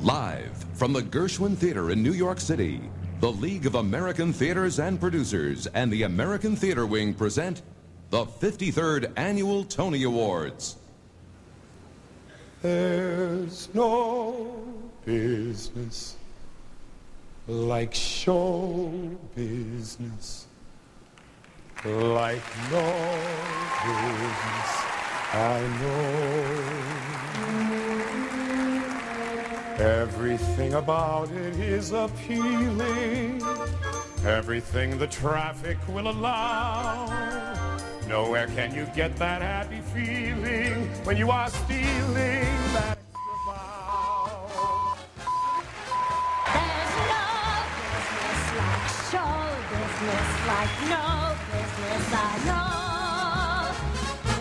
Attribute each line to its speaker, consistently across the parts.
Speaker 1: Live from the Gershwin Theater in New York City, the League of American Theaters and Producers and the American Theater Wing present the 53rd Annual Tony Awards.
Speaker 2: There's no business like show business, like no business I know. Everything about it is appealing, everything the traffic will allow. Nowhere can you get that happy feeling when you are stealing that extra bow.
Speaker 3: There's no business like show business, like no business I know.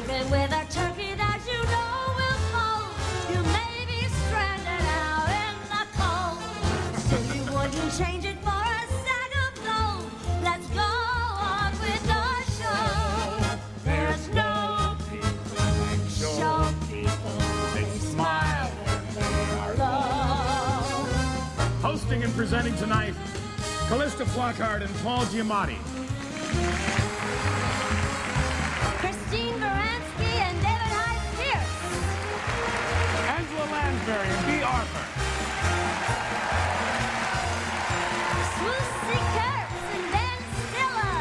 Speaker 3: Even with a turkey that you know will fold, you may be stranded out in the cold. Still you wouldn't change it for a sack of gold. Let's go on with the show. There's no people like show people. They smile when they are low.
Speaker 4: Hosting and presenting tonight, Callista Flockhart and Paul Giamatti.
Speaker 3: Christine Baranski and David Hyde Pierce.
Speaker 4: Angela Lansbury and Bea Arthur.
Speaker 3: Swoosie Kurtz and Ben Stiller.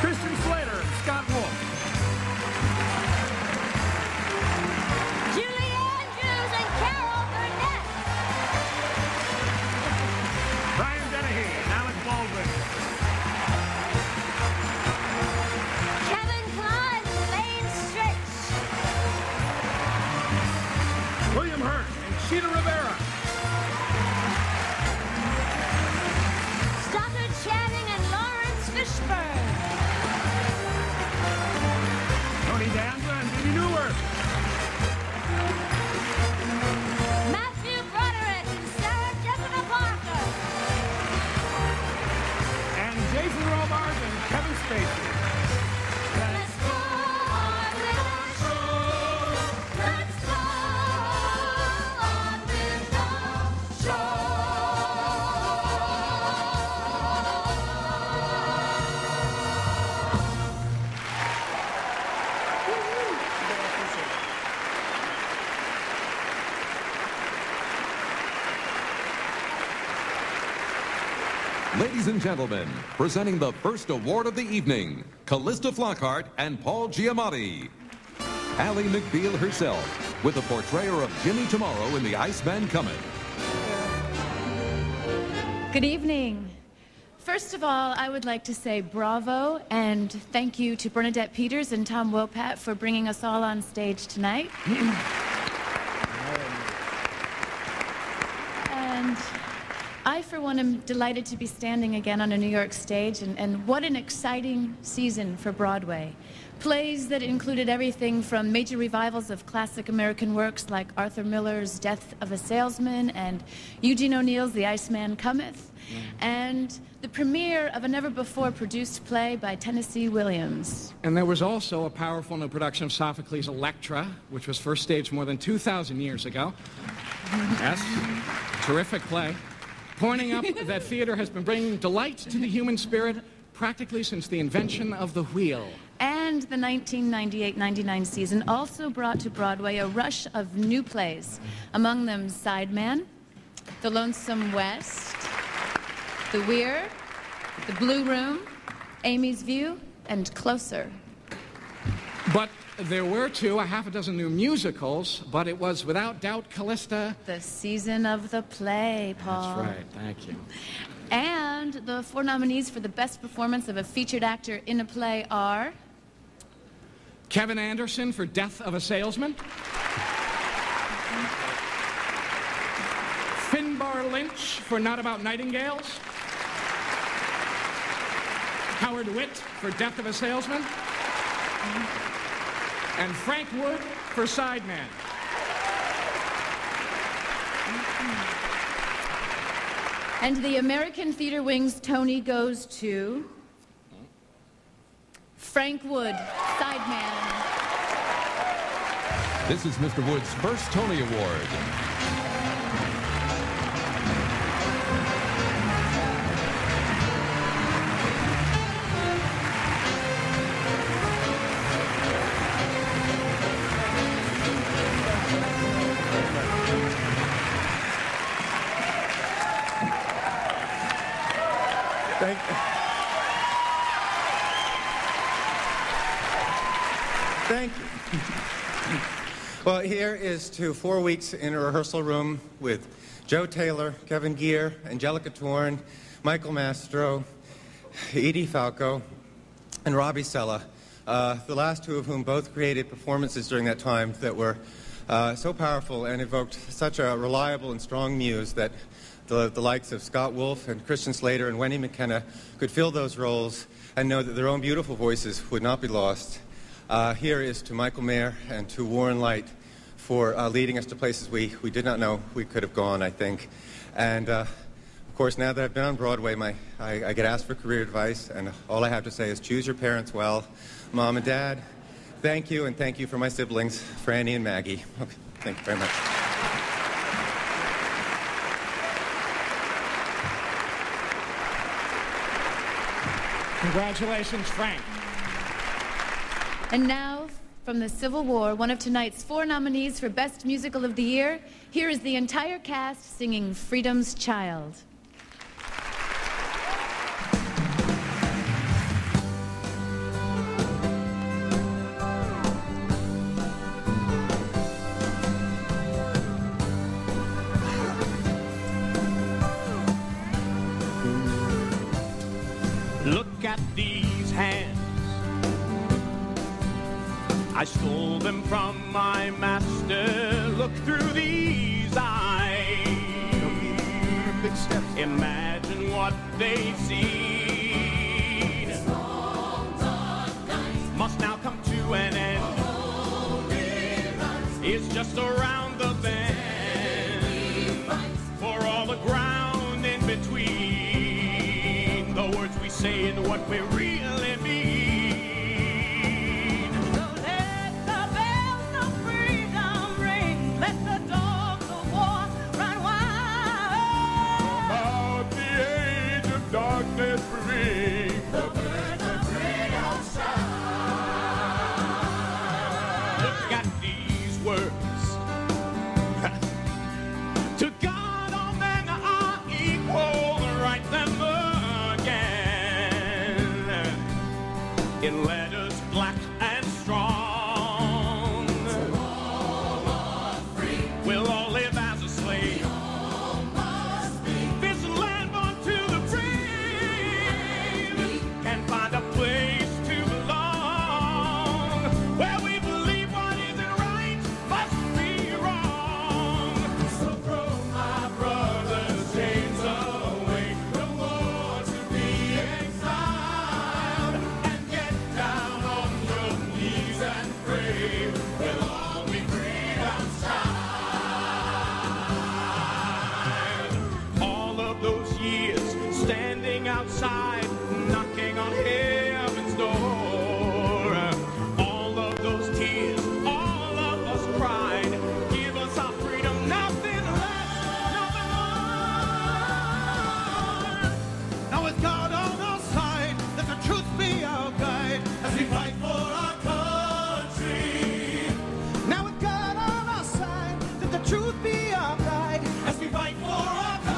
Speaker 4: Christian Slater and Scott Wolf.
Speaker 3: Julie Andrews and Carol Burnett.
Speaker 4: Brian Dennehy and Alec Baldwin.
Speaker 3: Kevin Kline and Lane Stritch.
Speaker 4: William Hurt and Sheeta Rivera.
Speaker 3: Stockard Channing and Lawrence Fishburne.
Speaker 4: Tony Danza and Demi Newworth.
Speaker 3: Matthew Broderick and Sarah Jessica Parker.
Speaker 4: And Jason Robards and Kevin Spacey.
Speaker 3: Let's go on with our show. Let's go on with the show.
Speaker 1: Ladies and gentlemen, presenting the first award of the evening, Callista Flockhart and Paul Giamatti. Ally McBeal herself, with the portrayer of Jimmy Tomorrow in The Iceman Cometh.
Speaker 5: Good evening. First of all, I would like to say bravo and thank you to Bernadette Peters and Tom Wopat for bringing us all on stage tonight. And I, for one, am delighted to be standing again on a New York stage, and what an exciting season for Broadway. Plays that included everything from major revivals of classic American works like Arthur Miller's Death of a Salesman and Eugene O'Neill's The Iceman Cometh, and the premiere of a never-before-produced play by Tennessee Williams.
Speaker 6: And there was also a powerful new production of Sophocles' Electra, which was first staged more than 2,000 years ago. Yes, terrific play. Pointing up that theater has been bringing delight to the human spirit practically since the invention of the wheel.
Speaker 5: And the 1998-99 season also brought to Broadway a rush of new plays, among them Sideman, The Lonesome West, The Weir, The Blue Room, Amy's View, and Closer.
Speaker 6: But there were too, a half a dozen new musicals, but it was without doubt Callista.
Speaker 5: The season of the play, Paul.
Speaker 6: That's right, thank you.
Speaker 5: And the 4 nominees for the best performance of a featured actor in a play are
Speaker 6: Kevin Anderson for Death of a Salesman. Finbar Lynch for Not About Nightingales. Howard Witt for Death of a Salesman. And Frank Wood for Sideman.
Speaker 5: And the American Theater Wing's Tony goes to Frank Wood, Sideman.
Speaker 1: This is Mr. Wood's first Tony Award.
Speaker 7: Thank you. Well, here is to 4 weeks in a rehearsal room with Joe Taylor, Kevin Geer, Angelica Torn, Michael Mastro, Edie Falco, and Robbie Sella, the last two of whom both created performances during that time that were so powerful and evoked such a reliable and strong muse that the likes of Scott Wolf and Christian Slater and Wendy McKenna could fill those roles and know that their own beautiful voices would not be lost. Here is to Michael Mayer and to Warren Light for leading us to places we did not know we could have gone, I think. And of course, now that I've been on Broadway, I get asked for career advice, and all I have to say is choose your parents well. Mom and Dad, thank you, and thank you for my siblings, Franny and Maggie. Okay, thank you very much.
Speaker 6: Congratulations, Frank.
Speaker 5: And now, from the Civil War, one of tonight's 4 nominees for Best Musical of the Year, here is the entire cast singing Freedom's Child.
Speaker 8: Look at these hands. I stole them from my master. Look through these eyes. Imagine what they see. Must now come to an end. It's just around the bend. For all the ground in between, the words we say and what we really mean.
Speaker 2: Darkness free, the birds of freedom shine.
Speaker 8: Look at these words. To God all men are equal, write them again in letters black and strong. All are free. We'll all live as a slave. Outside, knocking on heaven's door. All of those tears, all of us cried. Give us our freedom, nothing less, nothing more. Now with God on our side, let the truth be our guide as we fight for our country. Now with God on our side, let the truth be our guide as we fight for our country.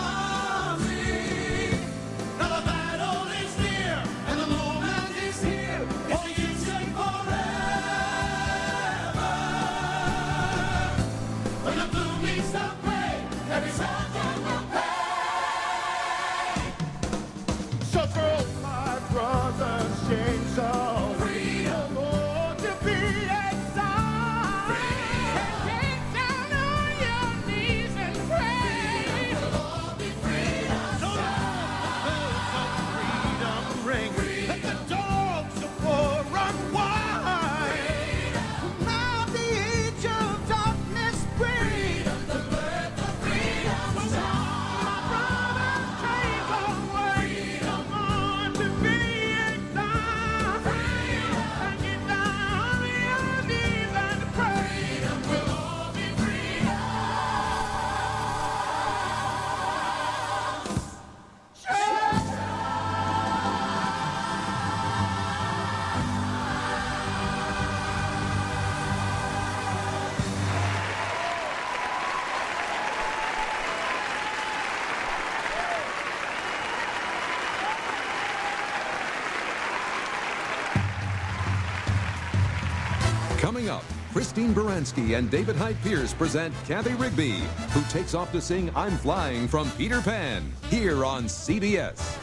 Speaker 1: Christine Baranski and David Hyde Pierce present Kathy Rigby, who takes off to sing I'm Flying from Peter Pan, here on CBS.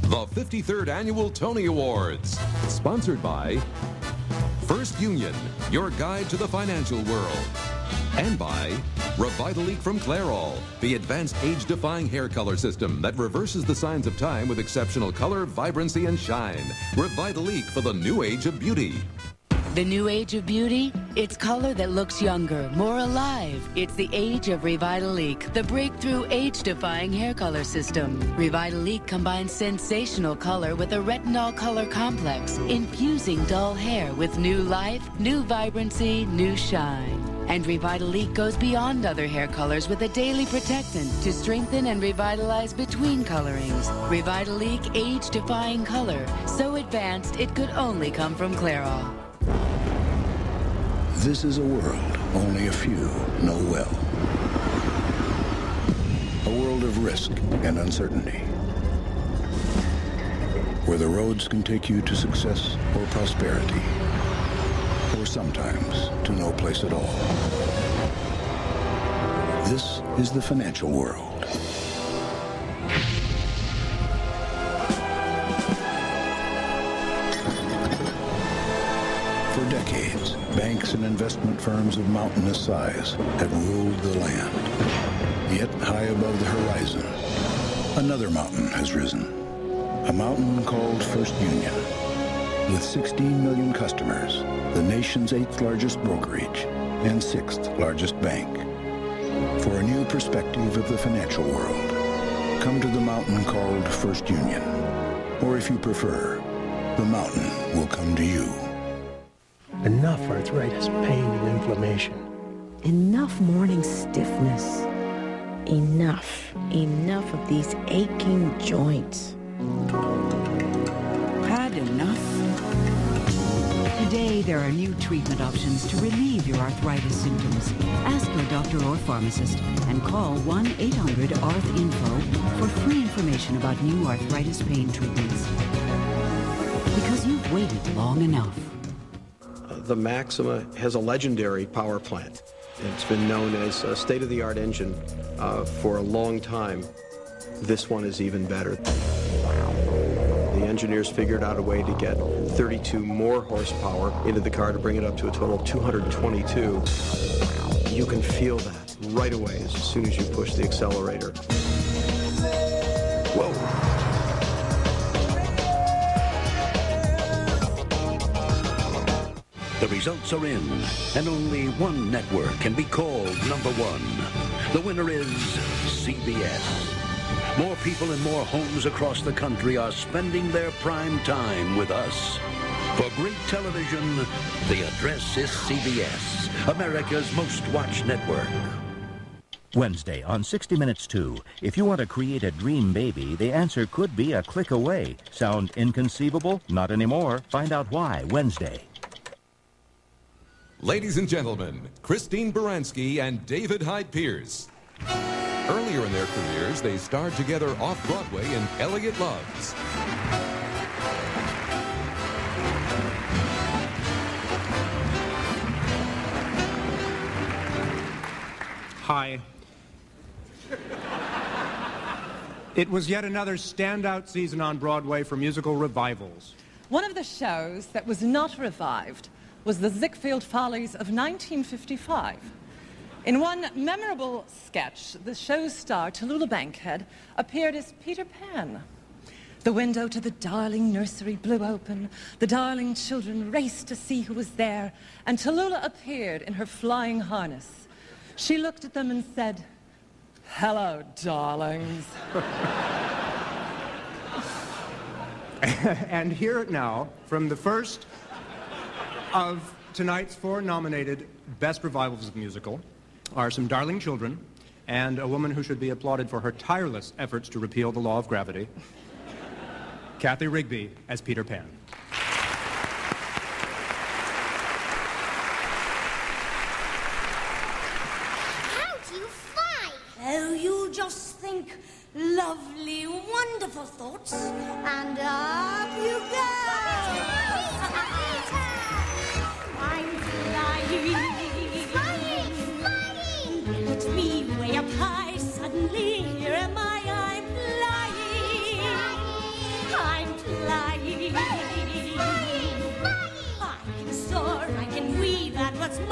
Speaker 1: The 53rd Annual Tony Awards, sponsored by First Union, your guide to the financial world. And by Revitalique from Clairol, the advanced age-defying hair color system that reverses the signs of time with exceptional color, vibrancy, and shine. Revitalique for the new age of beauty.
Speaker 9: The new age of beauty? It's color that looks younger, more alive. It's the age of Revitalique, the breakthrough age-defying hair color system. Revitalique combines sensational color with a retinol color complex, infusing dull hair with new life, new vibrancy, new shine. And Revitalique goes beyond other hair colors with a daily protectant to strengthen and revitalize between colorings. Revitalique age-defying color, so advanced it could only come from Clairol.
Speaker 10: This is a world only a few know well. A world of risk and uncertainty, where the roads can take you to success or prosperity, or sometimes to no place at all. This is the financial world. For decades, banks and investment firms of mountainous size have ruled the land. Yet high above the horizon, another mountain has risen. A mountain called First Union. With 16 million customers, the nation's 8th largest brokerage and 6th largest bank. For a new perspective of the financial world, come to the mountain called First Union. Or if you prefer, the mountain will come to you.
Speaker 11: Enough arthritis, pain, and inflammation.
Speaker 12: Enough morning stiffness. Enough of these aching joints.
Speaker 13: Had enough? Today, there are new treatment options to relieve your arthritis symptoms. Ask your doctor or pharmacist and call 1-800-ARTH-INFO for free information about new arthritis pain treatments. Because you've waited long enough.
Speaker 14: The Maxima has a legendary power plant. It's been known as a state-of-the-art engine for a long time. This one is even better. The engineers figured out a way to get 32 more horsepower into the car to bring it up to a total of 222. You can feel that right away as soon as you push the accelerator. Whoa.
Speaker 15: The results are in, and only one network can be called number one. The winner is CBS. More people in more homes across the country are spending their prime time with us. For great television, the address is CBS, America's most watched network.
Speaker 16: Wednesday on 60 Minutes 2. If you want to create a dream baby, the answer could be a click away. Sound inconceivable? Not anymore. Find out why Wednesday.
Speaker 1: Ladies and gentlemen, Christine Baranski and David Hyde Pierce. Earlier in their careers, they starred together off-Broadway in Elliot Loves.
Speaker 7: Hi. It was yet another standout season on Broadway for musical revivals.
Speaker 17: One of the shows that was not revived was the Ziegfeld Follies of 1955. In one memorable sketch, the show's star, Tallulah Bankhead, appeared as Peter Pan. The window to the darling nursery blew open. The darling children raced to see who was there, and Tallulah appeared in her flying harness. She looked at them and said, "Hello, darlings."
Speaker 7: And here now, from the first of tonight's 4 nominated Best Revivals of Musical, are some darling children and a woman who should be applauded for her tireless efforts to repeal the law of gravity, Kathy Rigby as Peter Pan.
Speaker 3: How do you fly? Oh, you just think lovely, wonderful thoughts, and up you go.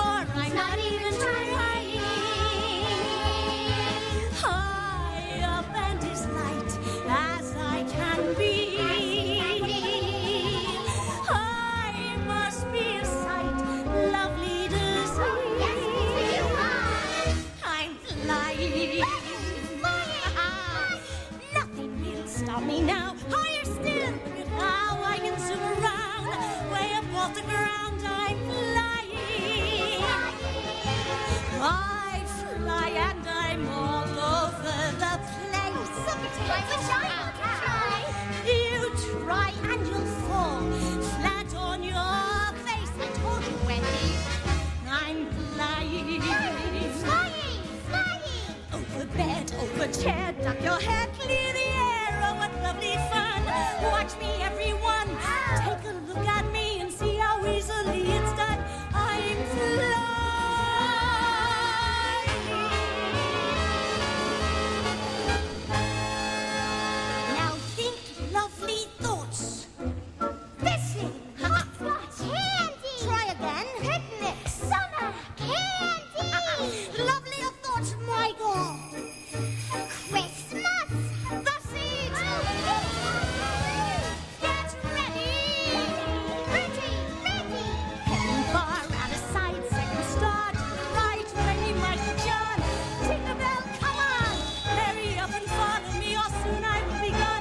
Speaker 3: more. I'm not even trying. High up and as light as I can be. I must be a sight lovely to see. I'm flying. Nothing will stop me now. Higher still, look at how I can zoom around. Way up off the ground, I'm flying. I fly and I'm all over the place. You try and you'll fall flat on your face. I told you, Wendy. I'm flying. Over bed, over chair, duck your head, clear the air. Oh, what lovely fun. Watch me, everyone. Take a look at me and see how easily it's done. I'm flying. Now think lovely thoughts. Listen. Candy. Try again. Picnic. Summer. Candy. Lovelier thoughts, Michael. Christmas. That's it. Get ready. Ready. Heading far out of sight. Second start. Right. Ready, Michael John. Tinkerbell, come on. Hurry up and follow me or soon I will be gone.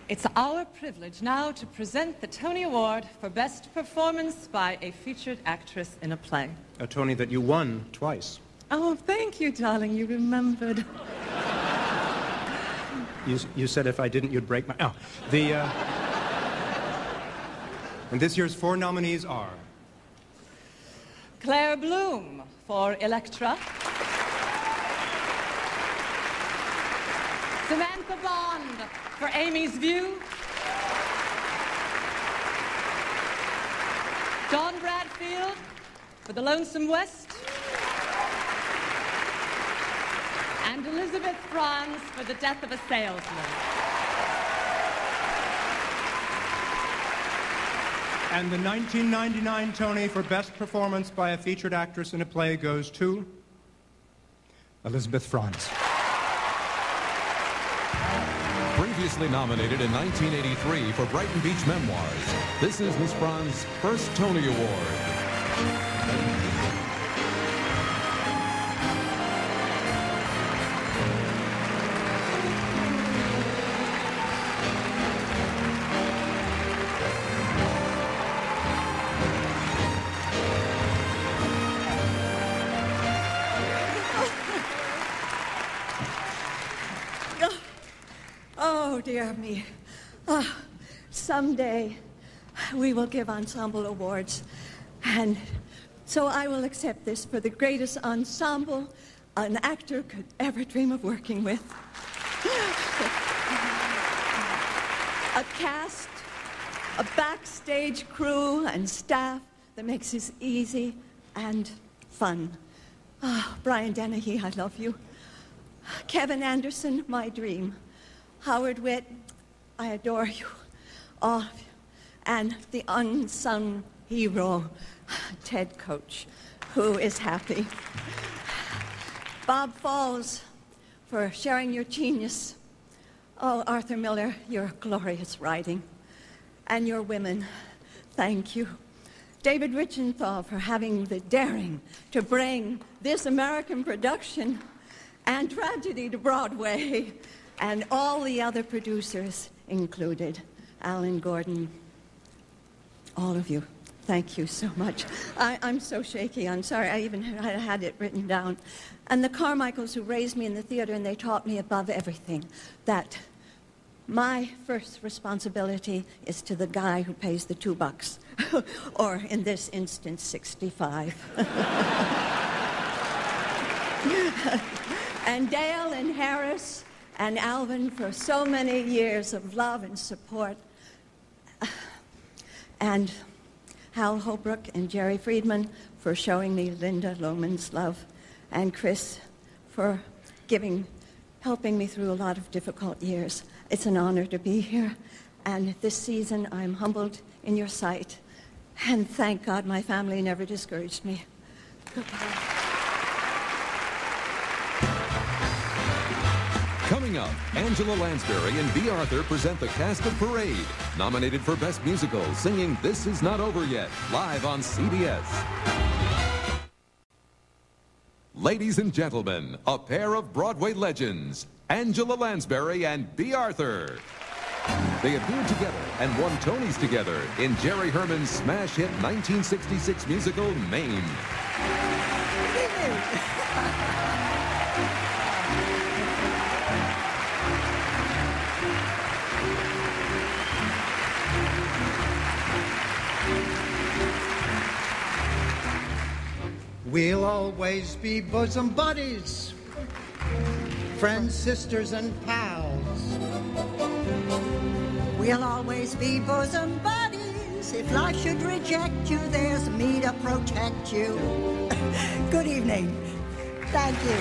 Speaker 17: It's our privilege now to present the Tony Award for Best Performance by a Featured Actress in a Play.
Speaker 7: A Tony that you won twice.
Speaker 17: Oh, thank you, darling. You remembered.
Speaker 7: You said if I didn't, you'd break my... Oh, And this year's 4 nominees are...
Speaker 17: Claire Bloom for Electra. Samantha Bond for Amy's View. Dawn Bradfield for The Lonesome West. And Elizabeth Franz for The Death of a Salesman.
Speaker 7: And the 1999 Tony for Best Performance by a Featured Actress in a Play goes to... Elizabeth Franz.
Speaker 1: Previously nominated in 1983 for Brighton Beach Memoirs, this is Miss Franz's first Tony Award.
Speaker 18: Oh, dear me. someday we will give ensemble awards, and so I will accept this for the greatest ensemble an actor could ever dream of working with. A cast, a backstage crew and staff that makes this easy and fun. Brian Dennehy, I love you. Kevin Anderson, my dream. Howard Witt, I adore you. All of you. And the unsung hero, Ted Coach, who is happy. Bob Falls, for sharing your genius. Oh, Arthur Miller, your glorious writing. And your women, thank you. David Richenthal for having the daring to bring this American production and tragedy to Broadway, and all the other producers included. Alan Gordon, all of you, thank you so much. I'm so shaky, I'm sorry, I even had it written down. And the Carmichaels who raised me in the theater, and they taught me above everything that my first responsibility is to the guy who pays the $2, or in this instance, 65. And Dale and Harris and Alvin for so many years of love and support. And Hal Holbrook and Jerry Friedman for showing me Linda Lohman's love. And Chris for helping me through a lot of difficult years. It's an honor to be here. And this season, I'm humbled in your sight. And thank God my family never discouraged me. Goodbye.
Speaker 1: Coming up, Angela Lansbury and B. Arthur present the cast of Parade, nominated for Best Musical, singing This Is Not Over Yet, live on CBS. Ladies and gentlemen, a pair of Broadway legends, Angela Lansbury and B. Arthur. They appeared together and won Tonys together in Jerry Herman's smash hit 1966 musical, Mame.
Speaker 8: We'll always be bosom buddies, friends, sisters, and pals.
Speaker 19: We'll always be bosom buddies. If life should reject you, there's me to protect you. Good evening. Thank you.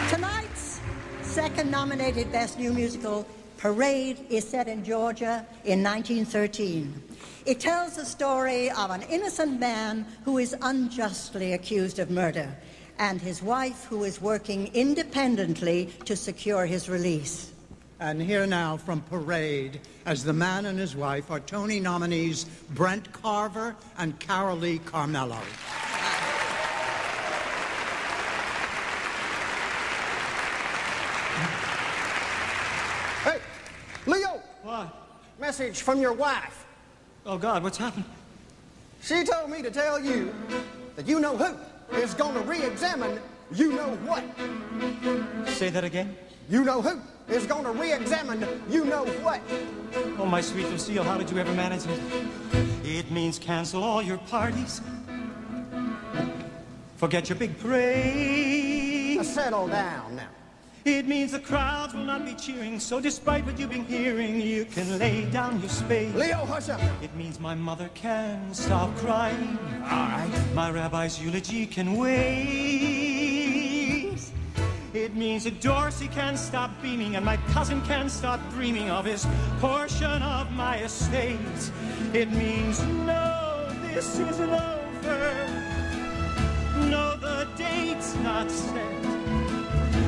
Speaker 19: Tonight's second nominated Best New Musical, Parade, is set in Georgia in 1913. It tells the story of an innocent man who is unjustly accused of murder, and his wife who is working independently to secure his release.
Speaker 8: And here now from Parade, as the man and his wife are Tony nominees Brent Carver and Carolee Carmelo.
Speaker 20: Hey, Leo!
Speaker 21: What?
Speaker 20: Message from your wife.
Speaker 21: Oh, God, what's happened?
Speaker 20: She told me to tell you that you know who is going to re-examine you know what.
Speaker 21: Say that again?
Speaker 20: You know who is going to re-examine you know what.
Speaker 21: Oh, my sweet Lucille, how did you ever manage it? It means cancel all your parties. Forget your big parade.
Speaker 20: Now settle down now.
Speaker 21: It means the crowds will not be cheering, so despite what you've been hearing, you can lay down your spade.
Speaker 20: Leo, hush up.
Speaker 21: It means my mother can stop crying.
Speaker 20: All right.
Speaker 21: My rabbi's eulogy can wait. It means that Dorsey can stop beaming, and my cousin can stop dreaming of his portion of my estate. It means no, this isn't over. No, the date's not set.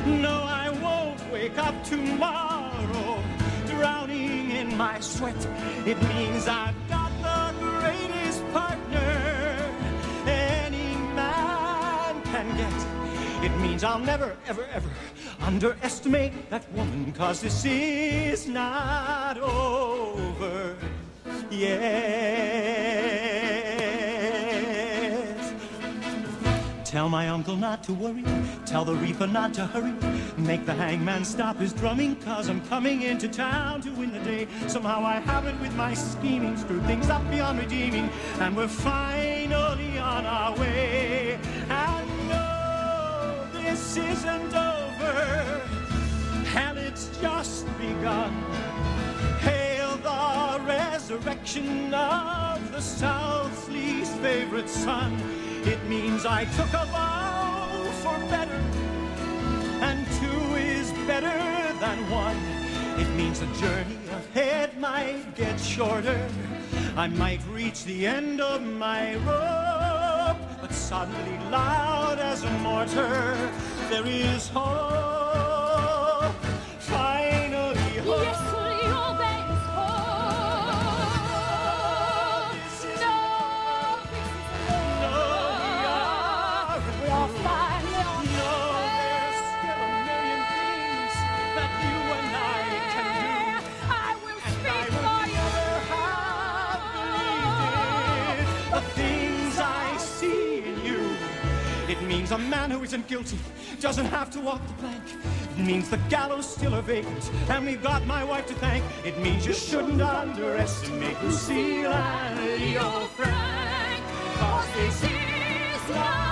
Speaker 21: No, I won't wake up tomorrow drowning in my sweat. It means I've got the greatest partner any man can get. It means I'll never, ever, ever underestimate that woman, 'cause this is not over yet. Tell my uncle not to worry. Tell the reaper not to hurry. Make the hangman stop his drumming, 'cause I'm coming into town to win the day. Somehow I have it with my scheming, screwed things up beyond redeeming, and we're finally on our way. And no, this isn't over. Hell, it's just begun. Hail the resurrection of the South's least favorite son. It means I took a vow for better, and two is better than one. It means the journey ahead might get shorter. I might reach the end of my rope, but suddenly loud as a mortar, there is hope. Finally hope.
Speaker 3: Yes, your baby's home. We are finally on
Speaker 21: No, there's still a million things that you and I can do.
Speaker 3: I will speak for you.
Speaker 21: The things I see in you. It means a man who isn't guilty doesn't have to walk the plank. It means the gallows still are vacant, and we've got my wife to thank. It means you shouldn't underestimate Lucille and Leo Frank, 'cause this is love.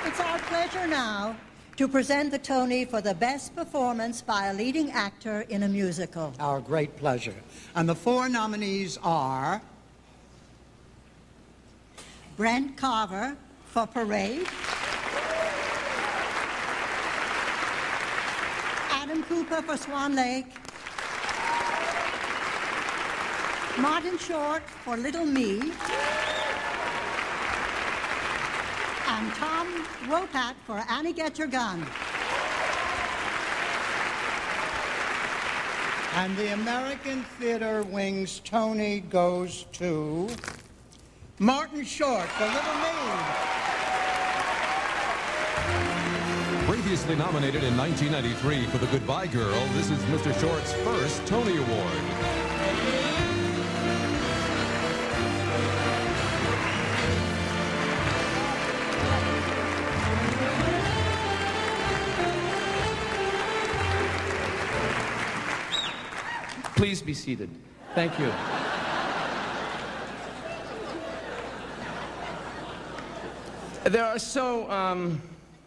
Speaker 19: It's our pleasure now to present the Tony for the Best Performance by a Leading Actor in a Musical.
Speaker 4: Our great pleasure. And the four nominees are
Speaker 19: Brent Carver for Parade, Adam Cooper for Swan Lake, Martin Short for Little Me, and Tom Wopat for Annie Get Your Gun.
Speaker 4: And the American Theater Wing's Tony goes to Martin Short for Little Me.
Speaker 1: Previously nominated in 1993 for The Goodbye Girl, this is Mr. Short's first Tony Award.
Speaker 22: Please be seated. Thank you. There are so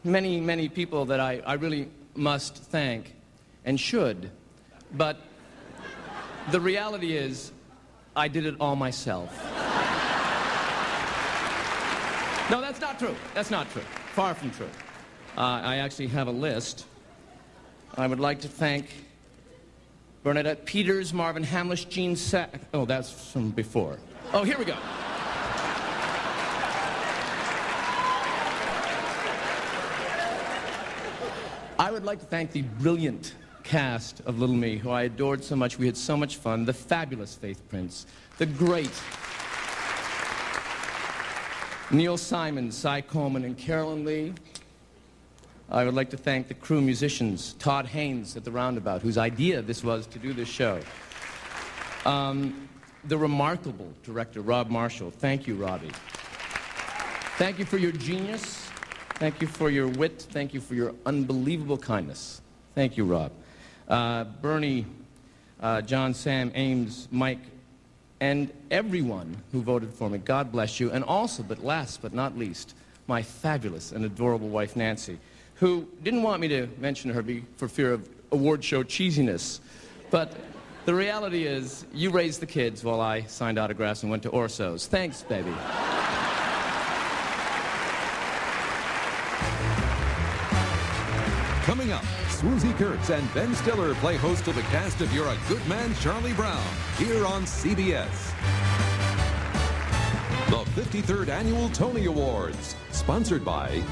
Speaker 22: many people that I really must thank and should, but the reality is I did it all myself. No, that's not true. That's not true. Far from true. I actually have a list. I would like to thank Bernadette Peters, Marvin Hamlish, Gene Sack. Oh, that's from before. Oh, here we go. I would like to thank the brilliant cast of Little Me, who I adored so much. We had so much fun. The fabulous Faith Prince, the great Neil Simon, Cy Coleman, and Carolyn Lee. I would like to thank the crew musicians, Todd Haynes at the Roundabout, whose idea this was to do this show. The remarkable director, Rob Marshall. Thank you, Robbie. Thank you for your genius. Thank you for your wit. Thank you for your unbelievable kindness. Thank you, Rob. Bernie, John, Sam, Ames, Mike, and everyone who voted for me. God bless you. And also, but last but not least, my fabulous and adorable wife, Nancy, who didn't want me to mention her for fear of award show cheesiness. But the reality is, you raised the kids while I signed autographs and went to Orso's. Thanks, baby.
Speaker 1: Coming up, Swoozie Kurtz and Ben Stiller play host to the cast of You're a Good Man, Charlie Brown, here on CBS. The 53rd Annual Tony Awards, sponsored by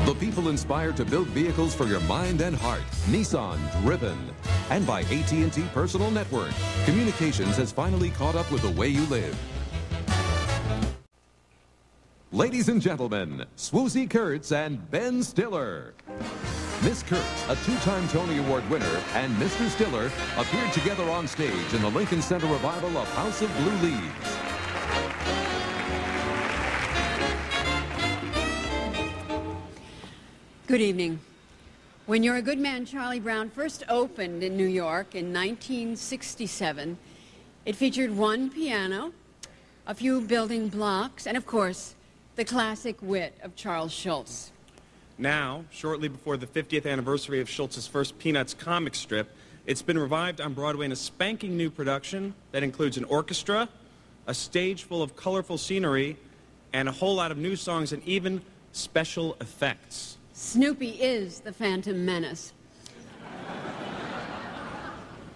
Speaker 1: the people inspired to build vehicles for your mind and heart, Nissan Driven, and by AT&T Personal Network. Communications has finally caught up with the way you live. Ladies and gentlemen, Swoozie Kurtz and Ben Stiller. Miss Kurtz, a two-time Tony Award winner, and Mr. Stiller appeared together on stage in the Lincoln Center revival of House of Blue Leaves.
Speaker 5: Good evening. When You're a Good Man, Charlie Brown first opened in New York in 1967, it featured one piano, a few building blocks, and of course, the classic wit of Charles Schulz.
Speaker 6: Now, shortly before the 50th anniversary of Schulz's first Peanuts comic strip, it's been revived on Broadway in a spanking new production that includes an orchestra, a stage full of colorful scenery, and a whole lot of new songs and even special effects.
Speaker 5: Snoopy is the Phantom Menace.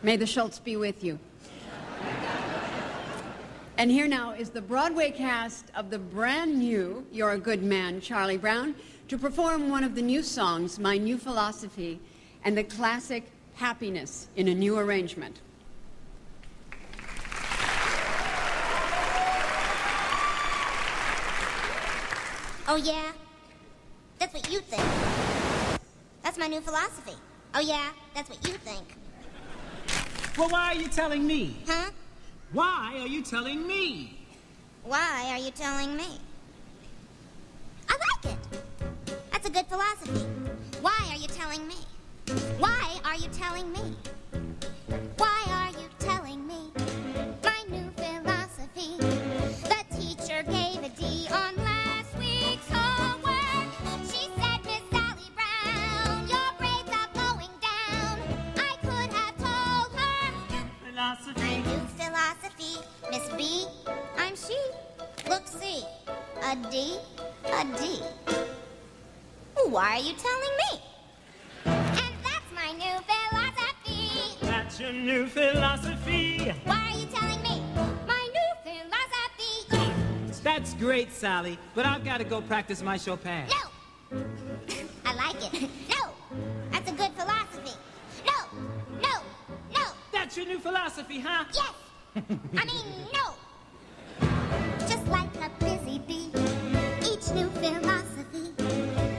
Speaker 5: May the Schultz be with you. And here now is the Broadway cast of the brand new You're a Good Man, Charlie Brown, to perform one of the new songs, My New Philosophy, and the classic Happiness in a new arrangement.
Speaker 23: Oh, yeah? That's what you think. That's my new philosophy. Oh, yeah? That's what you think.
Speaker 24: Well, why are you telling me?
Speaker 23: Huh?
Speaker 24: Why are you telling me?
Speaker 23: Why are you telling me? I like it. That's a good philosophy. Why are you telling me? Why are you telling me? Why are you telling me? My new philosophy. The teacher gave a D on last week's homework. She said, Miss Sally Brown, your grades are going down. I could have told her.
Speaker 24: Philosophy.
Speaker 23: My new philosophy. Miss B, I'm she. Look, C. A D, a D. Why are you telling me? And that's my new philosophy.
Speaker 24: That's your new philosophy.
Speaker 23: Why are you telling me? My new philosophy.
Speaker 24: That's great, Sally, but I've got to go practice my Chopin.
Speaker 23: No. I like it. No. That's a good philosophy. No. No. No.
Speaker 24: That's your new philosophy, huh?
Speaker 23: Yes. I mean, no. Just like a busy bee, each new philosophy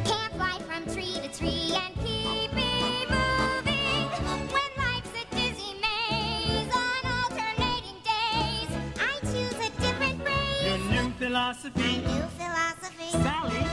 Speaker 23: can't fly from tree to tree and keep me moving. When life's a dizzy maze on alternating days, I choose a different phrase.
Speaker 24: Your new philosophy.
Speaker 23: New philosophy.
Speaker 24: Sally,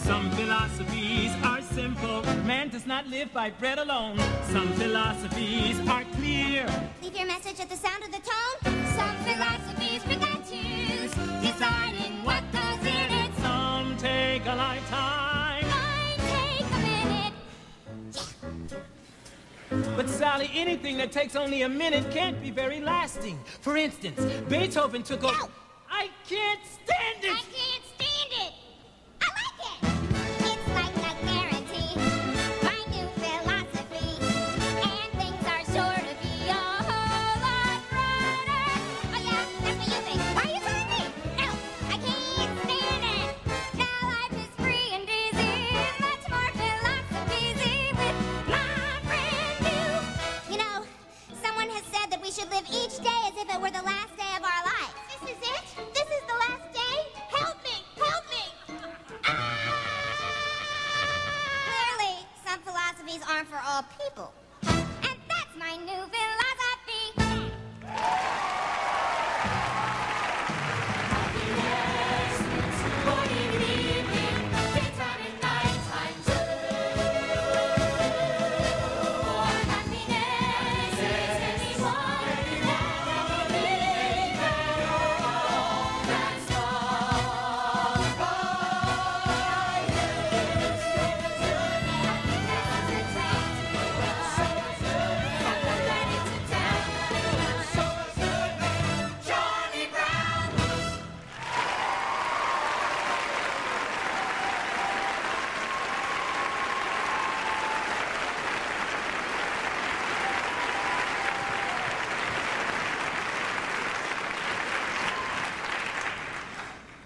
Speaker 24: some philosophies are simple. Man does not live by bread alone. Some philosophies are clear.
Speaker 23: Leave your message at the sound of the tone. Some philosophies forgot choose, deciding what goes in it.
Speaker 24: Some take a lifetime.
Speaker 23: Mine take a minute.
Speaker 24: But Sally, anything that takes only a minute can't be very lasting. For instance, Beethoven took over.
Speaker 23: No.
Speaker 24: I can't stand it.
Speaker 23: I can't stand it. I like it. It's like a guarantee. My new philosophy. And things are sure to be a whole lot brighter. Oh yeah, that's what you think. Why are you telling me? No, I can't stand it. Now life is free and easy. Much more philosophy with my friend you. You know, someone has said that we should live each day as if it were the last day of our lives. This is it? This is the last day? Help me! Help me! aren't for all people. And that's my new philosophy.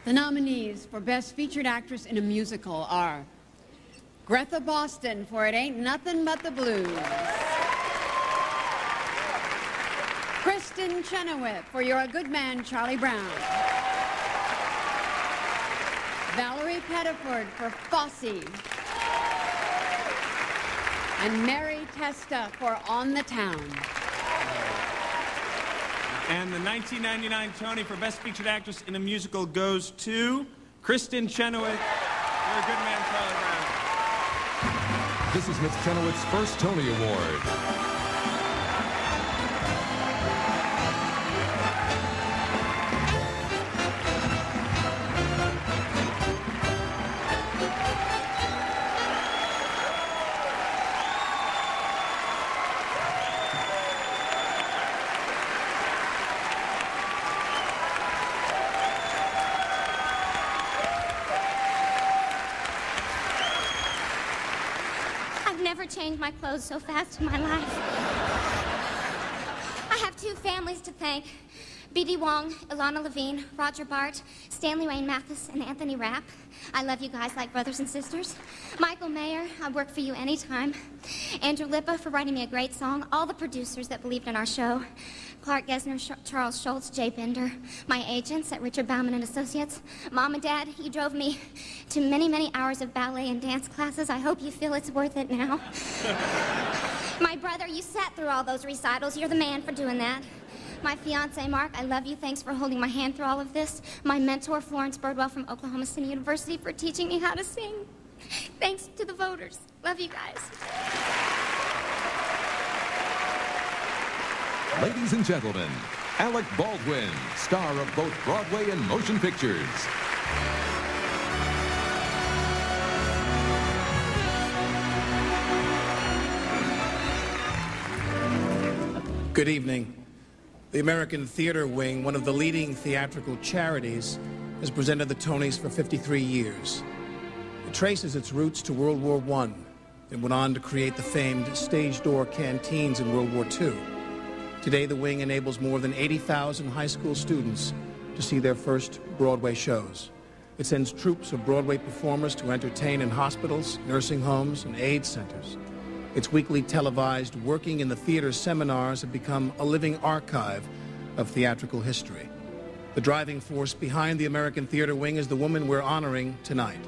Speaker 5: The nominees for Best Featured Actress in a Musical are Greta Boston for It Ain't Nothing But the Blues, Kristen Chenoweth for You're a Good Man, Charlie Brown, Valerie Pettiford for Fosse, and Mary Testa for On the Town.
Speaker 6: And the 1999 Tony for Best Featured Actress in a Musical goes to Kristen Chenoweth. You're a Good Man, Charlie Brown.
Speaker 1: This is Miss Chenoweth's first Tony Award.
Speaker 23: Never changed my clothes so fast in my life. I have two families to thank. B.D. Wong, Ilana Levine, Roger Bart, Stanley Wayne Mathis, and Anthony Rapp. I love you guys like brothers and sisters. Michael Mayer, I work for you anytime. Andrew Lippa for writing me a great song. All the producers that believed in our show. Clark Gesner, Charles Schultz, Jay Bender. My agents at Richard Bauman and Associates. Mom and Dad, you drove me to many, many hours of ballet and dance classes. I hope you feel it's worth it now. My brother, you sat through all those recitals. You're the man for doing that. My fiancé, Mark, I love you. Thanks for holding my hand through all of this. My mentor, Florence Birdwell from Oklahoma City University, for teaching me how to sing. Thanks to the voters. Love you guys.
Speaker 1: Ladies and gentlemen, Alec Baldwin, star of both Broadway and motion pictures.
Speaker 2: Good evening. The American Theater Wing, one of the leading theatrical charities, has presented the Tonys for 53 years. It traces its roots to World War I and went on to create the famed stage door canteens in World War II. Today, the Wing enables more than 80,000 high school students to see their first Broadway shows. It sends troops of Broadway performers to entertain in hospitals, nursing homes, and AIDS centers. Its weekly televised Working in the Theater seminars have become a living archive of theatrical history. The driving force behind the American Theater Wing is the woman we're honoring tonight,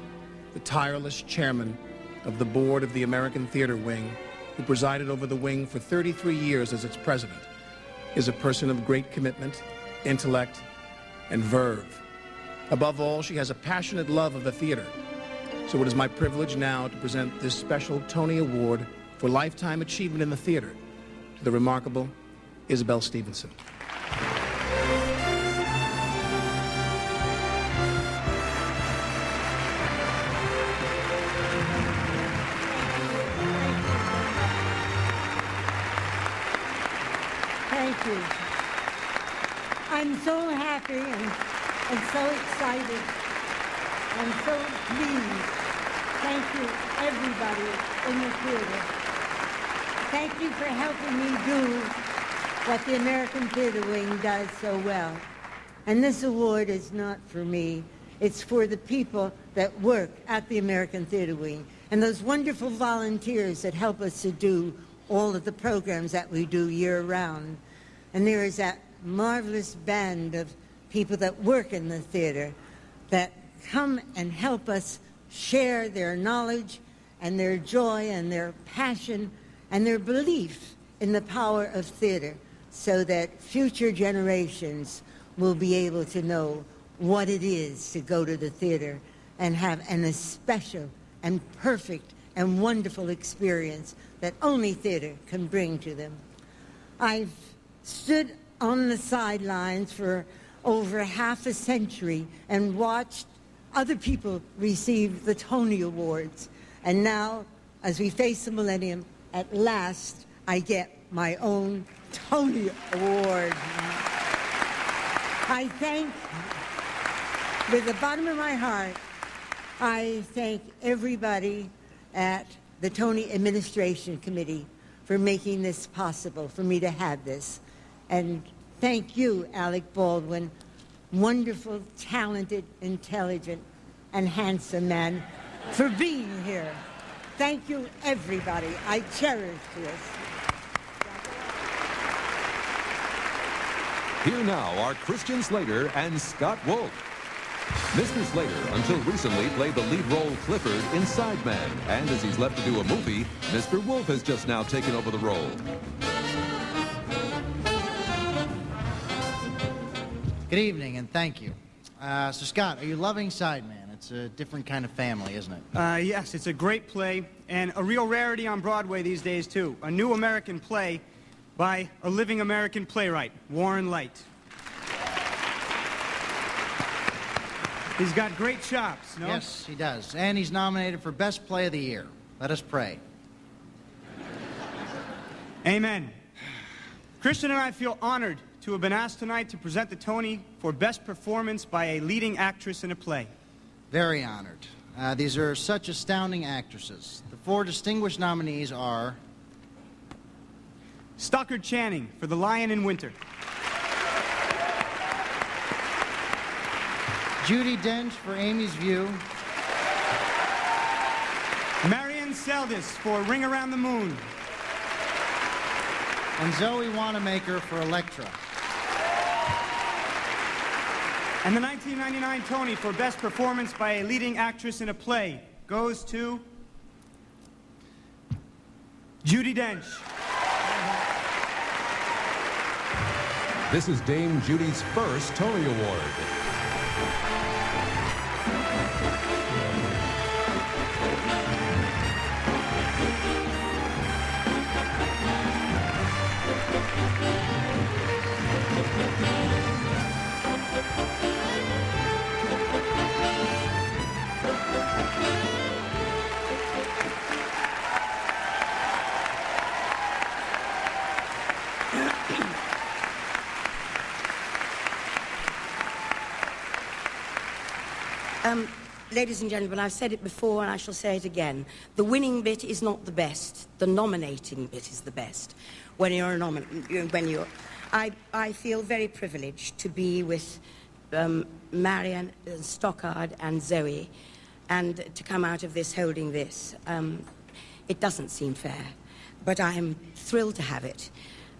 Speaker 2: the tireless chairman of the board of the American Theater Wing, who presided over the wing for 33 years as its president, is a person of great commitment, intellect, and verve. Above all, she has a passionate love of the theater. So it is my privilege now to present this special Tony Award for Lifetime Achievement in the Theater to the remarkable Isabel Stevenson.
Speaker 9: Thank you. I'm so happy and so excited and so pleased. Thank you, everybody in the theater. Thank you for helping me do what the American Theater Wing does so well. And this award is not for me. It's for the people that work at the American Theater Wing and those wonderful volunteers that help us to do all of the programs that we do year-round. And there is that marvelous band of people that work in the theater that come and help us share their knowledge and their joy and their passion and their belief in the power of theater so that future generations will be able to know what it is to go to the theater and have a special and perfect and wonderful experience that only theater can bring to them. I've stood on the sidelines for over half a century and watched other people receive the Tony Awards. And now, as we face the millennium, at last I get my own Tony Award. I thank, with the bottom of my heart, I thank everybody at the Tony Administration Committee for making this possible, for me to have this. And thank you, Alec Baldwin, wonderful, talented, intelligent, and handsome man, for being here. Thank you, everybody. I cherish this.
Speaker 1: Here now are Christian Slater and Scott Wolf. Mr. Slater, until recently, played the lead role Clifford in Sideman, and as he's left to do a movie, Mr. Wolf has just now taken over the role.
Speaker 10: Good evening, and thank you. So, Scott, are you loving Sideman? It's a different kind of family, isn't it?
Speaker 11: Yes, it's a great play, and a real rarity on Broadway these days, too. A new American play by a living American playwright, Warren Leight. He's got great chops, no?
Speaker 10: Yes, he does. And he's nominated for Best Play of the Year. Let us pray.
Speaker 11: Amen. Christian and I feel honored to have been asked tonight to present the Tony for Best Performance by a Leading Actress in a Play.
Speaker 10: Very honored. These are such astounding actresses. The 4 distinguished nominees are...
Speaker 11: Stockard Channing for The Lion in Winter.
Speaker 10: Judi Dench for Amy's View.
Speaker 11: Marion Seldes for Ring Around the Moon.
Speaker 10: And Zoe Wanamaker for Electra.
Speaker 11: And the 1999 Tony for Best Performance by a Leading Actress in a Play goes to Judi Dench.
Speaker 1: This is Dame Judy's first Tony Award.
Speaker 12: Ladies and gentlemen, I've said it before and I shall say it again. The winning bit is not the best. The nominating bit is the best. When you're I feel very privileged to be with Marion, Stockard and Zoe and to come out of this holding this. It doesn't seem fair, but I am thrilled to have it.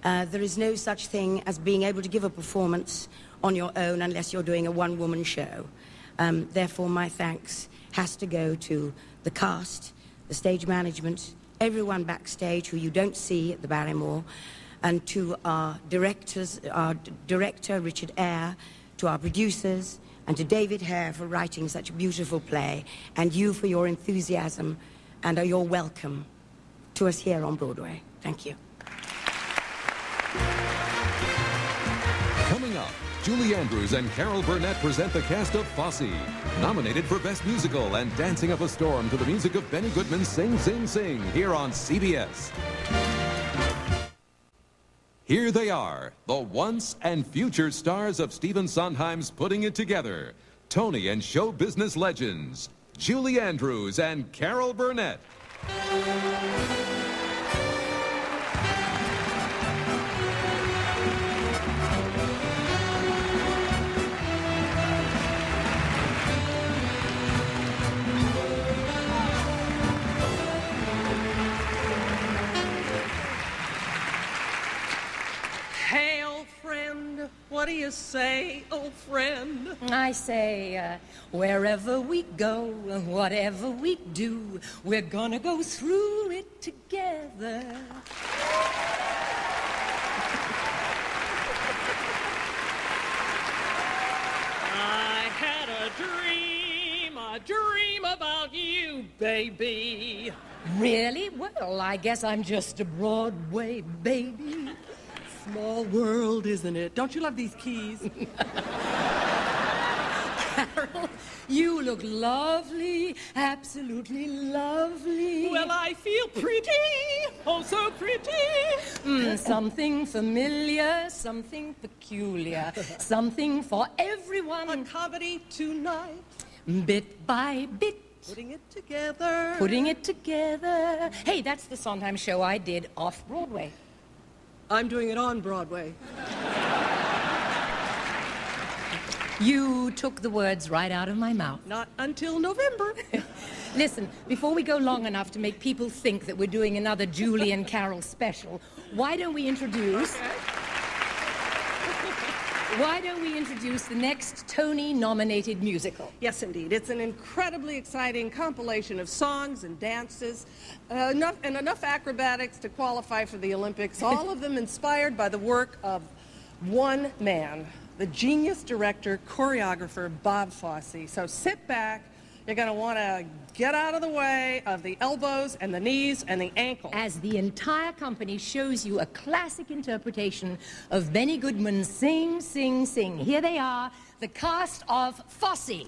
Speaker 12: There is no such thing as being able to give a performance on your own unless you're doing a one-woman show. Therefore, my thanks has to go to the cast, the stage management, everyone backstage who you don't see at the Barrymore, and to our directors, our director, Richard Eyre, to our producers, and to David Hare for writing such a beautiful play, and you for your enthusiasm and your welcome to us here on Broadway. Thank you.
Speaker 1: Coming up, Julie Andrews and Carol Burnett present the cast of Fosse, nominated for Best Musical and Dancing Up a Storm to the music of Benny Goodman's Sing, Sing, Sing, here on CBS. Here they are, the once and future stars of Stephen Sondheim's Putting It Together, Tony and show business legends, Julie Andrews and Carol Burnett.
Speaker 13: Hail, friend,
Speaker 17: on. What do you say, old friend?
Speaker 13: I say, wherever we go, whatever we do, we're gonna go through it together.
Speaker 17: I had a dream about you, baby.
Speaker 13: Really? Well, I guess I'm just a Broadway baby.
Speaker 17: Small world, isn't it? Don't you love these keys?
Speaker 13: Carol, you look lovely, absolutely lovely.
Speaker 17: Well, I feel pretty, oh so pretty.
Speaker 13: Something familiar, something peculiar, something for everyone.
Speaker 17: A comedy tonight.
Speaker 13: Bit by bit.
Speaker 17: Putting it together.
Speaker 13: Putting it together. Hey, that's the Sondheim show I did off-Broadway.
Speaker 17: I'm doing it on Broadway.
Speaker 13: You took the words right out of my mouth.
Speaker 17: Not until November.
Speaker 13: Listen, before we go long enough to make people think that we're doing another Julie and Carol special, why don't we introduce...
Speaker 17: Okay.
Speaker 13: Why don't we introduce the next Tony-nominated musical?
Speaker 17: Yes, indeed. It's an incredibly exciting compilation of songs and dances, enough acrobatics to qualify for the Olympics, all of them inspired by the work of one man, the genius director, choreographer, Bob Fosse. So sit back. You're going to want to get out of the way of the elbows and the knees and the ankles.
Speaker 13: As the entire company shows you a classic interpretation of Benny Goodman's Sing, Sing, Sing. Here they are, the cast of Fosse.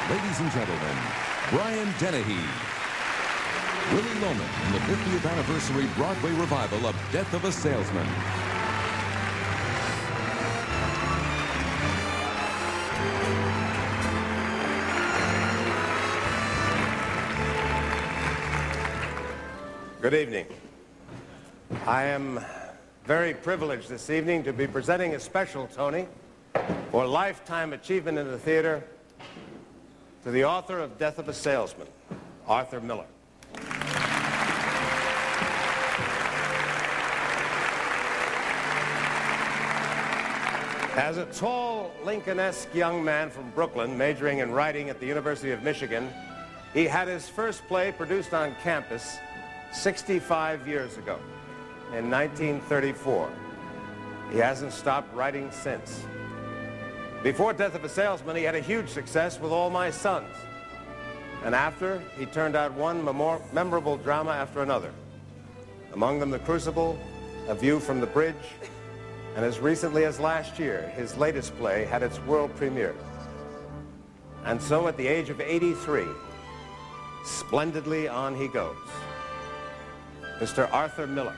Speaker 1: Ladies and gentlemen, Brian Dennehy. Willie Loman in the 50th anniversary Broadway revival of Death of a Salesman.
Speaker 7: Good evening. I am very privileged this evening to be presenting a special Tony for Lifetime Achievement in the Theater to the author of Death of a Salesman, Arthur Miller. As a tall, Lincoln-esque young man from Brooklyn, majoring in writing at the University of Michigan, he had his first play produced on campus 65 years ago, in 1934. He hasn't stopped writing since. Before Death of a Salesman, he had a huge success with All My Sons. And after, he turned out one memorable drama after another. Among them, The Crucible, A View from the Bridge, and as recently as last year, his latest play had its world premiere. And so at the age of 83, splendidly on he goes. Mr. Arthur Miller.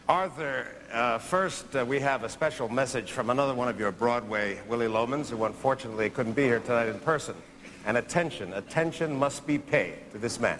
Speaker 7: Arthur, first we have a special message from another one of your Broadway Willie Lomans, who unfortunately couldn't be here tonight in person. And attention must be paid to this man.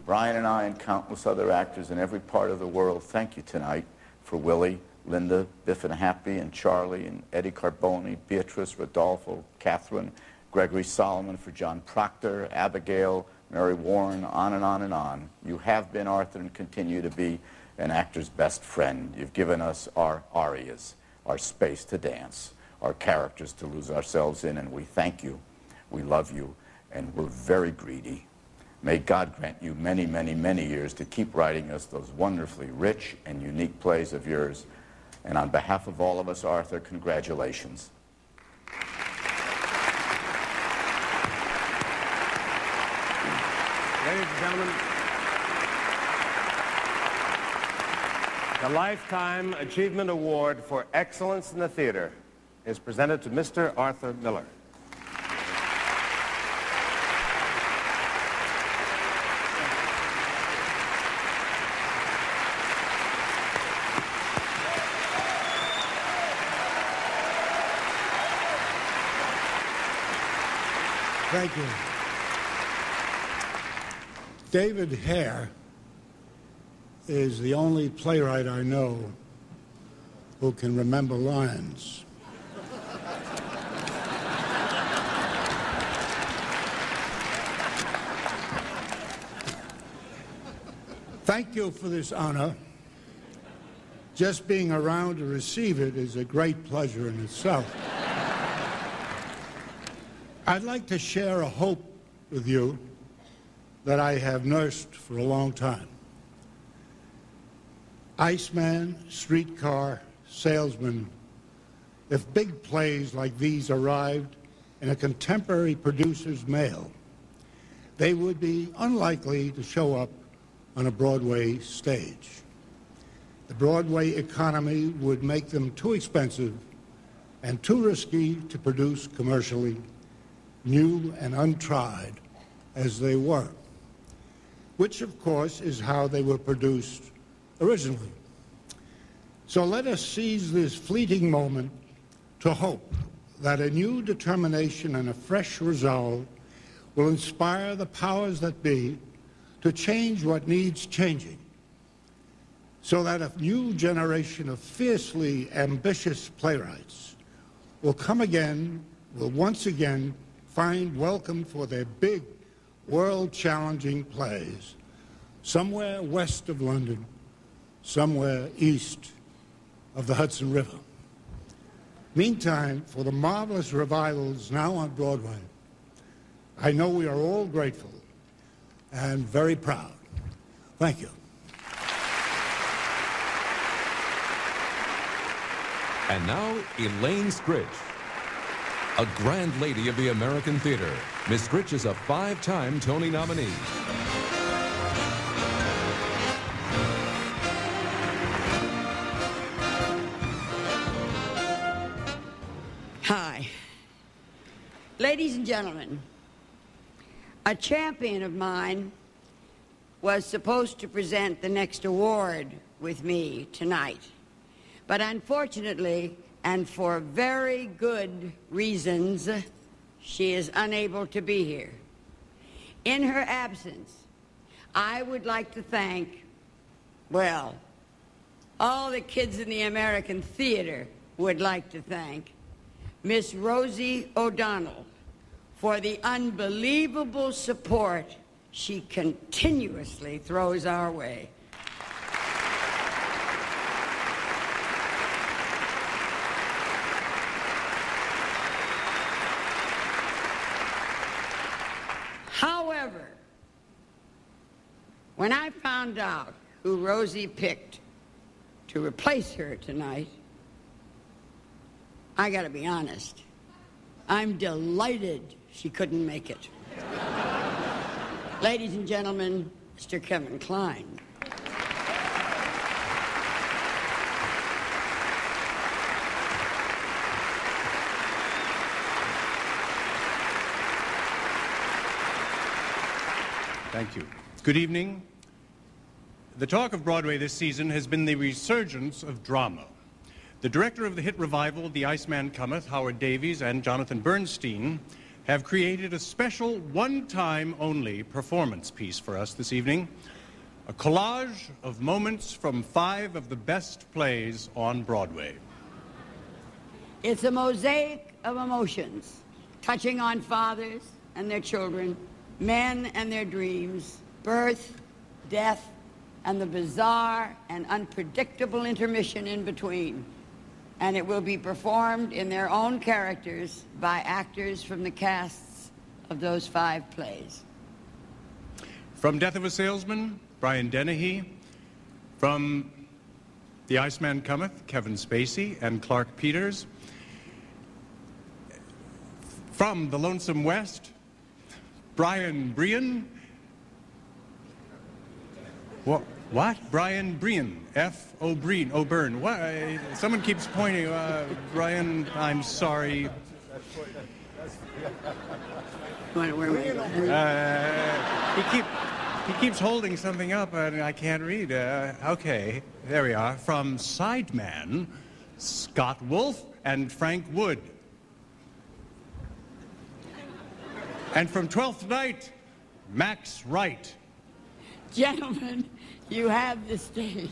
Speaker 14: Brian and I and countless other actors in every part of the world thank you tonight for Willie, Linda, Biff and Happy, and Charlie, and Eddie Carboni, Beatrice, Rodolfo, Catherine, Gregory Solomon, for John Proctor, Abigail, Mary Warren, on and on and on. You have been, Arthur, and continue to be an actor's best friend. You've given us our arias, our space to dance, our characters to lose ourselves in, and we thank you, we love you, and we're very greedy. May God grant you many, many, many years to keep writing us those wonderfully rich and unique plays of yours. And on behalf of all of us, Arthur, congratulations.
Speaker 7: Ladies and gentlemen, the Lifetime Achievement Award for Excellence in the Theater is presented to Mr. Arthur Miller.
Speaker 15: Thank you. David Hare is the only playwright I know who can remember lines. Thank you for this honor. Just being around to receive it is a great pleasure in itself. I'd like to share a hope with you that I have nursed for a long time. Iceman, Streetcar, Salesman, if big plays like these arrived in a contemporary producer's mail, they would be unlikely to show up on a Broadway stage. The Broadway economy would make them too expensive and too risky to produce commercially, new and untried as they were, which of course is how they were produced originally. So let us seize this fleeting moment to hope that a new determination and a fresh resolve will inspire the powers that be to change what needs changing, so that a new generation of fiercely ambitious playwrights will once again find welcome for their big, world-challenging plays, somewhere west of London, somewhere east of the Hudson River. Meantime, for the marvelous revivals now on Broadway, I know we are all grateful and very proud. Thank you.
Speaker 1: And now, Elaine Scritch. A grand lady of the American theater, Miss Scritch is a 5-time Tony nominee.
Speaker 8: Hi. Ladies and gentlemen, a champion of mine was supposed to present the next award with me tonight. But unfortunately, and for very good reasons, she is unable to be here. In her absence, I would like to thank, well, all the kids in the American theater would like to thank Miss Rosie O'Donnell for the unbelievable support she continuously throws our way. However, when I found out who Rosie picked to replace her tonight, I gotta be honest, I'm delighted she couldn't make it. Ladies and gentlemen, Mr. Kevin Kline.
Speaker 21: Thank you. Good evening. The talk of Broadway this season has been the resurgence of drama. The director of the hit revival, The Iceman Cometh, Howard Davies, and Jonathan Bernstein have created a special one-time only performance piece for us this evening, a collage of moments from 5 of the best plays on Broadway.
Speaker 8: It's a mosaic of emotions, touching on fathers and their children, men and their dreams, birth, death, and the bizarre and unpredictable intermission in between. And it will be performed in their own characters by actors from the casts of those 5 plays.
Speaker 21: From Death of a Salesman, Brian Dennehy. From The Iceman Cometh, Kevin Spacey and Clark Peters. From The Lonesome West, Brian Brian. What? Brian Brian. F. O'Brien. O'Byrne. What? Someone keeps pointing. Brian, I'm sorry. He keeps holding something up and I can't read. Okay, there we are. From Sideman, Scott Wolf and Frank Wood. And from Twelfth Night, Max Wright.
Speaker 8: Gentlemen, you have the stage.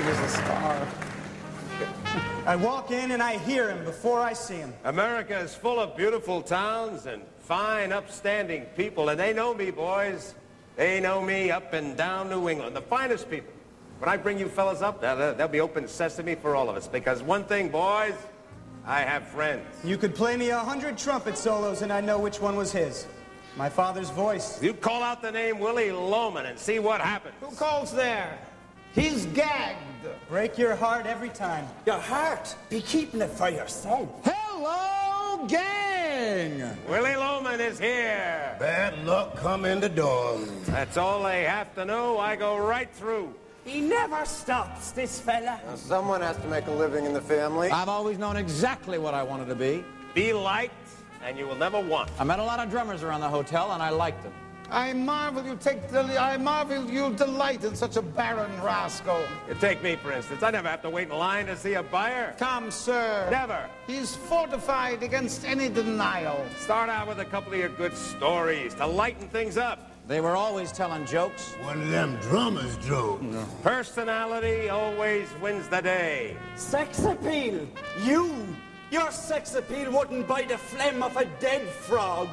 Speaker 21: There's a star.
Speaker 11: I walk in and I hear him before I see him.
Speaker 7: America is full of beautiful towns and fine, upstanding people, and they know me, boys. They know me up and down New England, the finest people. When I bring you fellas up, there'll be open sesame for all of us, because one thing, boys, I have friends.
Speaker 11: You could play me 100 trumpet solos and I'd know which one was his. My father's voice.
Speaker 7: You call out the name Willie Loman and see what happens.
Speaker 11: Who calls there? He's gagged. Break your heart every time.
Speaker 16: Your heart? Be keeping it for yourself.
Speaker 11: Hello, gang!
Speaker 7: Willie Loman is here.
Speaker 16: Bad luck come in the door.
Speaker 7: That's all they have to know. I go right through.
Speaker 16: He never stops, this fella.
Speaker 18: Now, someone has to make a living in the family.
Speaker 20: I've always known exactly what I wanted to be.
Speaker 7: Be liked, and you will never want.
Speaker 20: I met a lot of drummers around the hotel, and I liked them.
Speaker 16: I marvel you delight in such a barren rascal.
Speaker 7: You take me, for instance. I never have to wait in line to see a buyer.
Speaker 16: Come, sir.
Speaker 7: Never.
Speaker 16: He's fortified against any denial.
Speaker 7: Start out with a couple of your good stories to lighten things up.
Speaker 20: They were always telling jokes.
Speaker 3: One of them drummers drove.
Speaker 20: No.
Speaker 7: Personality always wins the day.
Speaker 4: Sex appeal. Your sex appeal wouldn't bite the phlegm of a dead frog.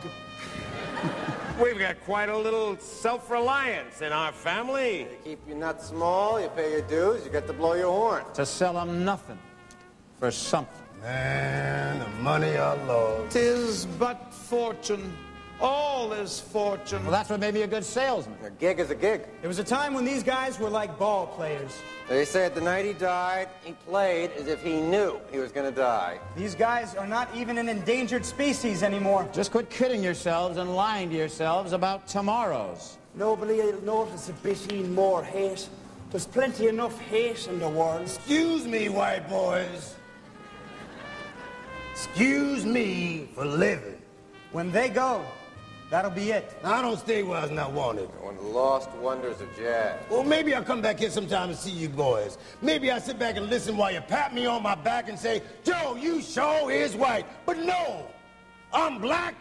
Speaker 7: We've got quite a little self-reliance in our family.
Speaker 18: You keep your nuts small, you pay your dues, you get to blow your horn.
Speaker 20: To sell them nothing for something.
Speaker 3: Man, the money I love.
Speaker 16: 'Tis but fortune. All is fortune.
Speaker 20: Well, that's what made me a good salesman.
Speaker 18: A gig is a gig.
Speaker 11: There was a time when these guys were like ball players.
Speaker 18: They said the night he died, he played as if he knew he was going to die.
Speaker 11: These guys are not even an endangered species anymore.
Speaker 20: Just quit kidding yourselves and lying to yourselves about tomorrows.
Speaker 4: Nobody'll notice a bit more hate. There's plenty enough hate in the world.
Speaker 3: Excuse me, white boys. Excuse me for living.
Speaker 11: When they go, that'll be it.
Speaker 3: I don't stay where I was not wanted.
Speaker 18: One of the lost wonders of jazz.
Speaker 3: Well, maybe I'll come back here sometime and see you boys. Maybe I'll sit back and listen while you pat me on my back and say, Joe, you sure is white. But no, I'm black,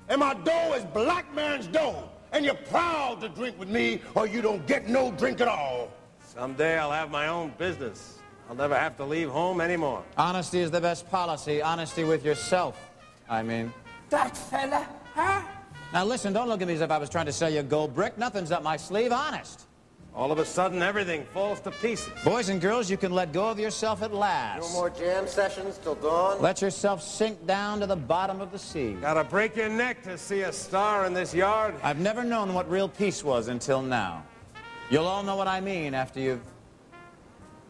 Speaker 3: and my dough is black man's dough. And you're proud to drink with me, or you don't get no drink at all.
Speaker 7: Someday I'll have my own business. I'll never have to leave home anymore.
Speaker 20: Honesty is the best policy. Honesty with yourself, I mean.
Speaker 4: That fella, huh?
Speaker 20: Now listen, don't look at me as if I was trying to sell you a gold brick. Nothing's up my sleeve, honest.
Speaker 7: All of a sudden, everything falls to pieces.
Speaker 20: Boys and girls, you can let go of yourself at last.
Speaker 18: No more jam sessions till dawn?
Speaker 20: Let yourself sink down to the bottom of the sea.
Speaker 7: Gotta break your neck to see a star in this yard.
Speaker 20: I've never known what real peace was until now. You'll all know what I mean after you've...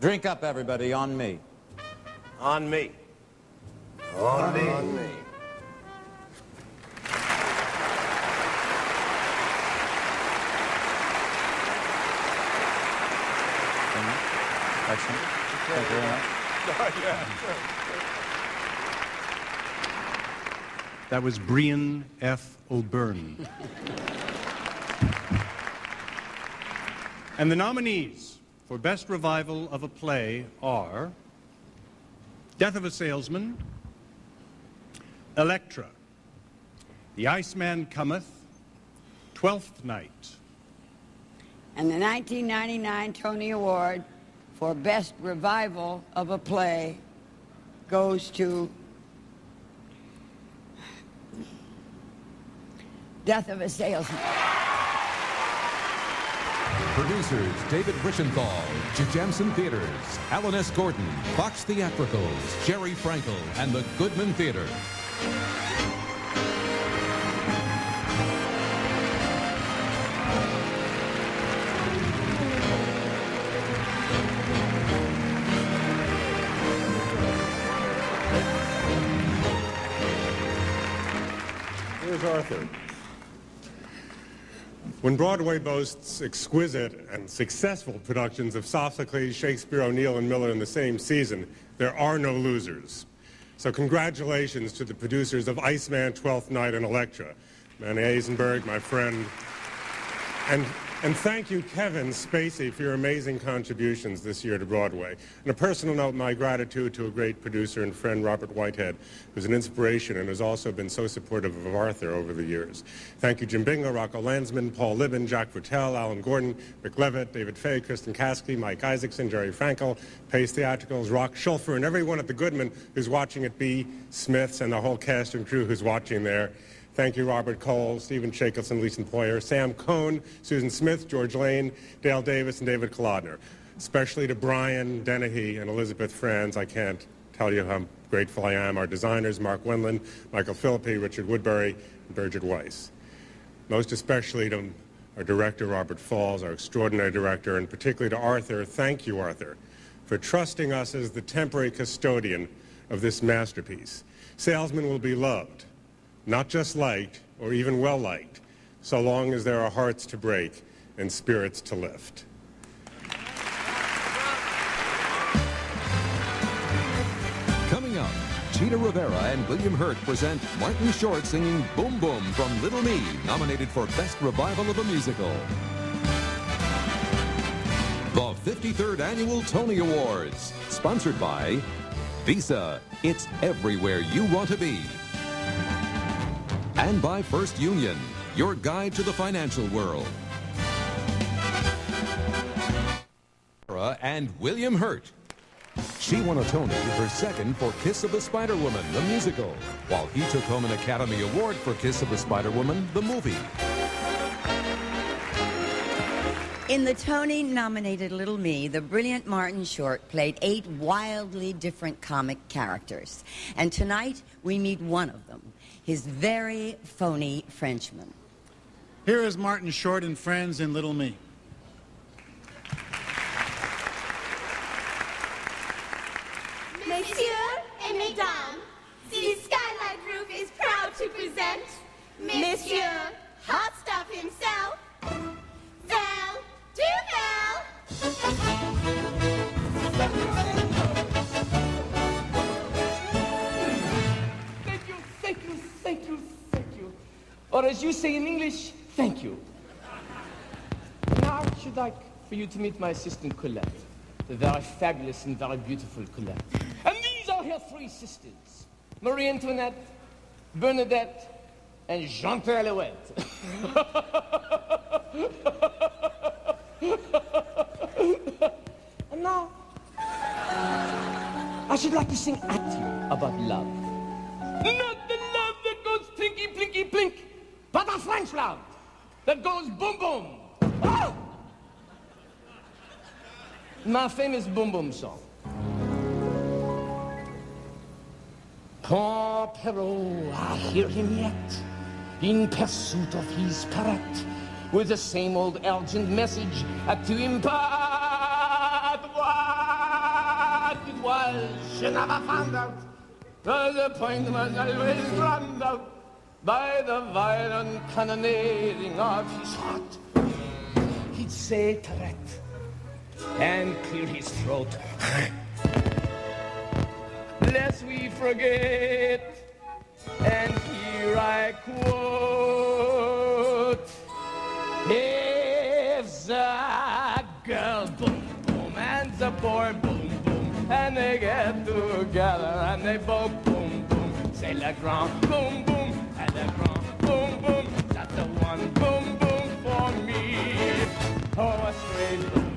Speaker 20: Drink up, everybody, on me.
Speaker 7: On me.
Speaker 3: On me.
Speaker 7: On me.
Speaker 20: Excellent. Thank you very much.
Speaker 19: That was Brian F. O'Byrne. And the nominees for Best Revival of a Play are Death of a Salesman, Electra, The Iceman Cometh, Twelfth Night.
Speaker 8: And the 1999 Tony Award for Best Revival of a Play goes to Death of a Salesman.
Speaker 1: Producers David Brishenthal, Jujamson Theaters, Alan S. Gordon, Fox Theatricals, Jerry Frankel, and the Goodman Theater.
Speaker 19: Here's Arthur. When Broadway boasts exquisite and successful productions of Sophocles, Shakespeare, O'Neill, and Miller in the same season, there are no losers. So congratulations to the producers of Iceman, Twelfth Night, and Electra. Manny Eisenberg, my friend. And thank you, Kevin Spacey, for your amazing contributions this year to Broadway. On a personal note, my gratitude to a great producer and friend, Robert Whitehead, who's an inspiration and has also been so supportive of Arthur over the years. Thank you, Jim Bingo, Rocco Landsman, Paul Libben, Jack Vertel, Alan Gordon, Rick Levitt, David Fay, Kristen Caskey, Mike Isaacson, Jerry Frankel, Pace Theatricals, Rock Schulfer, and everyone at the Goodman who's watching at B. Smith's, and the whole cast and crew who's watching there. Thank you, Robert Cole, Stephen Shakelson, Lisa Poyer, Sam Cohn, Susan Smith, George Lane, Dale Davis, and David Kolodner. Especially to Brian Dennehy and Elizabeth Franz, I can't tell you how grateful I am. Our designers, Mark Wendland, Michael Philippi, Richard Woodbury, and Bridget Weiss. Most especially to our director, Robert Falls, our extraordinary director, and particularly to Arthur. Thank you, Arthur, for trusting us as the temporary custodian of this masterpiece. Salesmen will be loved, not just liked or even well liked, so long as there are hearts to break and spirits to lift.
Speaker 1: Coming up, Gina Rivera and William Hurt present Martin Short singing Boom Boom from Little Me, nominated for Best Revival of a Musical. The 53rd Annual Tony Awards, sponsored by Visa. It's everywhere you want to be. And by First Union, your guide to the financial world. And William Hurt. She won a Tony, her second for Kiss of the Spider-Woman, the musical, while he took home an Academy Award for Kiss of the Spider-Woman, the movie.
Speaker 8: In the Tony-nominated Little Me, the brilliant Martin Short played 8 wildly different comic characters. And tonight, we meet one of them, his very phony Frenchman.
Speaker 16: Here is Martin Short and friends in Little Me.
Speaker 5: Messieurs et mesdames, the Skylight Group is proud to present Monsieur Hot Stuff himself, Val Duval.
Speaker 6: Thank you, thank you, thank you, thank you. Or as you say in English, thank you. Now I should like for you to meet my assistant Colette. The very fabulous and very beautiful Colette. And these are her 3 sisters, Marie Antoinette, Bernadette, and Jean Alouette. And now, I should like to sing at you about love. Not the love that goes plinky, plinky, plink, but a French love that goes boom, boom. Ah! My famous boom boom song. Poor Perrault, I hear him yet, in pursuit of his parrot, with the same old urgent message to impart. What it was, she never found out. The point was always drowned out by the violent cannonading of his heart. He'd say Tourette and clear his throat, lest we forget. And here I quote: if the girl boom boom and the boy boom boom, and they get together and they both boom boom, say le grand boom boom and le grand boom boom, that's the one boom boom for me. Oh, a strange boom.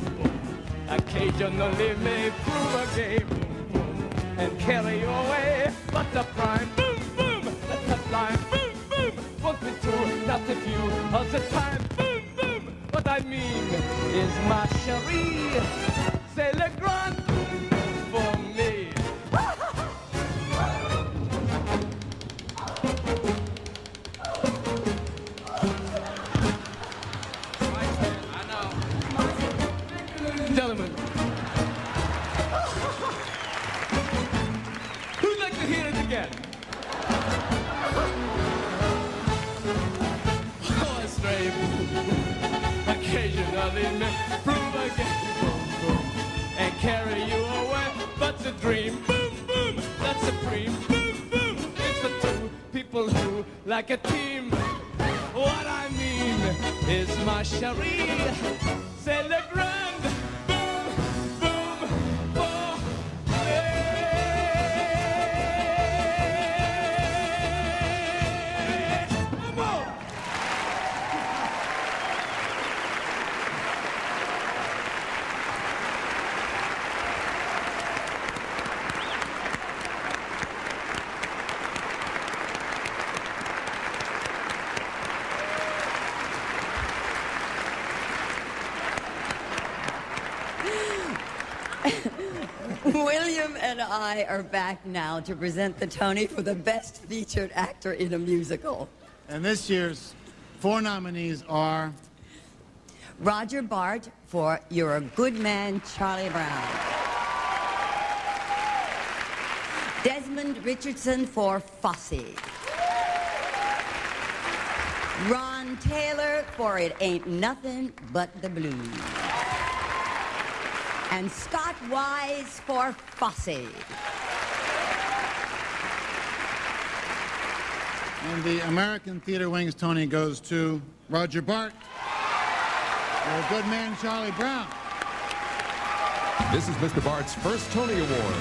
Speaker 6: Occasionally may prove a gay boom boom and carry you away, but the prime boom boom, that's the line boom boom, won't be true, not a few of the time boom boom. What I mean is ma chérie, c'est le grand boom boom for me. Gentlemen, who'd like to hear it again? Oh, a stray boom boom, occasionally may prove again boom boom, and carry you away, but the dream boom boom, that's supreme boom boom. It's the two people who like a team. What I mean is ma chérie, c'est le grand.
Speaker 8: William and I are back now to present the Tony for the Best Featured Actor in a Musical.
Speaker 16: And this year's 4 nominees are
Speaker 8: Roger Bart for You're a Good Man, Charlie Brown. Desmond Richardson for Fosse. Ron Taylor for It Ain't Nothing But the Blues. And Scott Wise for Fosse.
Speaker 16: And the American Theater Wing's Tony goes to Roger Bart. You're a Good Man, Charlie Brown.
Speaker 1: This is Mr. Bart's first Tony Award.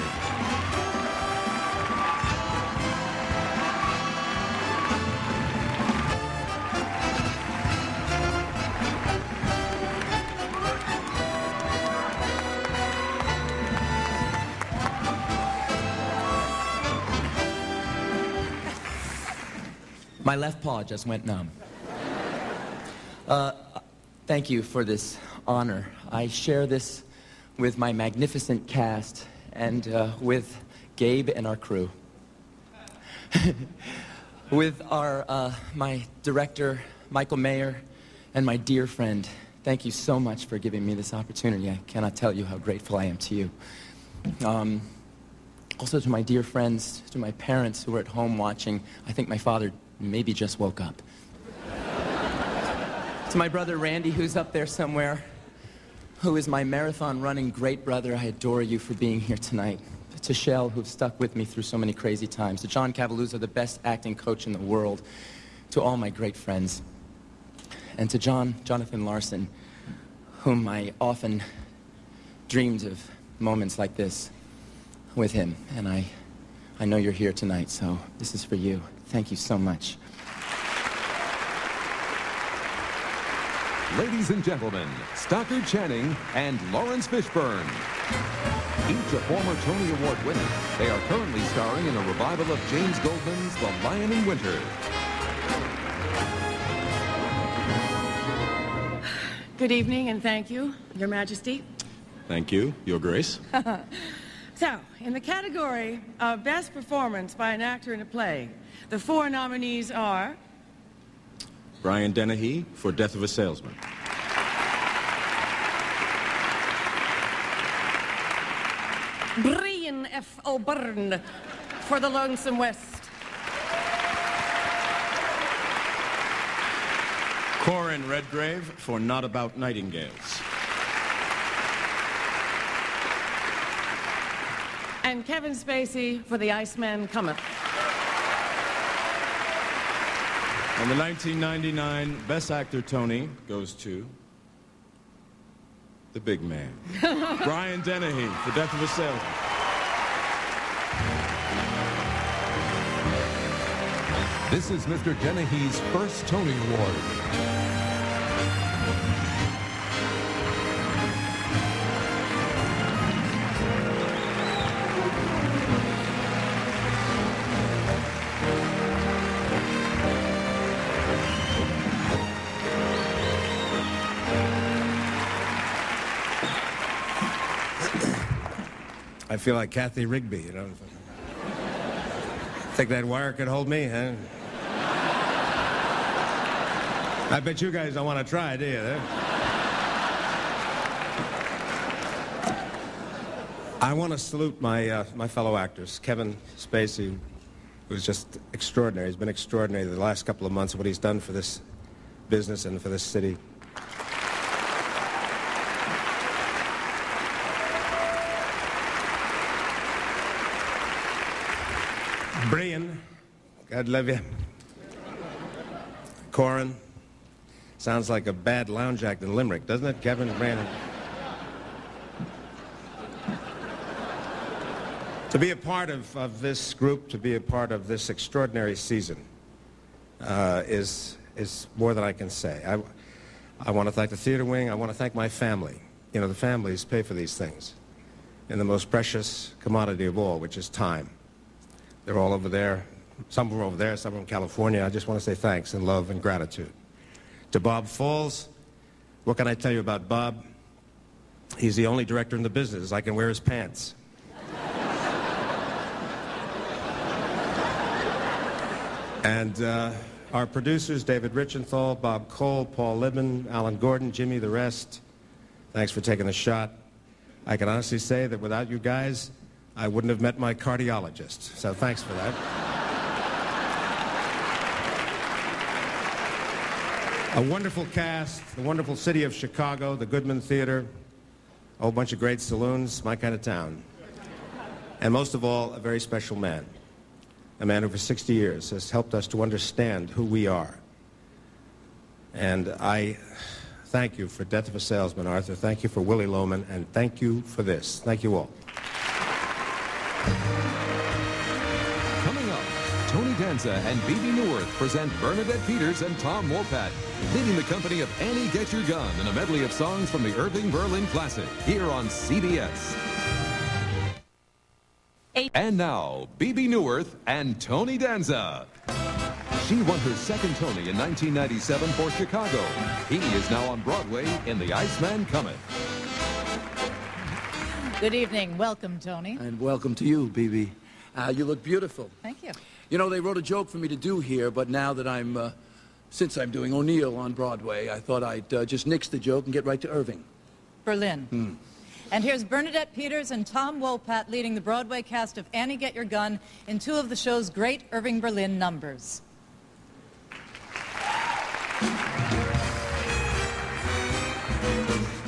Speaker 2: My left paw just went numb. Thank you for this honor. I share this with my magnificent cast and with Gabe and our crew. With my director, Michael Mayer, and my dear friend. Thank you so much for giving me this opportunity. I cannot tell you how grateful I am to you. Also to my dear friends, to my parents who are at home watching. I think my father maybe just woke up. To my brother Randy, who's up there somewhere, who is my marathon running great brother. I adore you for being here tonight. To Shell, who've stuck with me through so many crazy times. To John Cavaluso, the best acting coach in the world. To all my great friends. And to Jonathan Larson, whom I often dreamed of moments like this with him. And I know you're here tonight, so this is for you. Thank you so much.
Speaker 1: Ladies and gentlemen, Stockard Channing and Lawrence Fishburne. Each a former Tony Award winner, they are currently starring in a revival of James Goldman's The Lion in Winter.
Speaker 22: Good evening and thank you, Your Majesty.
Speaker 23: Thank you, Your Grace.
Speaker 22: So, in the category of Best Performance by an Actor in a Play, the 4 nominees are...
Speaker 23: Brian Dennehy for Death of a Salesman.
Speaker 22: Brian F. O'Byrne for The Lonesome West.
Speaker 23: Corin Redgrave for Not About Nightingales.
Speaker 22: And Kevin Spacey for The Iceman Cometh.
Speaker 23: And the 1999 Best Actor Tony goes to the big man, Brian Dennehy for Death of a Salesman.
Speaker 1: This is Mr. Dennehy's first Tony Award.
Speaker 7: I feel like Kathy Rigby, you know. Think that wire could hold me, huh? I bet you guys don't want to try, do you? I want to salute my fellow actors. Kevin Spacey, who's just extraordinary. He's been extraordinary the last couple of months, what he's done for this business and for this city. Brian, God love you. Corin, sounds like a bad lounge act in Limerick, doesn't it, Kevin? Brandon. To be a part of this group, to be a part of this extraordinary season is more than I can say. I want to thank the theater wing. I want to thank my family. You know, the families pay for these things. And the most precious commodity of all, which is time. They're all over there. Some are over there, some are in California. I just want to say thanks and love and gratitude. To Bob Falls, what can I tell you about Bob? He's the only director in the business. I can wear his pants. And our producers, David Richenthal, Bob Cole, Paul Libman, Alan Gordon, Jimmy the rest, thanks for taking the shot. I can honestly say that without you guys, I wouldn't have met my cardiologist, so thanks for that. A wonderful cast, the wonderful city of Chicago, the Goodman Theater, a whole bunch of great saloons, my kind of town. And most of all, a very special man. A man who for 60 years has helped us to understand who we are. And I thank you for Death of a Salesman, Arthur. Thank you for Willie Loman, and thank you for this. Thank you all.
Speaker 1: Coming up, Tony Danza and Bebe Neuwirth present Bernadette Peters and Tom Wopat, leading the company of Annie Get Your Gun in a medley of songs from the Irving Berlin Classic, here on CBS. And now, Bebe Neuwirth and Tony Danza. She won her second Tony in 1997 for Chicago. He is now on Broadway in The Iceman Cometh.
Speaker 9: Good evening. Welcome, Tony.
Speaker 10: And welcome to you, BB. You look beautiful.
Speaker 9: Thank you.
Speaker 10: You know, they wrote a joke for me to do here, but now that since I'm doing O'Neill on Broadway, I thought I'd just nix the joke and get right to Irving.
Speaker 9: Berlin. And here's Bernadette Peters and Tom Wopat leading the Broadway cast of Annie Get Your Gun in two of the show's great Irving Berlin numbers.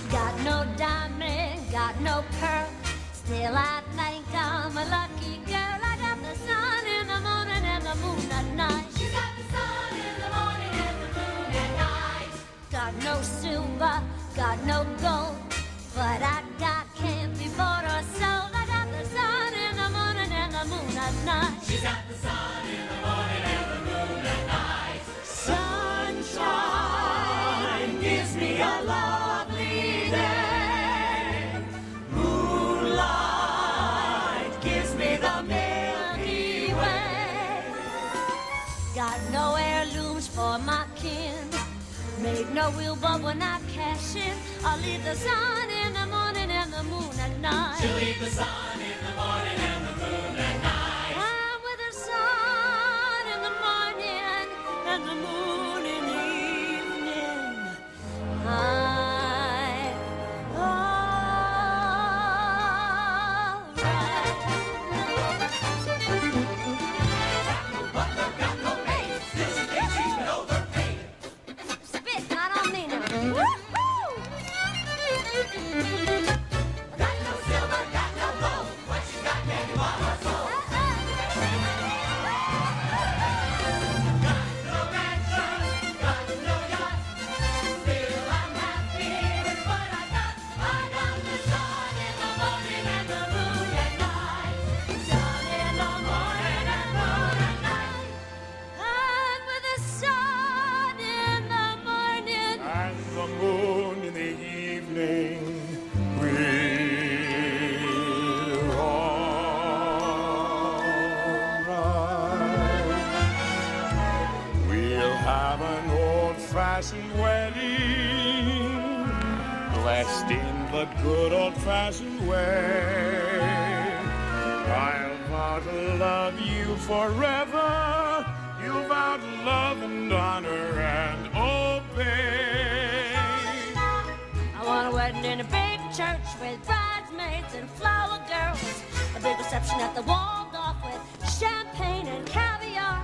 Speaker 5: Got no diamond, got no pearl, still I think I'm a lucky girl. I got the sun in the morning and the moon at night. She got the sun in the morning and the moon at night. Got no silver, got no gold, but I got can't be bought or sold. I got the sun in the morning and the moon at night. She's got the sun in the morning and the moon at night. Sunshine gives me a lovely day. Moonlight gives me the Milky Way. Got no heirlooms for my kin. Made no will, but when I cash in, I'll leave the sun in the morning and the moon at night. She'll leave the sun in the morning and the moon at night. I'm with the sun in the morning and the moon in the evening.
Speaker 21: Blessed in the good old-fashioned way. I'll vow to love you forever. You'll vow to love and honor and obey.
Speaker 5: I want a wedding in a big church with bridesmaids and flower girls. A big reception at the Waldorf with champagne and caviar.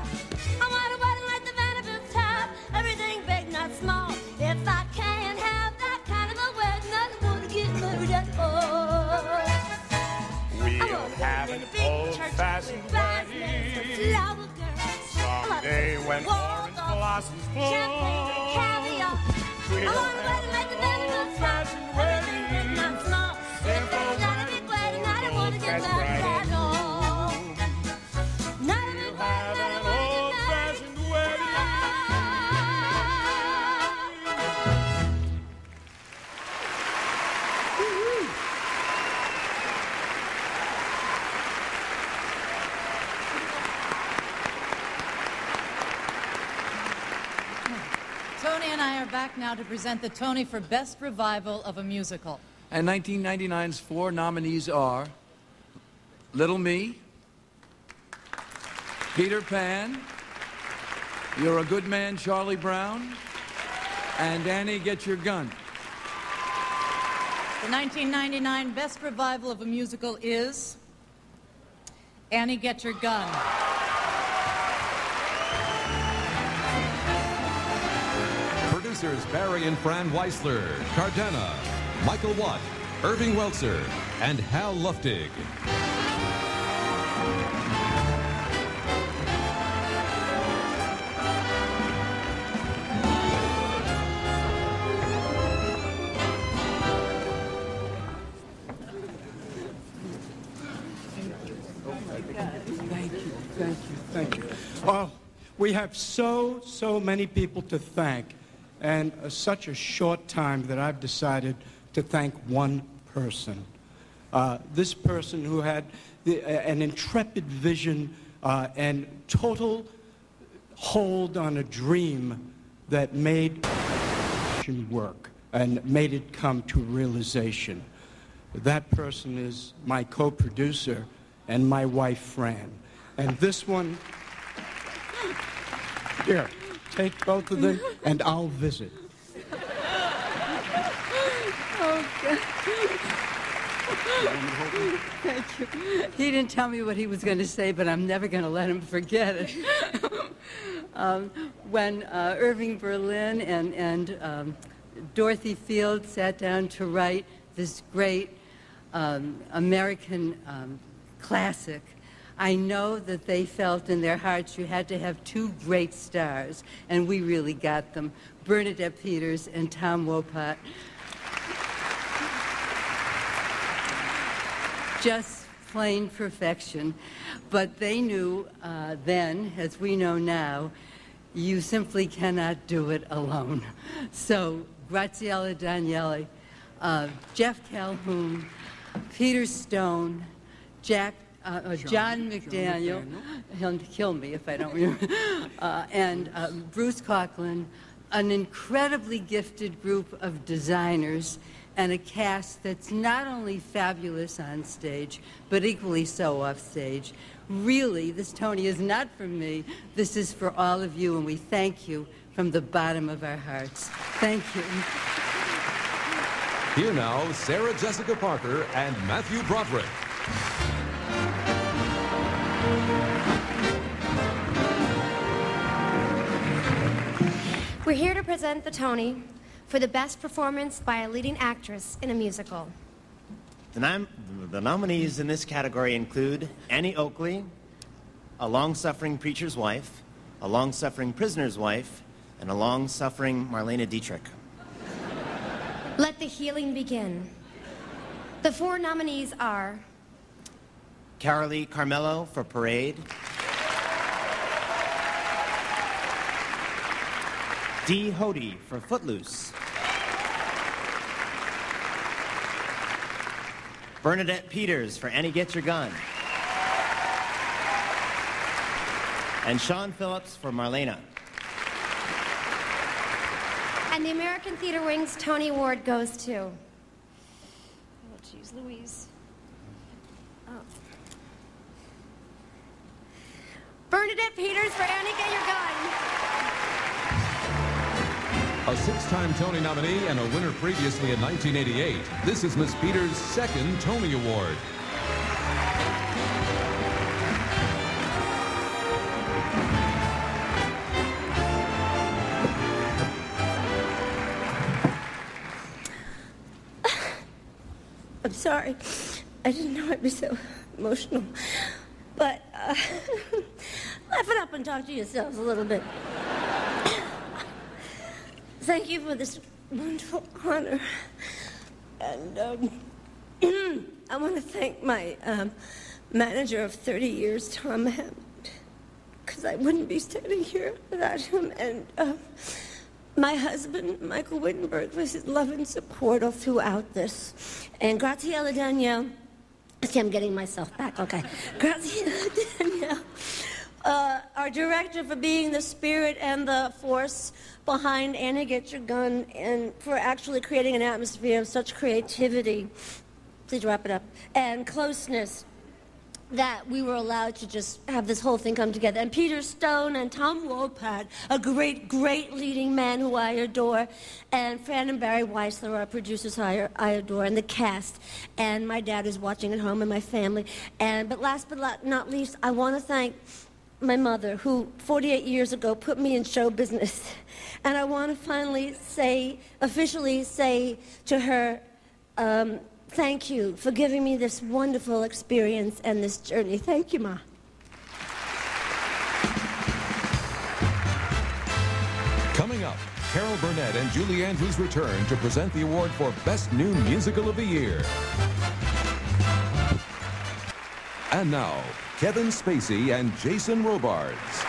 Speaker 5: I want a wedding like the Vanderbilt's have. Everything big, not small. If I can't have that kind of a wedding, I don't want to get married at all.
Speaker 21: We'll have an old-fashioned wedding someday when orange blossoms blow.
Speaker 5: Champagne and caviar. I want a wedding like the Vanderbilt's have. Everything big, not small. If it's not a big wedding, I don't want to get married at all. Not a big wedding, I don't want to get married.
Speaker 9: Tony and I are back now to present the Tony for Best Revival of a Musical.
Speaker 10: And 1999's four nominees are Little Me, Peter Pan, You're a Good Man, Charlie Brown, and Annie Get Your Gun.
Speaker 9: The 1999 Best Revival of a Musical is Annie Get Your Gun.
Speaker 1: Producers Barry and Fran Weisler, Cardana, Michael Watt, Irving Welzer, and Hal Luftig.
Speaker 4: Thank you. Oh, we have so many people to thank, and such a short time that I've decided to thank one person. This person who had an intrepid vision and total hold on a dream that made work and made it come to realization. That person is my co-producer and my wife, Fran. And this one, here, take both of them and I'll visit.
Speaker 8: Okay. Thank you. He didn't tell me what he was going to say, but I'm never going to let him forget it. When Irving Berlin and Dorothy Field sat down to write this great American classic, I know that they felt in their hearts you had to have two great stars, and we really got them, Bernadette Peters and Tom Wopat. Just plain perfection. But they knew then, as we know now, you simply cannot do it alone. So, Graziella Daniele, Jeff Calhoun, Peter Stone, John McDaniel, he'll kill me if I don't remember, and Bruce Coughlin, an incredibly gifted group of designers, and a cast that's not only fabulous on stage, but equally so off stage. Really, this Tony is not for me. This is for all of you, and we thank you from the bottom of our hearts. Thank you.
Speaker 1: Here now, Sarah Jessica Parker and Matthew Broderick.
Speaker 12: We're here to present the Tony for the best performance by a leading actress in a musical.
Speaker 18: The nominees in this category include Annie Oakley, A Long-Suffering Preacher's Wife, A Long-Suffering Prisoner's Wife, and A Long-Suffering Marlene Dietrich.
Speaker 12: Let the healing begin. The four nominees are
Speaker 18: Carolee Carmello for Parade, Dee Hodes for Footloose, Bernadette Peters for Annie Get Your Gun, and Sean Phillips for Marlena.
Speaker 12: And the American Theater Wing's Tony Award goes to... Oh, geez, Louise. Oh. Bernadette Peters for Annie Get Your Gun.
Speaker 1: A six-time Tony nominee and a winner previously in 1988, this is Miss Peters' second Tony Award.
Speaker 13: I'm sorry. I didn't know I'd be so emotional. But laugh it up and talk to yourselves a little bit. Thank you for this wonderful honor. And I want to thank my manager of 30 years, Tom Hammond, because I wouldn't be standing here without him. And my husband, Michael Wittenberg, was his love and support all throughout this. And Graziella Daniele, see, I'm getting myself back, okay. Graziella Daniele, our director, for being the spirit and the force behind Annie Get Your Gun, and for actually creating an atmosphere of such creativity, please wrap it up, and closeness, that we were allowed to just have this whole thing come together. And Peter Stone and Tom Wopat, a great, great leading man who I adore, and Fran and Barry Weissler, our producers I adore, and the cast, and my dad who's watching at home, and my family. But last but not least, I want to thank my mother, who 48 years ago put me in show business. And I want to finally officially say to her, thank you for giving me this wonderful experience and this journey. Thank you, Ma.
Speaker 1: Coming up, Carol Burnett and Julie Andrews return to present the award for Best New Musical of the Year. And now, Kevin Spacey and Jason Robards.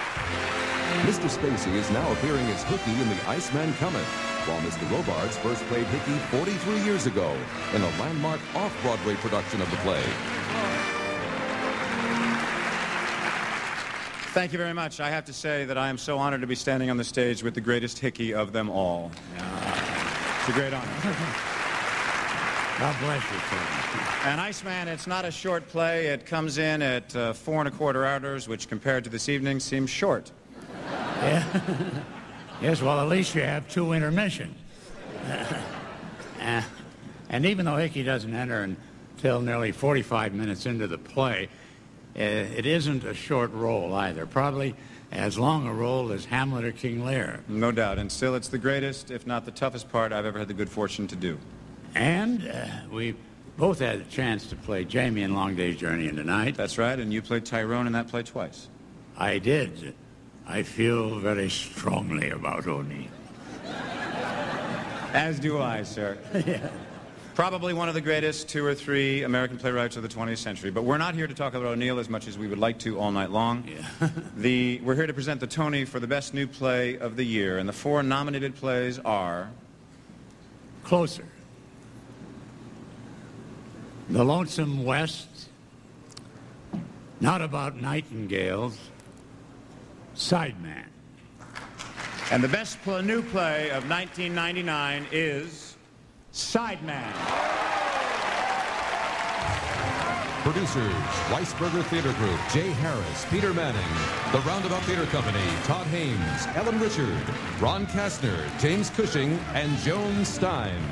Speaker 1: Mr. Spacey is now appearing as Hooky in The Iceman Cometh, while Mr. Robards first played Hickey 43 years ago in a landmark off-Broadway production of the play.
Speaker 20: Thank you very much. I have to say that I am so honored to be standing on the stage with the greatest hickey of them all. It's a great honor.
Speaker 14: God bless you, sir.
Speaker 20: And Iceman, it's not a short play. It comes in at 4 1/4 hours, which compared to this evening seems short.
Speaker 14: Yeah. Yes, well, at least you have 2 intermissions. And even though hickey doesn't enter until nearly 45 minutes into the play, it isn't a short role either. Probably as long a role as Hamlet or King Lear.
Speaker 20: No doubt. And still, it's the greatest, if not the toughest part I've ever had the good fortune to do.
Speaker 14: And we both had a chance to play Jamie in Long Day's Journey into Night.
Speaker 20: That's right, and you played Tyrone in that play twice.
Speaker 14: I did. I feel very strongly about O'Neill.
Speaker 20: As do I, sir.
Speaker 14: Yeah.
Speaker 20: Probably one of the greatest 2 or 3 American playwrights of the 20th century. But we're not here to talk about O'Neill as much as we would like to all night long.
Speaker 14: Yeah.
Speaker 20: We're here to present the Tony for the Best New Play of the Year, and the 4 nominated plays are...
Speaker 14: Closer. The Lonesome West, Not About Nightingales, Sideman.
Speaker 20: And the best new play of 1999 is Sideman.
Speaker 1: Producers, Weisberger Theater Group, Jay Harris, Peter Manning, The Roundabout Theater Company, Todd Haynes, Ellen Richard, Ron Kastner, James Cushing, and Joan Stein.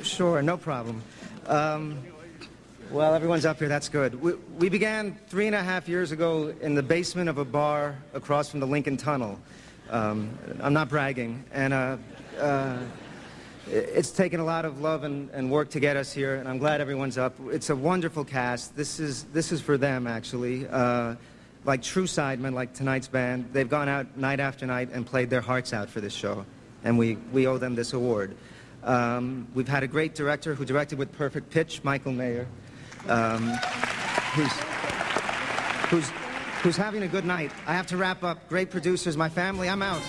Speaker 15: Sure, no problem. Well, everyone's up here, that's good. We began 3.5 years ago in the basement of a bar across from the Lincoln Tunnel. I'm not bragging, and it's taken a lot of love and work to get us here, and I'm glad everyone's up. It's a wonderful cast. This is for them, actually. Like true sidemen, like tonight's band, they've gone out night after night and played their hearts out for this show, and we owe them this award. We've had a great director who directed with perfect pitch, Michael Mayer, who's having a good night. I have to wrap up. Great producers, my family, I'm out.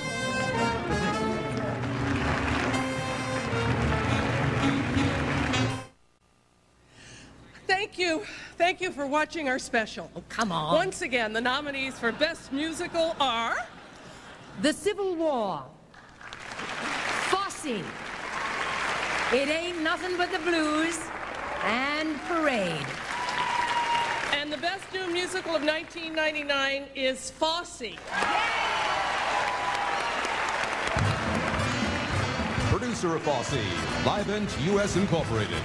Speaker 22: Thank you. Thank you for watching our special.
Speaker 17: Oh, come on.
Speaker 22: Once again, the nominees for Best Musical are...
Speaker 17: The Civil War, Fosse, It Ain't Nothing But the Blues, and Parade.
Speaker 22: And the Best New Musical of 1999 is Fosse.
Speaker 1: Producer of Fosse, Livent U.S. Incorporated.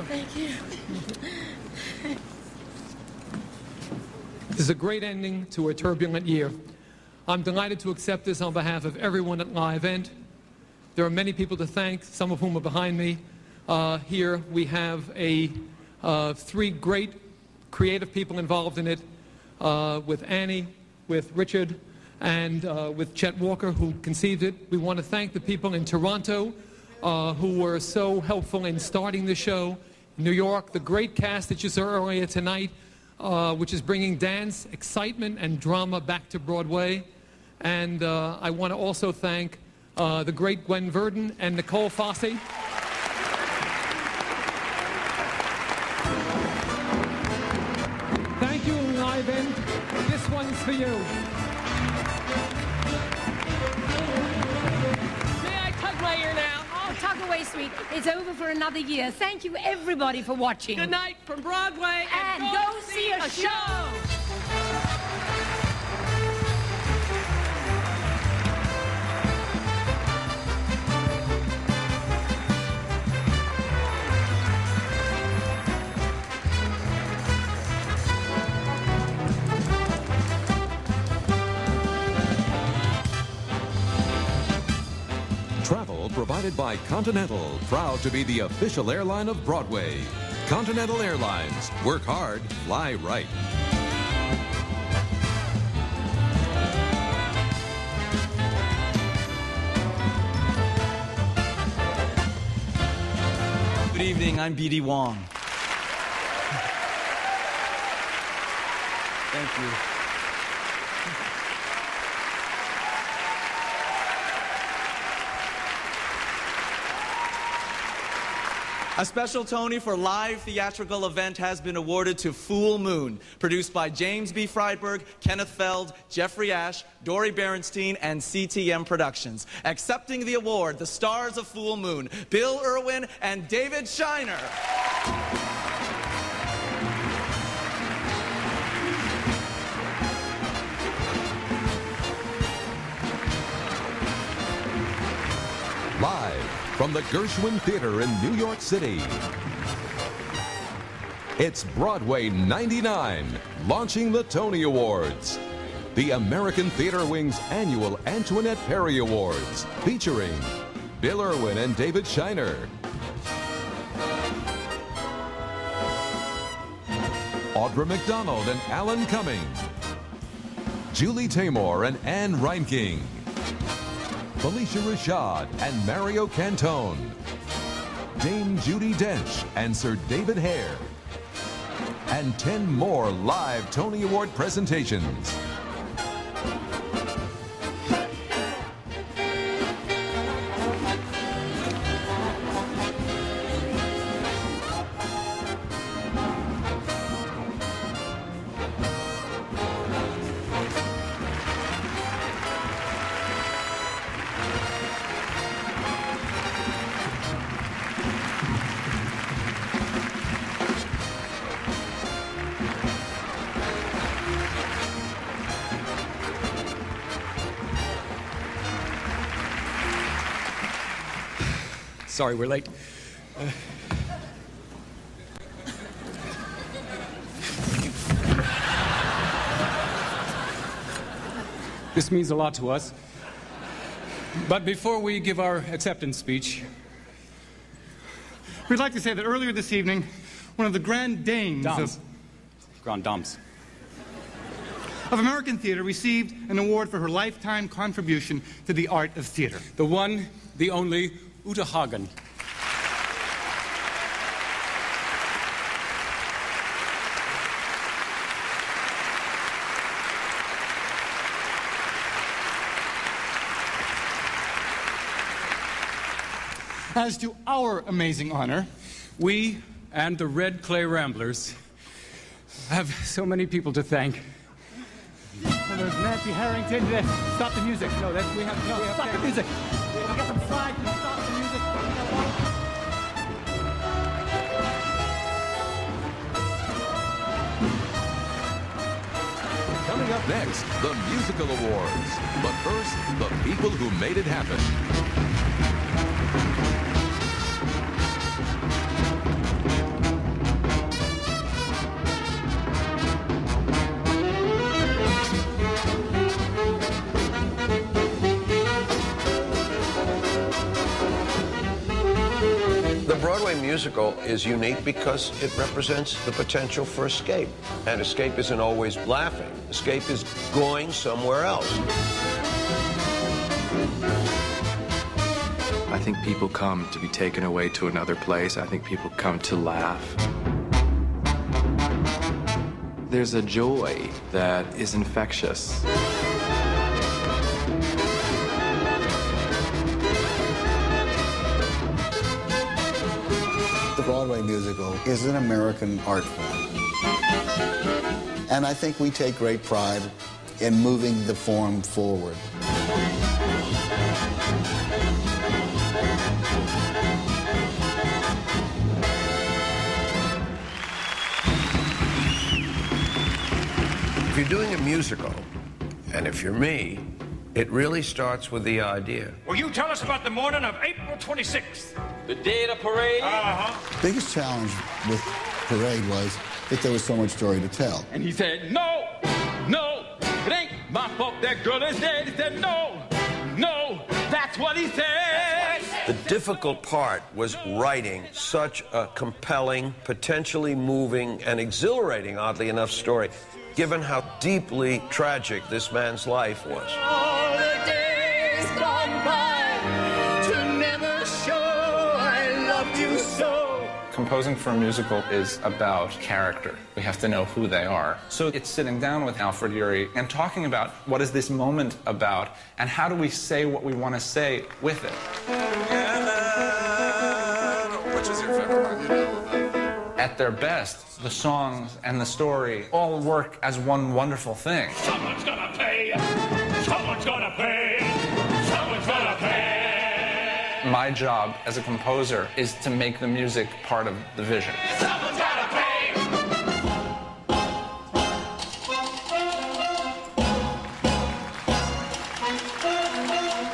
Speaker 22: Thank you.
Speaker 24: This is a great ending to a turbulent year. I'm delighted to accept this on behalf of everyone at Livent. There are many people to thank, some of whom are behind me. Here we have 3 great creative people involved in it, with Annie, with Richard, and with Chet Walker, who conceived it. We want to thank the people in Toronto who were so helpful in starting the show. New York, the great cast that you saw earlier tonight, which is bringing dance, excitement, and drama back to Broadway. And I want to also thank the great Gwen Verdon and Nicole Fosse. Thank you, Livent. This one's for you.
Speaker 22: May I tug my ear now?
Speaker 17: Oh, tug away, sweet. It's over for another year. Thank you, everybody, for watching.
Speaker 22: Good night from Broadway,
Speaker 17: and go see a show.
Speaker 1: provided by Continental, proud to be the official airline of Broadway. Continental Airlines. Work hard, fly right.
Speaker 3: Good evening, I'm B.D. Wong. Thank you. A special Tony for live theatrical event has been awarded to Full Moon, produced by James B. Friedberg, Kenneth Feld, Jeffrey Ash, Dory Berenstein, and CTM Productions. Accepting the award, the stars of Full Moon, Bill Irwin and David Shiner.
Speaker 1: Live from the Gershwin Theater in New York City, it's Broadway 99, launching the Tony Awards. The American Theater Wing's annual Antoinette Perry Awards, featuring Bill Irwin and David Shiner, Audra McDonald and Alan Cumming, Julie Taymor and Anne Reinking, Felicia Rashad and Mario Cantone, Dame Judi Dench and Sir David Hare, and 10 more live Tony Award presentations.
Speaker 6: Sorry, we're late. This means a lot to us. But before we give our acceptance speech, we'd like to say that earlier this evening, one of the grand dames Grand Dames of American theater received an award for her lifetime contribution to the art of theater. The one, the only, Uta Hagen. As to our amazing honor, we and the Red Clay Ramblers have so many people to thank. And there's Nancy Harrington. Stop the music. No, we have stop the music. We got some flags. Stop the music.
Speaker 1: Coming up next, the musical awards. But first, the people who made it happen.
Speaker 11: The Broadway musical is unique because it represents the potential for escape. And escape isn't always laughing. Escape is going somewhere else.
Speaker 19: I think people come to be taken away to another place. I think people come to laugh. There's a joy that is infectious.
Speaker 25: The Broadway musical is an American art form. And I think we take great pride in moving the form forward.
Speaker 11: If you're doing a musical, and if you're me, it really starts with the idea.
Speaker 26: Will you tell us about the morning of April 26th?
Speaker 27: The day of the parade?
Speaker 25: The biggest challenge with Parade was that there was so much story to tell.
Speaker 27: And he said, no, it ain't my fault that girl is dead. He said, no, that's what he said.
Speaker 11: The difficult part was writing such a compelling, potentially moving, and exhilarating, oddly enough, story, given how deeply tragic this man's life was.
Speaker 2: All the days gone by to never show I loved you so.
Speaker 19: Composing for a musical is about character. We have to know who they are. So it's sitting down with Alfred Ury and talking about what is this moment about and how do we say what we want to say with it. Which is your favorite one? At their best, the songs and the story all work as one wonderful thing.
Speaker 2: Someone's gonna pay. Someone's gonna pay. Someone's gonna pay.
Speaker 19: My job as a composer is to make the music part of the vision.
Speaker 2: Someone's gotta pay.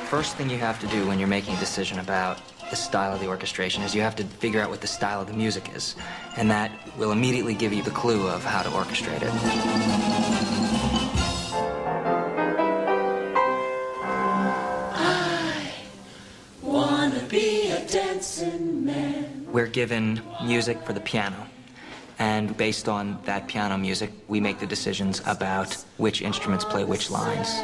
Speaker 5: First thing you have to do when you're making a decision about the style of the orchestration is you have to figure out what the style of the music is, and that will immediately give you the clue of how to orchestrate it.
Speaker 2: Be a dancing man.
Speaker 5: We're given music for the piano, and based on that piano music, we make the decisions about which instruments play which lines.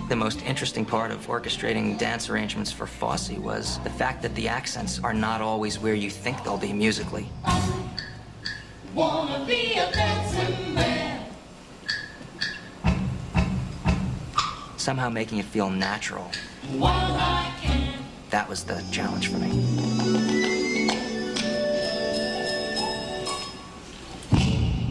Speaker 5: The most interesting part of orchestrating dance arrangements for Fosse was the fact that the accents are not always where you think they'll be musically.
Speaker 2: Wanna be a dancing man.
Speaker 5: Somehow making it feel natural.
Speaker 2: While I can.
Speaker 5: That was the challenge for me.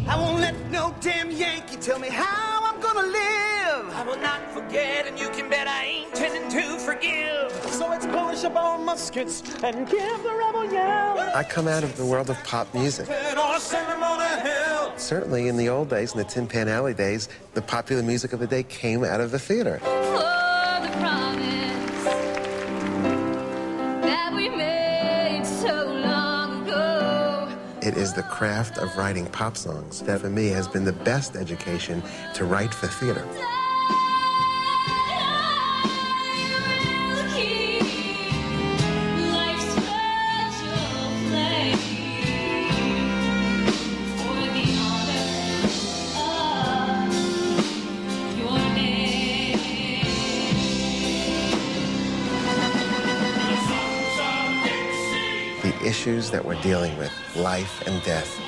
Speaker 2: I won't let no damn Yankee tell me how I'm gonna live. I will not forget, and you can bet I ain't tending to forgive. So let's polish up our muskets and give the rebel yell.
Speaker 7: I come out of the world of pop music.
Speaker 2: Or send them on to hell.
Speaker 7: Certainly in the old days, in the Tin Pan Alley days, the popular music of the day came out of the theater.
Speaker 2: For the promise that we made so long ago.
Speaker 7: It is the craft of writing pop songs that, for me, has been the best education to write for theater. The issues that we're dealing with, life and death,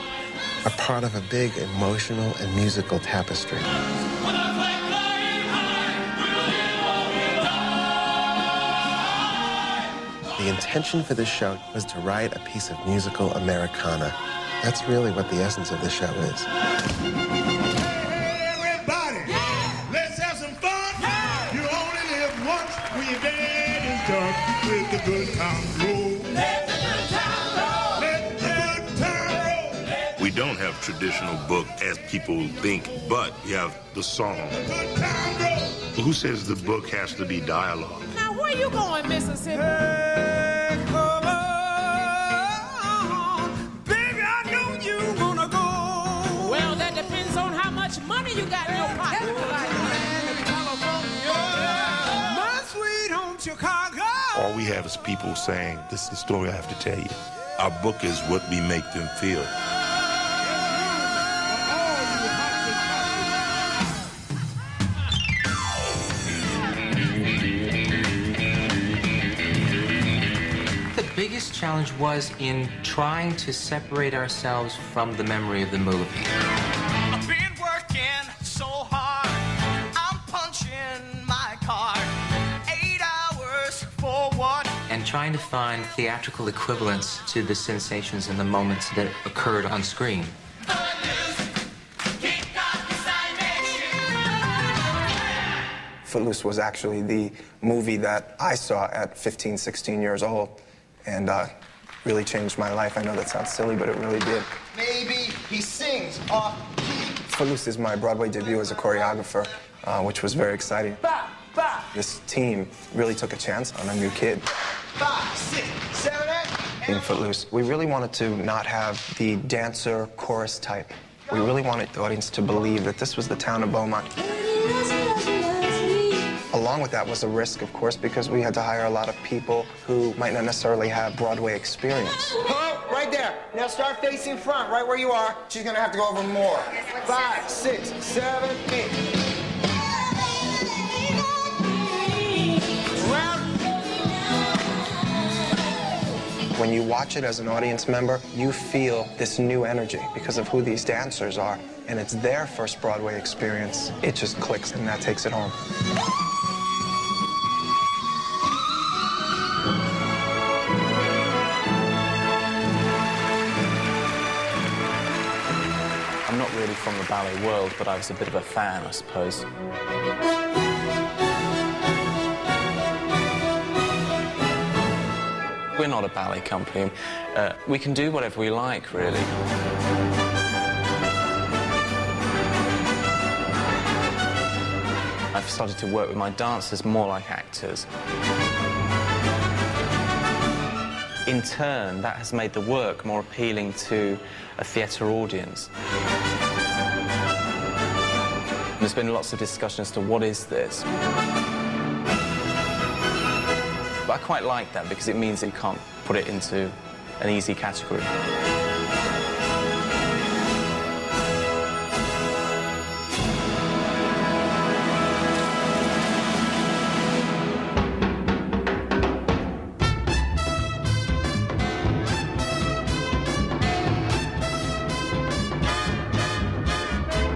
Speaker 7: are part of a big emotional and musical tapestry. The intention for this show was to write a piece of musical Americana. That's really what the essence of the show is.
Speaker 2: Hey, everybody, let's have some fun. You only live once. We dead and done with the good time roll. Let the good time roll. Let the good time roll.
Speaker 10: We don't have traditional book as people think, but you have the song. Who says the book has to be dialogue?
Speaker 2: Now, where you going, Mississippi? Hey, come on. Baby, I know you wanna go. Well, that depends on how much money you got in your pocket. My sweet home, Chicago.
Speaker 10: All we have is people saying, this is the story I have to tell you. Our book is what we make them feel.
Speaker 5: The biggest challenge was in trying to separate ourselves from the memory of the movie.
Speaker 2: I've been working so hard. I'm punching my card. 8 hours for what?
Speaker 5: And trying to find theatrical equivalents to the sensations and the moments that occurred on screen.
Speaker 16: Footloose was actually the movie that I saw at 15, 16 years old, and really changed my life. I know that sounds silly, but it really did.
Speaker 2: Maybe he sings off key.
Speaker 16: Footloose is my Broadway debut as a choreographer, which was very exciting. This team really took a chance on a new kid.
Speaker 2: 5, 6, 7, 8.
Speaker 16: In Footloose, we really wanted to not have the dancer chorus type. We really wanted the audience to believe that this was the town of Beaumont. Along with that was a risk, of course, because we had to hire a lot of people who might not necessarily have Broadway experience.
Speaker 2: Oh, right there. Now start facing front, right where you are. She's gonna have to go over more. 5, 6, 7, 8.
Speaker 16: When you watch it as an audience member, you feel this new energy because of who these dancers are, and it's their first Broadway experience. It just clicks, and that takes it home.
Speaker 4: I'm not really from the ballet world, but I was a bit of a fan, I suppose. We're not a ballet company. We can do whatever we like, really. I've started to work with my dancers more like actors. In turn, that has made the work more appealing to a theatre audience. There's been lots of discussion as to what is this. But I quite like that because it means that you can't put it into an easy category.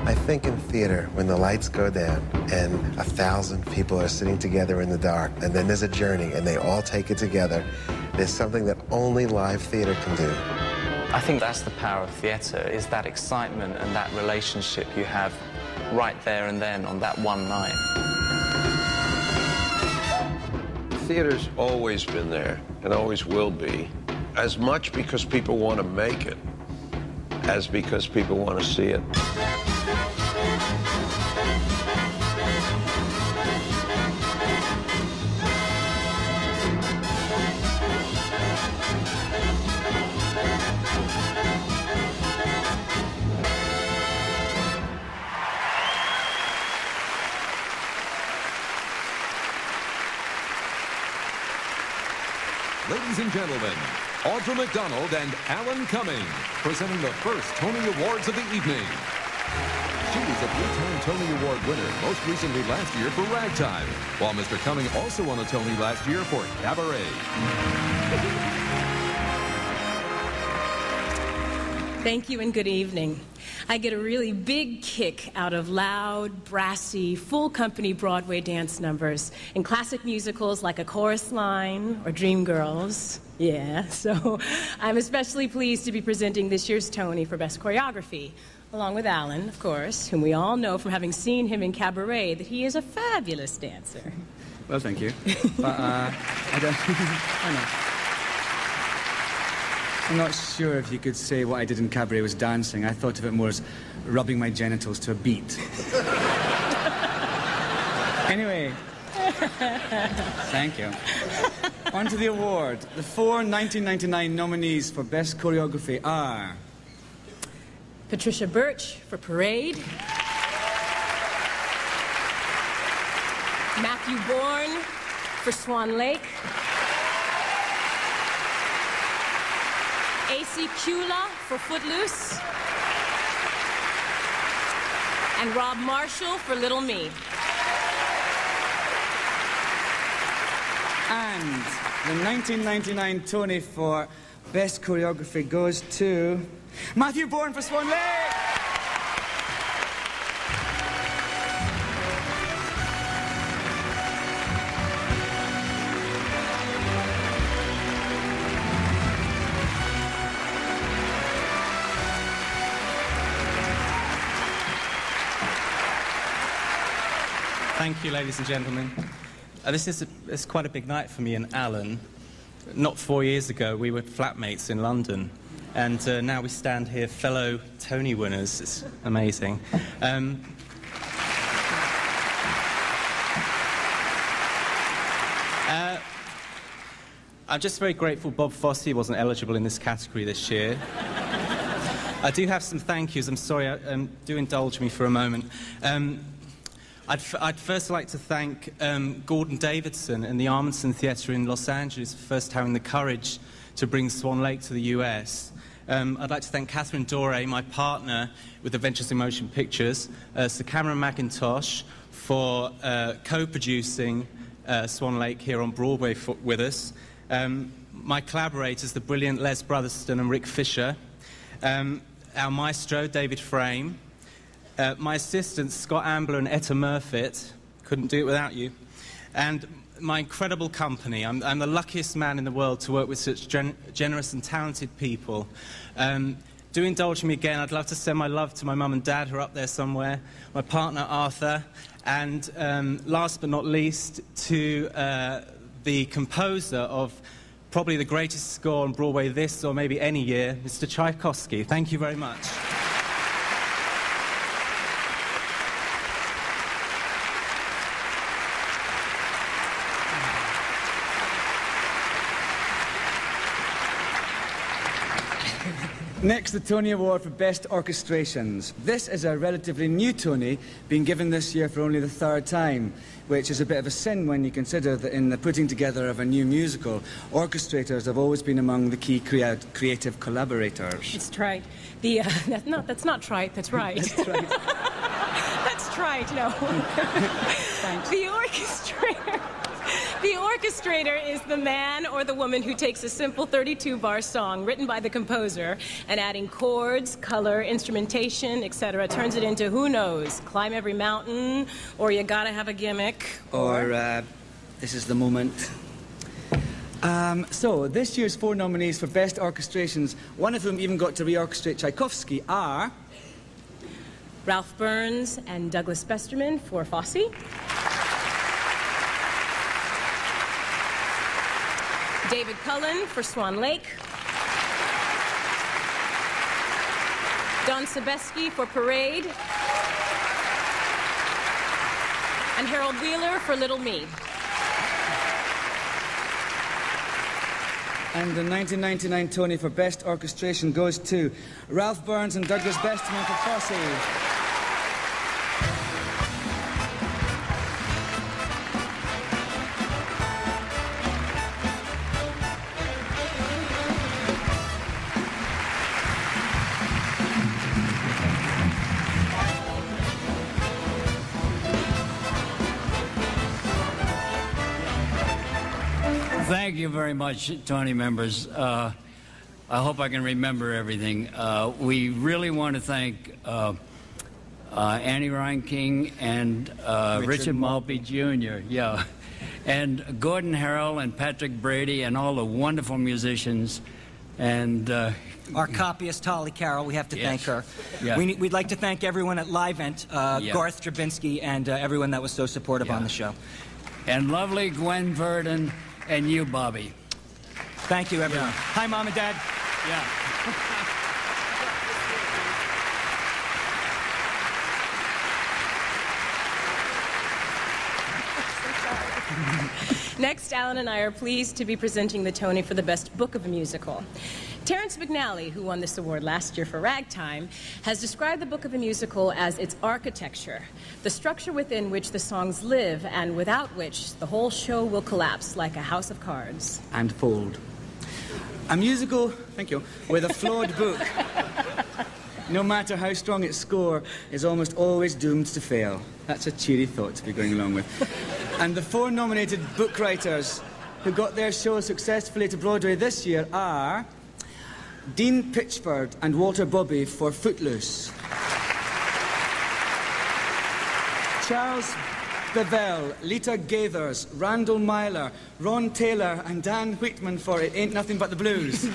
Speaker 7: I think in theater, when the lights go down and 1,000 people are sitting together in the dark, and then there's a journey and they all take it together, there's something that only live theater can do.
Speaker 4: I think that's the power of theatre, is that excitement and that relationship you have right there and then on that one night.
Speaker 11: Theater's always been there and always will be, as much because people want to make it as because people want to see it.
Speaker 1: Ladies and gentlemen, Audra McDonald and Alan Cumming, presenting the first Tony Awards of the evening. She was a three-time Tony Award winner, most recently last year for Ragtime, while Mr. Cumming also won a Tony last year for Cabaret.
Speaker 17: Thank you and good evening. I get a really big kick out of loud, brassy, full company Broadway dance numbers in classic musicals like A Chorus Line or Dreamgirls. Yeah, so I'm especially pleased to be presenting this year's Tony for Best Choreography, along with Alan, of course, whom we all know from having seen him in Cabaret that he is a fabulous dancer.
Speaker 6: Well, thank you. But, I don't... I know. I'm not sure if you could say what I did in Cabaret was dancing. I thought of it more as rubbing my genitals to a beat. Anyway, thank you. On to the award. The 4 1999 nominees for Best Choreography are...
Speaker 17: Patricia Birch for Parade. Matthew Bourne for Swan Lake. A.C. Kula for Footloose. And Rob Marshall for Little Me.
Speaker 6: And the 1999 Tony for Best Choreography goes to Matthew Bourne for Swan Lake.
Speaker 8: Thank you, ladies and gentlemen. This is quite a big night for me and Alan. Not 4 years ago, we were flatmates in London, and now we stand here fellow Tony winners. It's amazing. I'm just very grateful Bob Fosse wasn't eligible in this category this year. I do have some thank yous. I'm sorry, do indulge me for a moment. I'd first like to thank Gordon Davidson and the Armanson Theatre in Los Angeles for first having the courage to bring Swan Lake to the US. I'd like to thank Catherine Dore, my partner with Adventures in Motion Pictures, Sir Cameron McIntosh for co-producing Swan Lake here on Broadway with us, my collaborators, the brilliant Les Brotherston and Rick Fisher, our maestro, David Frame, my assistants, Scott Ambler and Etta Murfitt, couldn't do it without you, and my incredible company. I'm the luckiest man in the world to work with such generous and talented people. Do indulge me again. I'd love to send my love to my mum and dad, who are up there somewhere, my partner Arthur, and last but not least, to the composer of probably the greatest score on Broadway this or maybe any year, Mr. Tchaikovsky. Thank you very much.
Speaker 9: Next, the Tony Award for Best Orchestrations. This is a relatively new Tony, being given this year for only the third time, which is a bit of a sin when you consider that in the putting together of a new musical, orchestrators have always been among the key creative collaborators.
Speaker 17: It's trite. That's not trite, that's right.
Speaker 9: That's right.
Speaker 17: That's trite, no.
Speaker 9: Thanks.
Speaker 17: The orchestrator is the man or the woman who takes a simple 32-bar song written by the composer and adding chords, color, instrumentation, etc. turns it into, who knows, Climb Every Mountain, or You Gotta Have a Gimmick.
Speaker 9: Or This Is the Moment. So, this year's 4 nominees for Best Orchestrations, one of whom even got to re-orchestrate Tchaikovsky, are
Speaker 17: Ralph Burns and Douglas Besterman for Fosse. David Cullen for Swan Lake. Don Sebesky for Parade. And Harold Wheeler for Little Me.
Speaker 9: And the 1999 Tony for Best Orchestration goes to Ralph Burns and Douglas Besterman for Fosse.
Speaker 12: Thank you very much, Tony members. I hope I can remember everything. We really want to thank Annie Reinking and Richard Maltby Jr., yeah, and Gordon Harrell and Patrick Brady and all the wonderful musicians. And
Speaker 13: our copyist, Holly Carroll, we have to thank her.
Speaker 12: Yeah.
Speaker 13: We'd like to thank everyone at Livent, Garth Drabinsky, and everyone that was so supportive on the show.
Speaker 12: And lovely Gwen Verdon and you, Bobby.
Speaker 13: Thank you, everyone.
Speaker 12: Yeah.
Speaker 13: Hi, Mom and Dad.
Speaker 17: Next, Alan and I are pleased to be presenting the Tony for the Best Book of a Musical. Terrence McNally, who won this award last year for Ragtime, has described the Book of a Musical as its architecture, the structure within which the songs live and without which the whole show will collapse like a house of cards.
Speaker 9: And fold. A musical, thank you, with a flawed book, no matter how strong its score, is almost always doomed to fail. That's a cheery thought to be going along with. And the 4 nominated book writers who got their show successfully to Broadway this year are Dean Pitchford and Walter Bobby for Footloose, Charles Bevell, Lita Gaithers, Randall Myler, Ron Taylor and Dan Whitman for It Ain't Nothing But the Blues,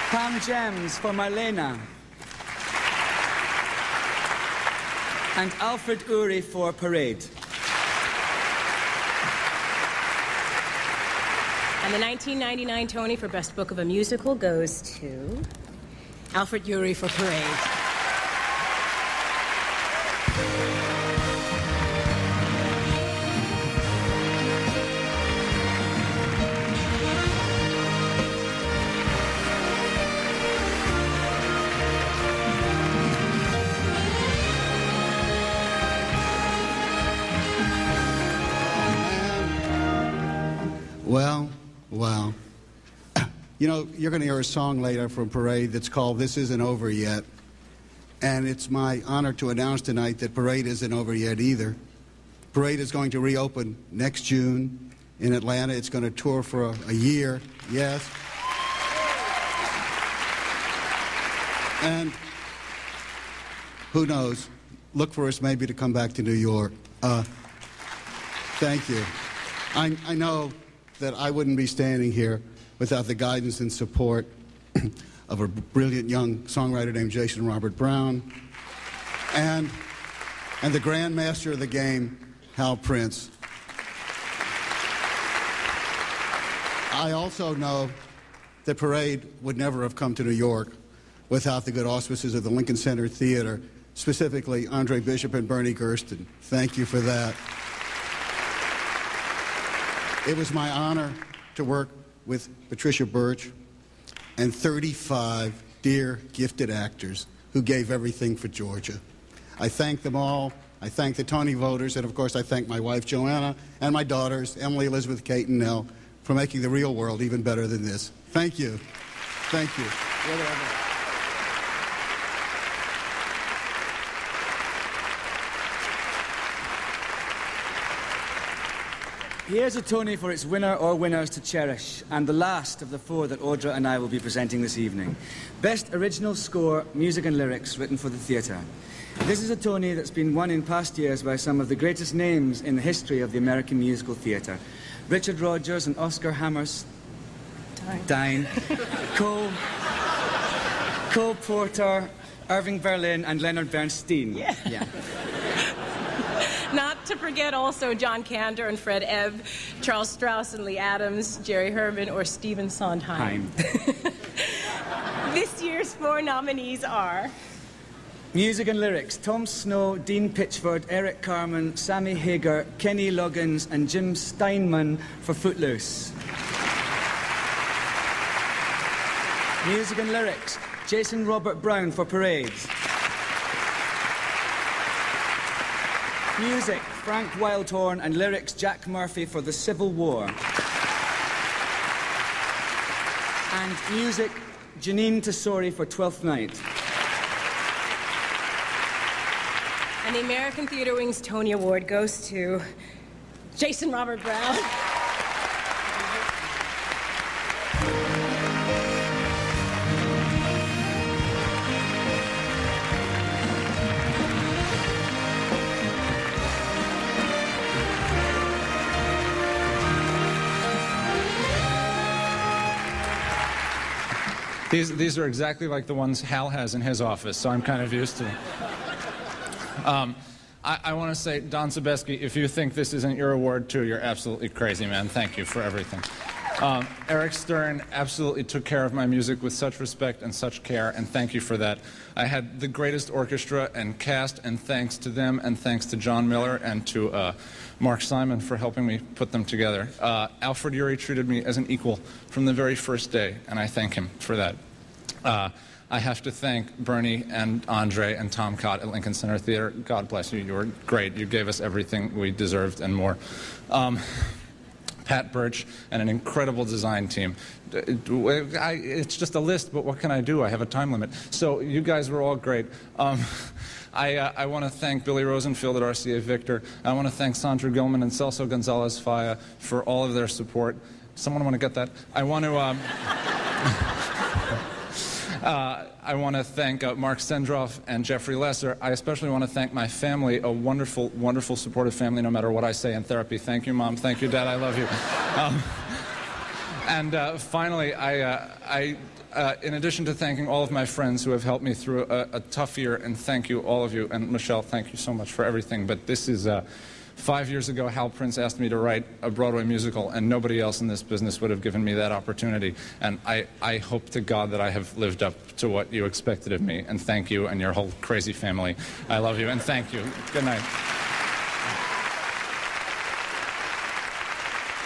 Speaker 9: Pam Gems for Marlena, and Alfred Ury for Parade.
Speaker 17: And the 1999 Tony for Best Book of a Musical goes to Alfred Ury for Parade.
Speaker 25: Well, wow. You know, you're going to hear a song later from Parade that's called This Isn't Over Yet. And it's my honor to announce tonight that Parade isn't over yet either. Parade is going to reopen next June in Atlanta. It's going to tour for a year, yes. And who knows, look for us maybe to come back to New York. Thank you. I know that I wouldn't be standing here without the guidance and support of a brilliant young songwriter named Jason Robert Brown and the grandmaster of the game, Hal Prince. I also know that Parade would never have come to New York without the good auspices of the Lincoln Center Theater, specifically Andre Bishop and Bernie Gersten. Thank you for that. It was my honor to work with Patricia Birch and 35 dear, gifted actors who gave everything for Georgia. I thank them all. I thank the Tony voters, and of course I thank my wife Joanna and my daughters, Emily, Elizabeth, Kate, and Nell, for making the real world even better than this. Thank you. Thank you.
Speaker 9: Here's a Tony for its winner or winners to cherish, and the last of the four that Audra and I will be presenting this evening. Best Original Score, Music and Lyrics written for the theatre. This is a Tony that's been won in past years by some of the greatest names in the history of the American musical theatre. Richard Rodgers and Oscar Hammerstein, Cole Porter, Irving Berlin, and Leonard Bernstein. Yeah.
Speaker 17: Not to forget also John Kander and Fred Ebb, Charles Strauss and Lee Adams, Jerry Herman, or Stephen Sondheim. This year's four nominees are...
Speaker 9: Music and Lyrics, Tom Snow, Dean Pitchford, Eric Carmen, Sammy Hagar, Kenny Loggins, and Jim Steinman for Footloose. Music and Lyrics, Jason Robert Brown for Parades. Music, Frank Wildhorn, and lyrics, Jack Murphy for The Civil War. And music, Janine Tesori for Twelfth Night.
Speaker 17: And the American Theatre Wing's Tony Award goes to Jason Robert Brown.
Speaker 19: These are exactly like the ones Hal has in his office, so I'm kind of used to them. I want to say, Don Sebeski, if you think this isn't your award too, you're absolutely crazy, man. Thank you for everything. Eric Stern absolutely took care of my music with such respect and such care, and thank you for that. I had the greatest orchestra and cast, and thanks to them, and thanks to John Miller and to Mark Simon for helping me put them together. Alfred Urey treated me as an equal from the very first day, and I thank him for that. I have to thank Bernie and Andre and Tom Cott at Lincoln Center Theater. God bless you. You were great. You gave us everything we deserved and more. Pat Birch and an incredible design team. It's just a list, but what can I do? I have a time limit. So you guys were all great. I want to thank Billy Rosenfield at RCA Victor. I want to thank Sandra Gilman and Celso Gonzalez Faya for all of their support. Someone want to get that? I want to... I want to thank Mark Sendroff and Jeffrey Lesser. I especially want to thank my family, a wonderful, wonderful, supportive family, no matter what I say in therapy. Thank you, Mom. Thank you, Dad. I love you. And finally, in addition to thanking all of my friends who have helped me through a tough year, and thank you, all of you, and Michelle, thank you so much for everything, but this is... 5 years ago, Hal Prince asked me to write a Broadway musical, and nobody else in this business would have given me that opportunity. And I hope to God that I have lived up to what you expected of me. And thank you and your whole crazy family. I love you, and thank you. Good night.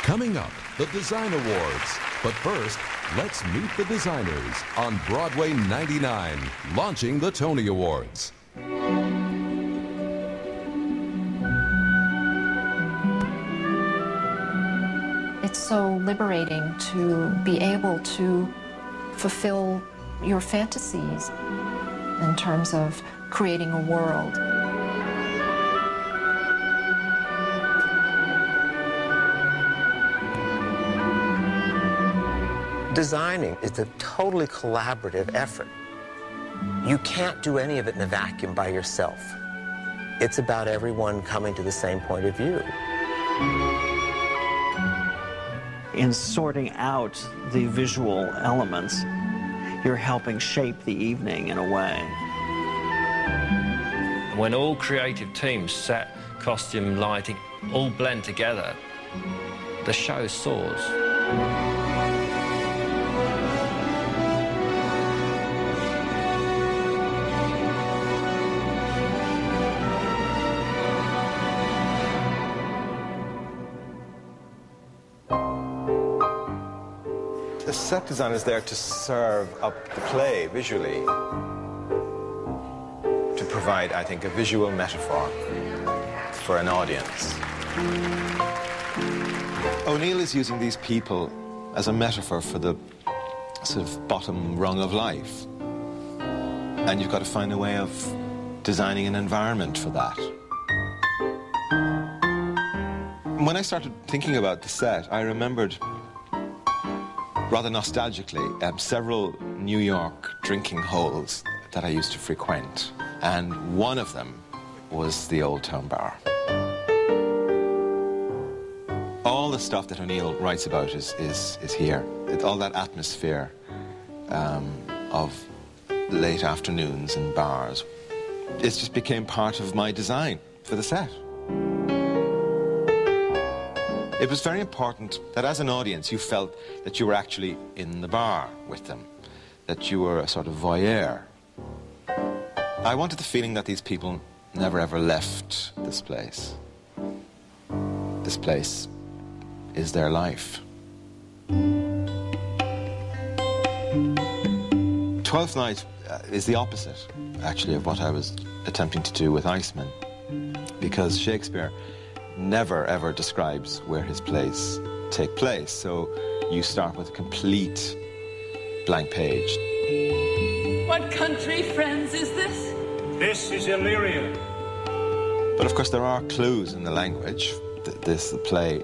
Speaker 1: Coming up, the Design Awards. But first, let's meet the designers on Broadway 99, launching the Tony Awards.
Speaker 14: It's so liberating to be able to fulfill your fantasies in terms of creating a world.
Speaker 15: Designing is a totally collaborative effort. You can't do any of it in a vacuum by yourself. It's about everyone coming to the same point of view.
Speaker 18: In sorting out the visual elements, you're helping shape the evening in a way.
Speaker 20: When all creative teams, set, costume, lighting, all blend together, the show soars.
Speaker 21: The set design is there to serve up the play visually, to provide, I think, a visual metaphor for an audience. O'Neill is using these people as a metaphor for the sort of bottom rung of life. And you've got to find a way of designing an environment for that. When I started thinking about the set, I remembered, rather nostalgically, several New York drinking holes that I used to frequent. And one of them was the Old Town Bar. All the stuff that O'Neill writes about is here. All that atmosphere of late afternoons in bars. It just became part of my design for the set. It was very important that as an audience you felt that you were actually in the bar with them, that you were a sort of voyeur. I wanted the feeling that these people never ever left this place. This place is their life. 12th Night is the opposite, actually, of what I was attempting to do with Iceman, because Shakespeare never ever describes where his plays take place, so you start with a complete blank page.
Speaker 23: What country, friends, is this?
Speaker 26: This is Illyria.
Speaker 21: But of course there are clues in the language. The play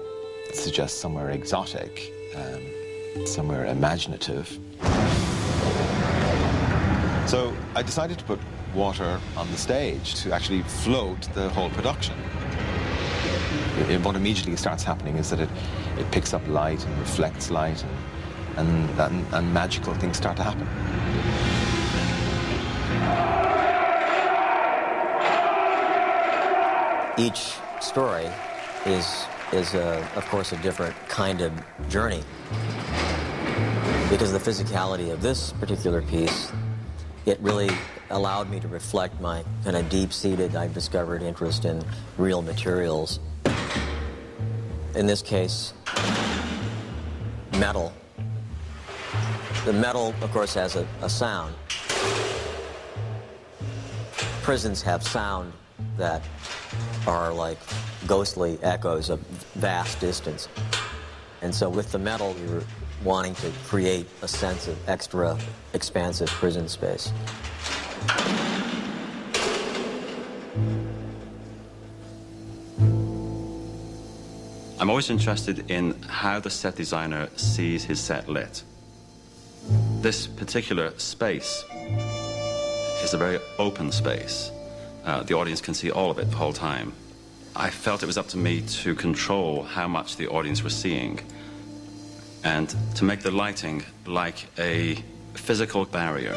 Speaker 21: suggests somewhere exotic, somewhere imaginative. So I decided to put water on the stage to actually float the whole production. What immediately starts happening is that it picks up light and reflects light, and magical things start to happen.
Speaker 24: Each story is of course, a different kind of journey. Because of the physicality of this particular piece, it really allowed me to reflect my kind of deep-seated, I've discovered, interest in real materials. In this case, metal. The metal, of course, has a sound. Prisons have sound that are like ghostly echoes of vast distance. And so with the metal, you're wanting to create a sense of extra expansive prison space.
Speaker 28: I'm always interested in how the set designer sees his set lit. This particular space is a very open space. The audience can see all of it the whole time. I felt it was up to me to control how much the audience was seeing and to make the lighting like a physical barrier.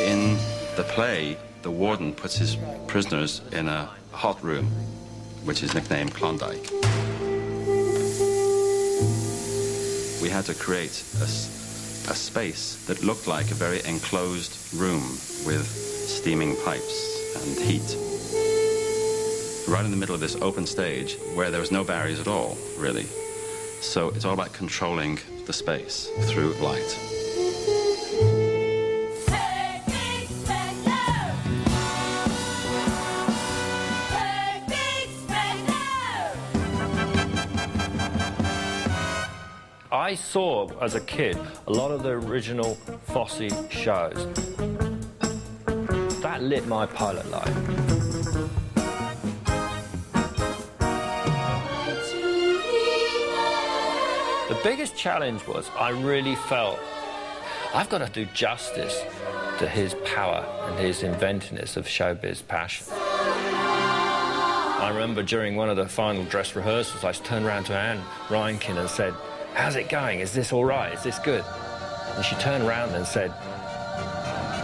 Speaker 28: In the play, the warden puts his prisoners in a hot room, which is nicknamed Klondike. We had to create a space that looked like a very enclosed room with steaming pipes and heat. Right in the middle of this open stage where there was no barriers at all, really. So it's all about controlling the space through light.
Speaker 20: I saw, as a kid, a lot of the original Fosse shows. That lit my pilot light. The biggest challenge was I really felt I've got to do justice to his power and his inventiveness of showbiz passion. I remember during one of the final dress rehearsals, I turned around to Anne Reinking and said, "How's it going? Is this all right? Is this good?" And she turned around and said,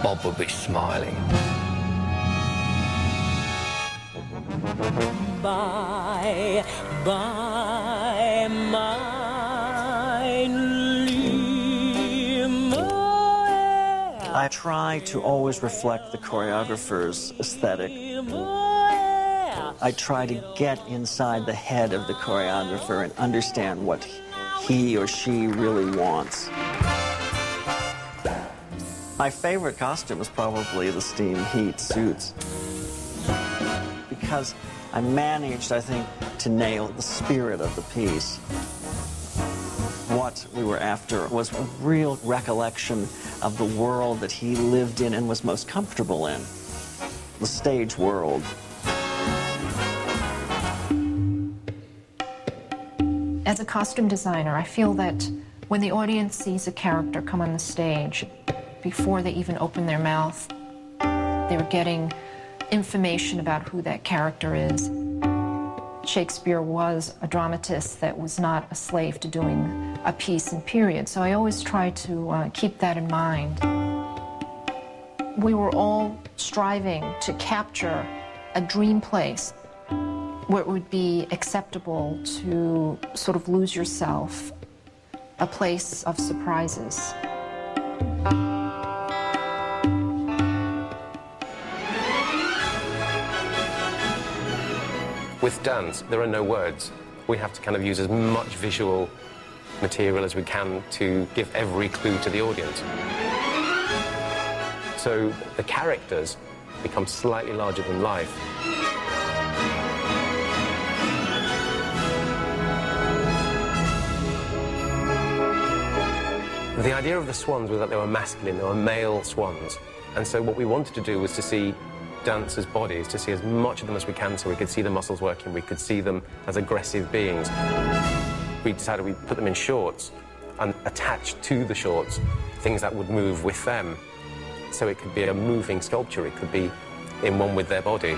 Speaker 20: "Bob will be smiling."
Speaker 2: Bye, bye,
Speaker 18: I try to always reflect the choreographer's aesthetic. I try to get inside the head of the choreographer and understand what he or she really wants. My favorite costume is probably the steam heat suits, because I managed, I think, to nail the spirit of the piece. What we were after was a real recollection of the world that he lived in and was most comfortable in, the stage world.
Speaker 14: As a costume designer, I feel that when the audience sees a character come on the stage, before they even open their mouth, they're getting information about who that character is. Shakespeare was a dramatist that was not a slave to doing a piece and period, so I always try to keep that in mind. We were all striving to capture a dream place where it would be acceptable to sort of lose yourself, a place of surprises.
Speaker 3: With dance, there are no words. We have to kind of use as much visual material as we can to give every clue to the audience. So the characters become slightly larger than life. The idea of the swans was that they were masculine, they were male swans. And so what we wanted to do was to see dancers' bodies, to see as much of them as we can so we could see the muscles working, we could see them as aggressive beings. We decided we'd put them in shorts and attach to the shorts things that would move with them. So it could be a moving sculpture, it could be in one with their body.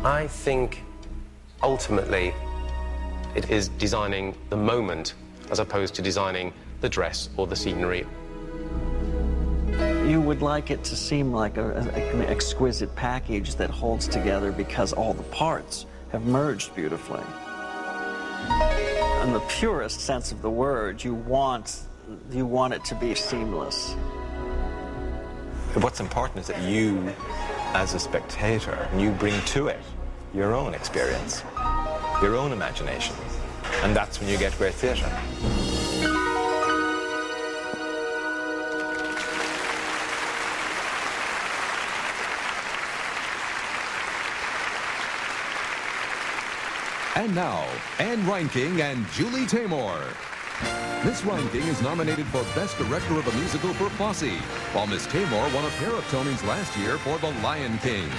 Speaker 3: I think ultimately it is designing the moment as opposed to designing the dress or the scenery.
Speaker 18: You would like it to seem like an exquisite package that holds together because all the parts have merged beautifully. In the purest sense of the word, you want it to be seamless.
Speaker 21: What's important is that you, as a spectator, you bring to it your own experience, your own imagination, and that's when you get great theatre.
Speaker 1: And now, Anne Reinking and Julie Taymor. Miss Reinking is nominated for Best Director of a Musical for Fosse, while Miss Taymor won a pair of Tonys last year for The Lion King.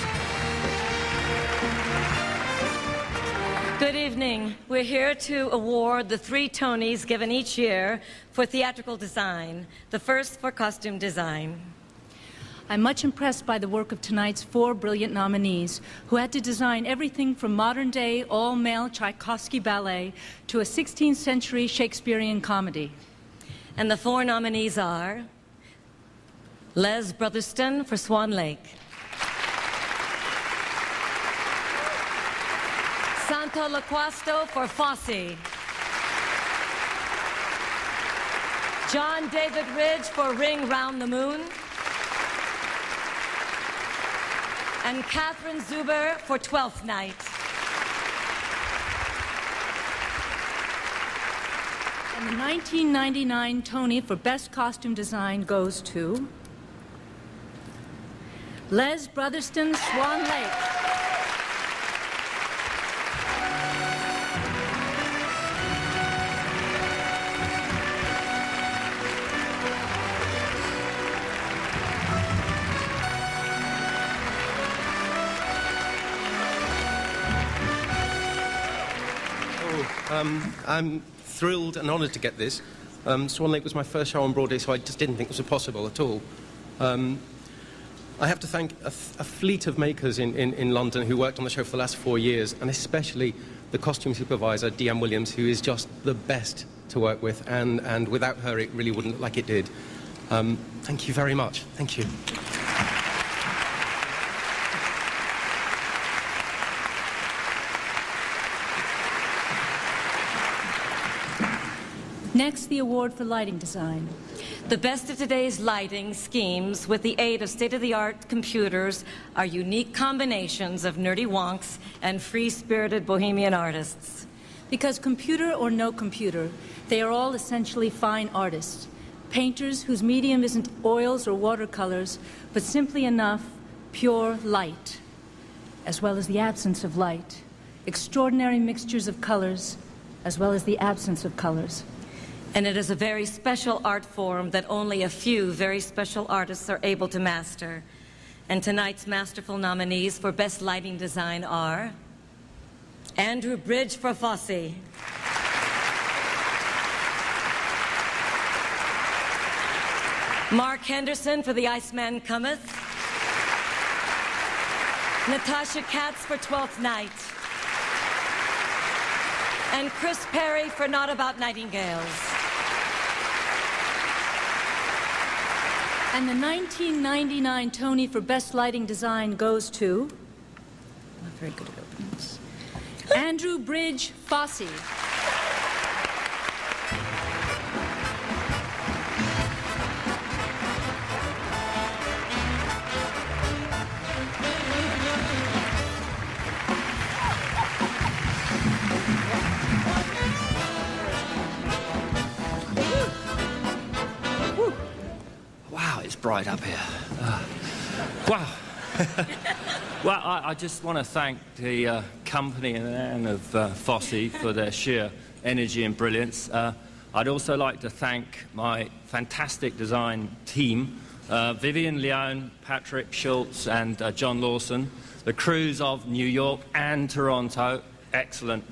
Speaker 5: Good evening. We're here to award the 3 Tonys given each year for theatrical design, the first for costume design.
Speaker 23: I'm much impressed by the work of tonight's 4 brilliant nominees who had to design everything from modern-day all-male Tchaikovsky ballet to a 16th century Shakespearean comedy.
Speaker 5: And the 4 nominees are Les Brotherston for Swan Lake, Santo Loquasto for Fosse, John David Ridge for Ring Round the Moon, and Catherine Zuber for Twelfth Night.
Speaker 23: And the 1999 Tony for Best Costume Design goes to Les Brotherston, Swan Lake.
Speaker 3: I'm thrilled and honoured to get this. Swan Lake was my first show on Broadway, so I just didn't think it was possible at all. I have to thank a fleet of makers in London who worked on the show for the last 4 years, and especially the costume supervisor, Deanne Williams, who is just the best to work with, and without her it really wouldn't look like it did. Thank you very much. Thank you.
Speaker 23: Next, the award for lighting design.
Speaker 5: The best of today's lighting schemes, with the aid of state-of-the-art computers, are unique combinations of nerdy wonks and free-spirited bohemian artists.
Speaker 23: Because computer or no computer, they are all essentially fine artists. Painters whose medium isn't oils or watercolors, but simply enough pure light, as well as the absence of light. Extraordinary mixtures of colors, as well as the absence of colors.
Speaker 5: And it is a very special art form that only a few very special artists are able to master. And tonight's masterful nominees for Best Lighting Design are Andrew Bridge for Fosse, Mark Henderson for The Iceman Cometh, Natasha Katz for Twelfth Night, and Chris Perry for Not About Nightingales.
Speaker 23: And the 1999 Tony for Best Lighting Design goes to...
Speaker 5: I'm not very good at openings.
Speaker 23: Andrew Bridge Fosse.
Speaker 20: Bright up here. Wow. Well, I just want to thank the company and of Fosse for their sheer energy and brilliance. I'd also like to thank my fantastic design team, Vivian Leone, Patrick Schultz, and John Lawson, the crews of New York and Toronto, excellent.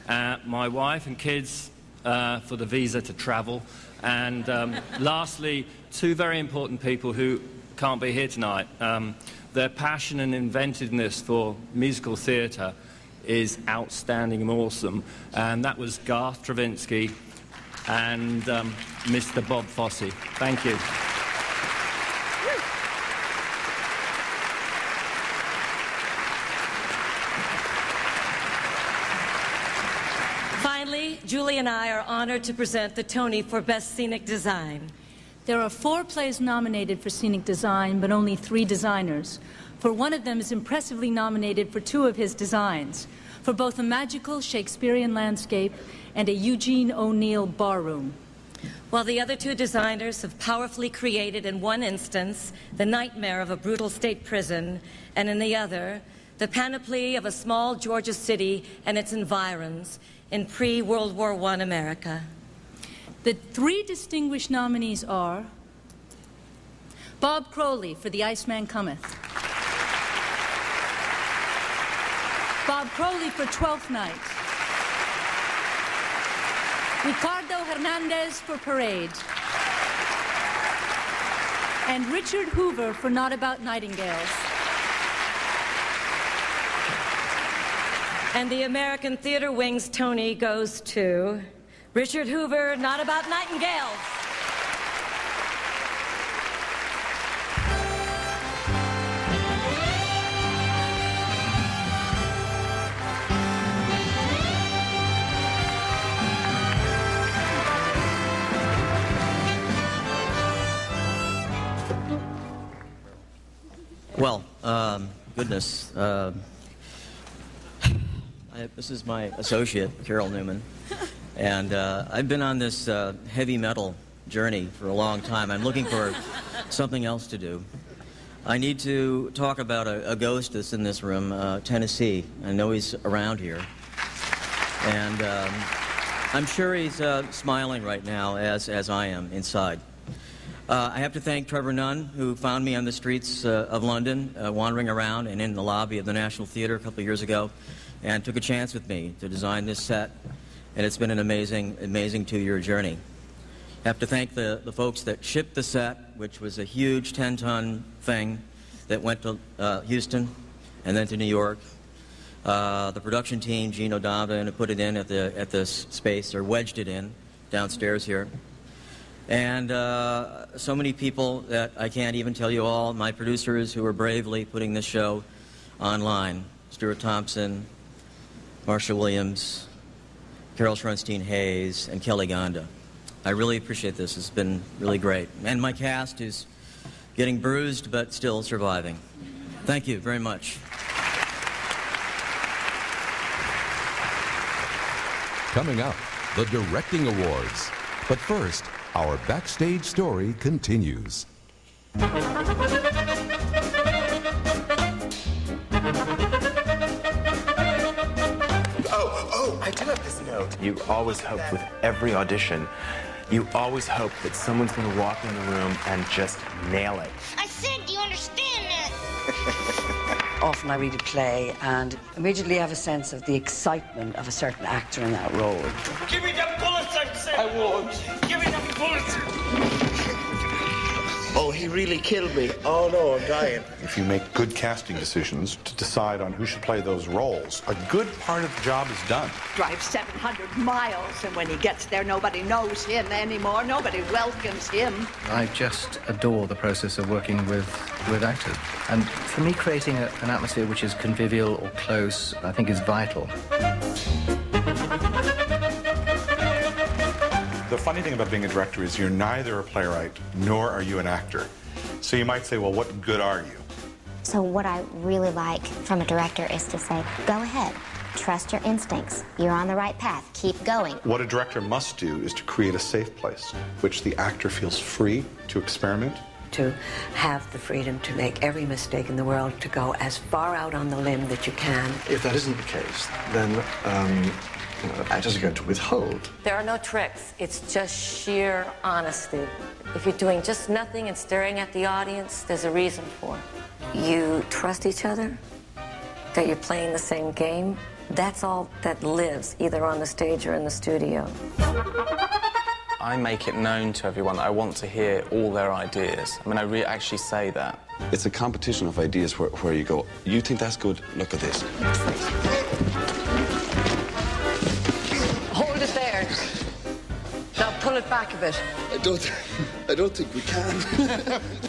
Speaker 20: My wife and kids for the visa to travel. And lastly, two very important people who can't be here tonight. Their passion and inventiveness for musical theatre is outstanding and awesome. And that was Garth Stravinsky and Mr. Bob Fosse. Thank you.
Speaker 5: Finally, Julie and I are honored to present the Tony for Best Scenic Design.
Speaker 23: There are 4 plays nominated for scenic design, but only 3 designers. For one of them is impressively nominated for 2 of his designs, for both a magical Shakespearean landscape and a Eugene O'Neill barroom.
Speaker 5: While the other 2 designers have powerfully created in one instance the nightmare of a brutal state prison, and in the other, the panoply of a small Georgia city and its environs in pre-World War I America.
Speaker 23: The 3 distinguished nominees are Bob Crowley for The Iceman Cometh, Bob Crowley for Twelfth Night, Ricardo Hernandez for Parade, and Richard Hoover for Not About Nightingales.
Speaker 5: And the American Theatre Wing's Tony goes to Richard Hoover, Not About Nightingales.
Speaker 24: Well, goodness. This is my associate, Carol Newman, and I've been on this heavy metal journey for a long time. I'm looking for something else to do. I need to talk about a ghost that's in this room, Tennessee. I know he's around here, and I'm sure he's smiling right now, as I am inside. I have to thank Trevor Nunn, who found me on the streets of London, wandering around and in the lobby of the National Theatre a couple of years ago, and took a chance with me to design this set. and it's been an amazing 2-year journey. I have to thank the folks that shipped the set, which was a huge 10-ton thing that went to Houston and then to New York. The production team, Gino Donovan, put it in at the space, or wedged it in downstairs here. And so many people that I can't even tell you all, my producers who are bravely putting this show online. Stuart Thompson, Marsha Williams, Carol Schronstein-Hayes, and Kelly Gonda. I really appreciate this. It's been really great. And my cast is getting bruised but still surviving. Thank you very much.
Speaker 1: Coming up, the Directing Awards. But first, our backstage story continues.
Speaker 15: Oh, I do have this note. You always hope with every audition, you always hope that someone's going to walk in the room and just nail it.
Speaker 4: I said, do you understand that?
Speaker 6: Often I read a play and immediately have a sense of the excitement of a certain actor in that role.
Speaker 4: Give me them bullets, I said. I won't. Give me them bullets.
Speaker 7: Oh, he really killed me. Oh, no, I'm dying.
Speaker 10: If you make good casting decisions to decide on who should play those roles, a good part of the job is done.
Speaker 6: Drives 700 miles, and when he gets there, nobody knows him anymore. Nobody welcomes him.
Speaker 11: I just adore the process of working with actors. And for me, creating an atmosphere which is convivial or close, I think is vital.
Speaker 10: The funny thing about being a director is you're neither a playwright nor are you an actor. So you might say, well, what good are you?
Speaker 4: So what I really like from a director is to say, go ahead, trust your instincts. You're on the right path. Keep going.
Speaker 10: What a director must do is to create a safe place, which the actor feels free to experiment.
Speaker 6: To have the freedom to make every mistake in the world, to go as far out on the limb that you can.
Speaker 11: If that isn't the case, then actors are going to withhold.
Speaker 5: There are no tricks. It's just sheer honesty. If you're doing just nothing and staring at the audience, there's a reason for it. You trust each other, that you're playing the same game. That's all that lives, either on the stage or in the studio.
Speaker 16: I make it known to everyone that I want to hear all their ideas. I mean, I actually say that.
Speaker 22: It's a competition of ideas where you go, you think that's good, look at this.
Speaker 6: Hold it there. Now pull it back a bit.
Speaker 7: I don't think we can.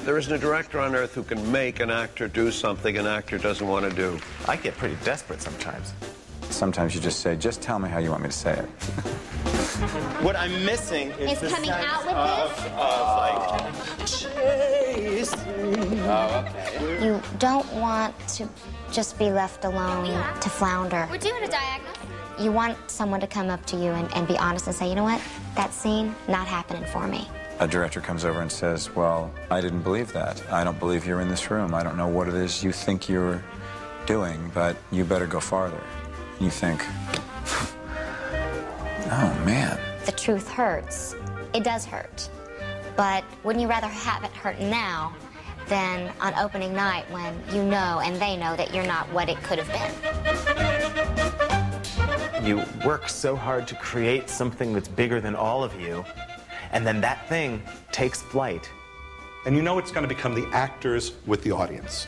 Speaker 27: There isn't a director on earth who can make an actor do something an actor doesn't want to do.
Speaker 29: I get pretty desperate sometimes. Sometimes you just say, just tell me how you want me to say it.
Speaker 7: What I'm missing is the
Speaker 4: coming
Speaker 7: sense
Speaker 4: out with
Speaker 7: of chasing.
Speaker 22: Oh, okay.
Speaker 4: You don't want to just be left alone to flounder. We're doing a diagonal. You want someone to come up to you and be honest and say, you know what, that scene, not happening for me.
Speaker 29: A director comes over and says, well, I didn't believe that. I don't believe you're in this room. I don't know what it is you think you're doing, but you better go farther. And you think, oh, man.
Speaker 4: The truth hurts. It does hurt. But wouldn't you rather have it hurt now than on opening night when you know and they know that you're not what it could have been?
Speaker 15: You work so hard to create something that's bigger than all of you, and then that thing takes flight.
Speaker 10: And you know it's going to become the actors with the audience.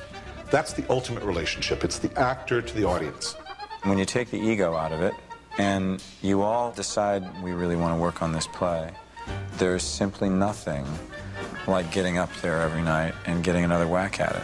Speaker 10: That's the ultimate relationship. It's the actor to the audience.
Speaker 29: When you take the ego out of it, and you all decide we really want to work on this play, there's simply nothing like getting up there every night and getting another whack at it.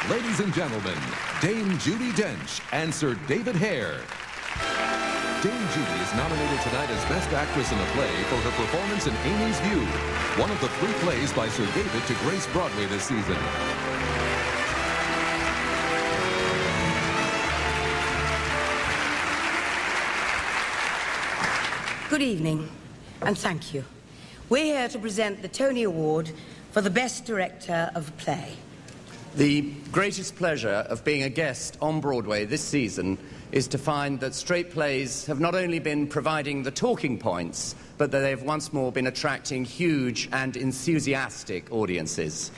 Speaker 1: Ladies and gentlemen, Dame Judi Dench and Sir David Hare. Dame Judi is nominated tonight as Best Actress in a Play for her performance in Amy's View, one of the 3 plays by Sir David to grace Broadway this season.
Speaker 30: Good evening, and thank you. We're here to present the Tony Award for the Best Director of a Play.
Speaker 2: The greatest pleasure of being a guest on Broadway this season is to find that straight plays have not only been providing the talking points, but that they've once more been attracting huge and enthusiastic audiences.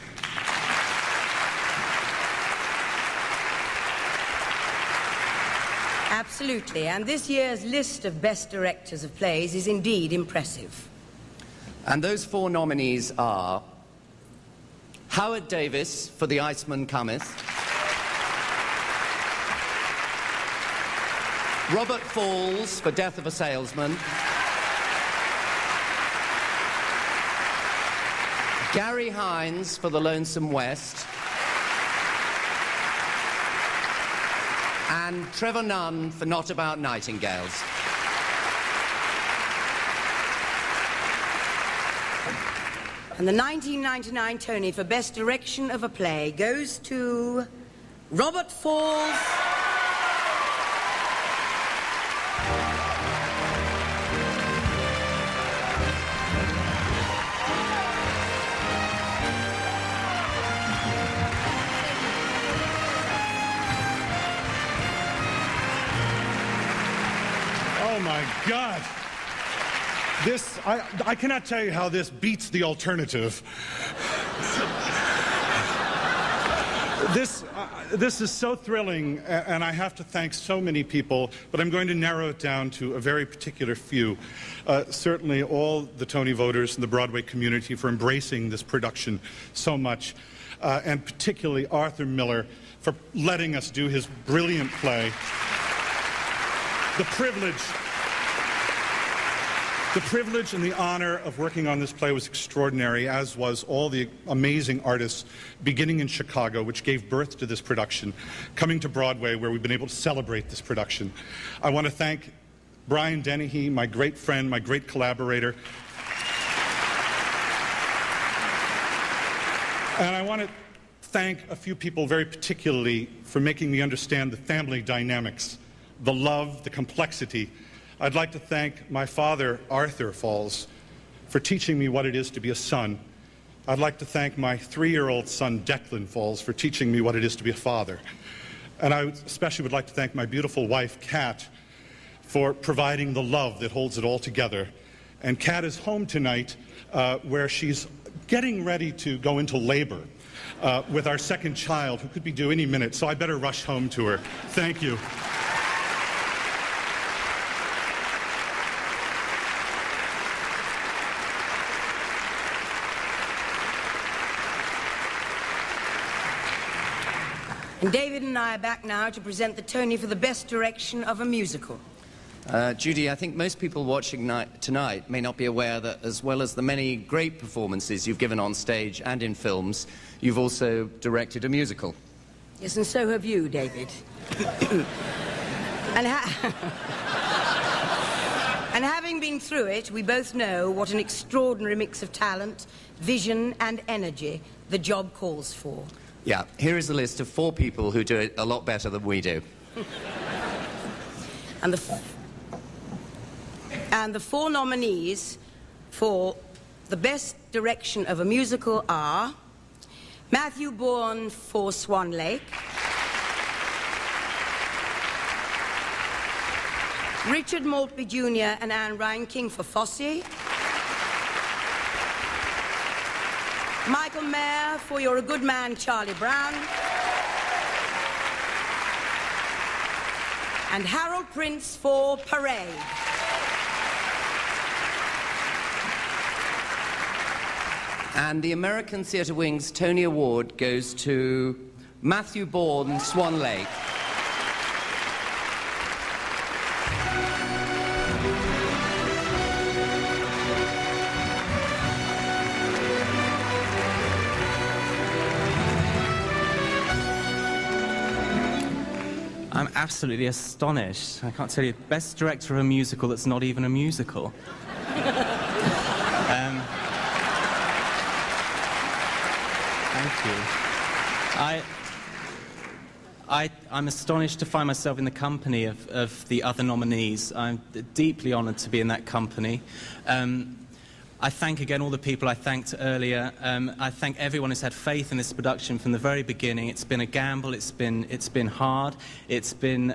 Speaker 30: Absolutely, and this year's list of best directors of plays is indeed impressive.
Speaker 2: And those 4 nominees are Howard Davis for The Iceman Cometh, Robert Falls for Death of a Salesman, Gary Hines for The Lonesome West, and Trevor Nunn for Not About Nightingales.
Speaker 30: And the 1999 Tony for Best Direction of a Play goes to Robert Falls.
Speaker 8: Oh my God. This, I cannot tell you how this beats the alternative. This is so thrilling, and I have to thank so many people, but I'm going to narrow it down to a very particular few. Certainly all the Tony voters and the Broadway community for embracing this production so much, and particularly Arthur Miller for letting us do his brilliant play. The privilege and the honor of working on this play was extraordinary, as was all the amazing artists beginning in Chicago, which gave birth to this production, coming to Broadway, where we've been able to celebrate this production. I want to thank Brian Dennehy, my great friend, my great collaborator. And I want to thank a few people very particularly for making me understand the family dynamics, the love, the complexity. I'd like to thank my father, Arthur Falls, for teaching me what it is to be a son. I'd like to thank my 3-year-old son, Declan Falls, for teaching me what it is to be a father. And I especially would like to thank my beautiful wife, Kat, for providing the love that holds it all together. And Kat is home tonight, where she's getting ready to go into labor with our second child, who could be due any minute, so I better rush home to her. Thank you.
Speaker 30: And David and I are back now to present the Tony for the Best Direction of a Musical.
Speaker 2: Judy, I think most people watching tonight may not be aware that as well as the many great performances you've given on stage and in films, you've also directed a musical.
Speaker 30: Yes, and so have you, David. and having been through it, we both know what an extraordinary mix of talent, vision and energy the job calls for.
Speaker 2: Yeah, here is a list of 4 people who do it a lot better than we do.
Speaker 30: And the 4 nominees for the Best Direction of a Musical are Matthew Bourne for Swan Lake, Richard Maltby Jr. and Anne Reinking for Fosse, Michael Mayer for You're a Good Man, Charlie Brown, and Harold Prince for Parade.
Speaker 2: And the American Theatre Wing's Tony Award goes to Matthew Bourne, Swan Lake.
Speaker 16: I'm absolutely astonished. I can't tell you, best director of a musical that's not even a musical. Thank you. I'm astonished to find myself in the company of the other nominees. I'm deeply honoured to be in that company. I thank again all the people I thanked earlier. I thank everyone who's had faith in this production from the very beginning. It's been a gamble. It's been hard. It's been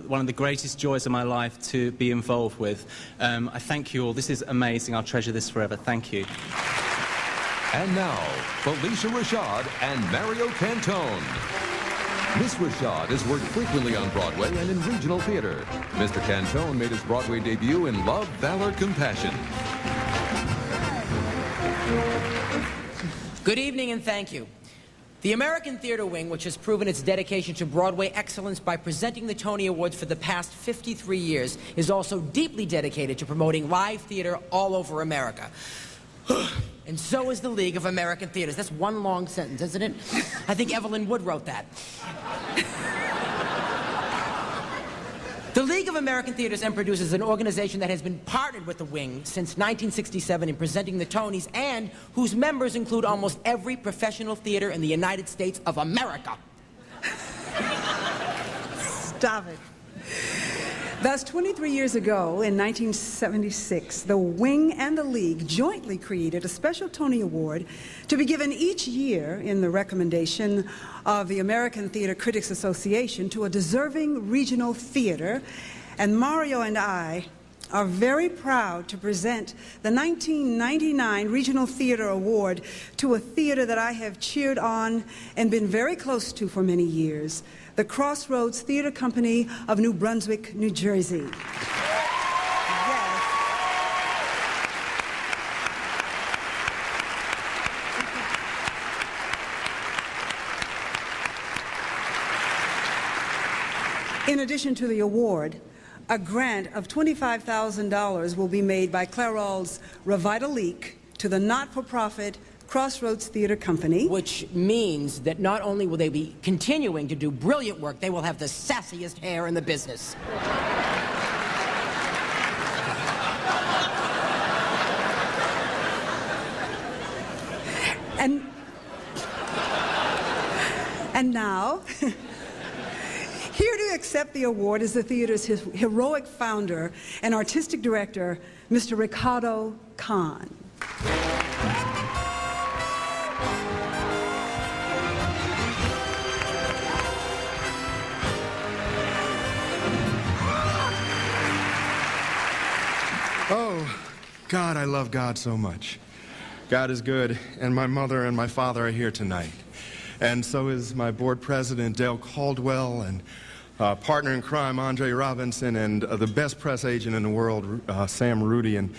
Speaker 16: one of the greatest joys of my life to be involved with. I thank you all. This is amazing. I'll treasure this forever. Thank you.
Speaker 1: And now, Felicia Rashad and Mario Cantone. Miss Rashad has worked frequently on Broadway and in regional theater. Mr. Cantone made his Broadway debut in Love, Valor, Compassion.
Speaker 9: Good evening and thank you. The American Theater Wing, which has proven its dedication to Broadway excellence by presenting the Tony Awards for the past 53 years, is also deeply dedicated to promoting live theater all over America. And so is the League of American Theaters. That's one long sentence, isn't it? I think Evelyn Wood wrote that. The League of American Theaters and Producers is an organization that has been partnered with the Wing since 1967 in presenting the Tonys, and whose members include almost every professional theater in the United States of America.
Speaker 12: Stop it. Thus, 23 years ago, in 1976, the Wing and the League jointly created a special Tony Award to be given each year in the recommendation of the American Theater Critics Association to a deserving regional theater. And Mario and I are very proud to present the 1999 Regional Theater Award to a theater that I have cheered on and been very close to for many years, the Crossroads Theater Company of New Brunswick, New Jersey. In addition to the award, a grant of $25,000 will be made by Clairol's Revitalique to the not-for-profit Crossroads Theater Company.
Speaker 9: Which means that not only will they be continuing to do brilliant work, they will have the sassiest hair in the business.
Speaker 12: And now, here to accept the award is the theater's heroic founder and artistic director, Mr. Ricardo Kahn.
Speaker 13: Oh, God, I love God so much. God is good, and my mother and my father are here tonight. And so is my board president, Dale Caldwell, and partner in crime, Andre Robinson, and the best press agent in the world, Sam Rudy, and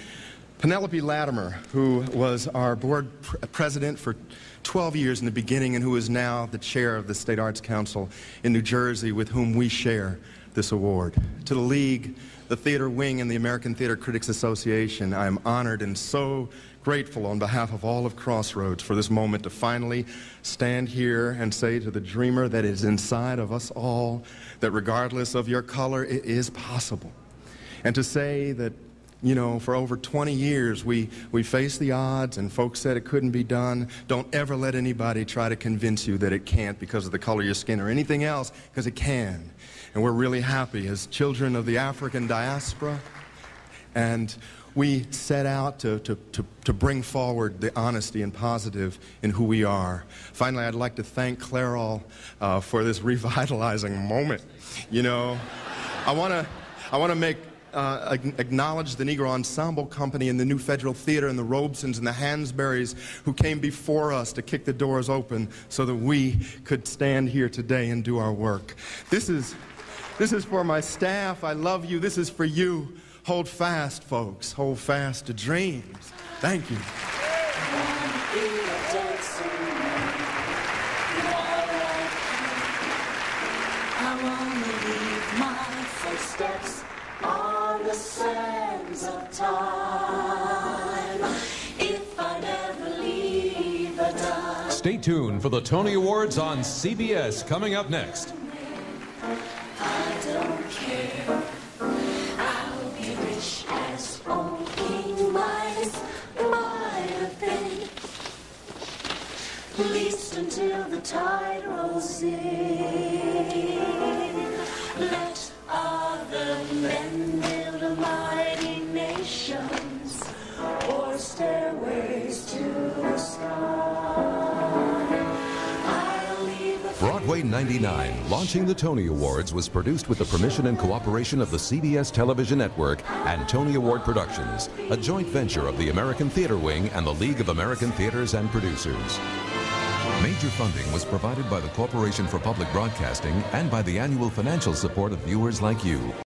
Speaker 13: Penelope Latimer, who was our board president for 12 years in the beginning and who is now the chair of the State Arts Council in New Jersey, with whom we share this award. To the League, the Theater Wing, and the American Theater Critics Association, I am honored and so grateful on behalf of all of Crossroads for this moment to finally stand here and say to the dreamer that is inside of us all that regardless of your color, it is possible. And to say that, you know, for over 20 years we faced the odds and folks said it couldn't be done. Don't ever let anybody try to convince you that it can't because of the color of your skin or anything else, because it can. And we're really happy as children of the African diaspora, and we set out to bring forward the honesty and positive in who we are. Finally, I'd like to thank Clairol for this revitalizing moment. You know, I want to acknowledge the Negro Ensemble Company and the New Federal Theater and the Robesons and the Hansberrys who came before us to kick the doors open so that we could stand here today and do our work. This is for my staff. I love you. This is for you. Hold fast, folks. Hold fast to dreams. Thank you.
Speaker 7: I want to leave my footsteps on the sands of time. If I never leave the dust.
Speaker 1: Stay tuned for the Tony Awards on CBS coming up next.
Speaker 7: I don't care. I'll be rich as old King Midas might have been. At least until the tide rolls in. Let other men build mighty nations or stay.
Speaker 1: 1999, launching the Tony Awards was produced with the permission and cooperation of the CBS Television Network and Tony Award Productions, a joint venture of the American Theater Wing and the League of American Theaters and Producers. Major funding was provided by the Corporation for Public Broadcasting and by the annual financial support of viewers like you.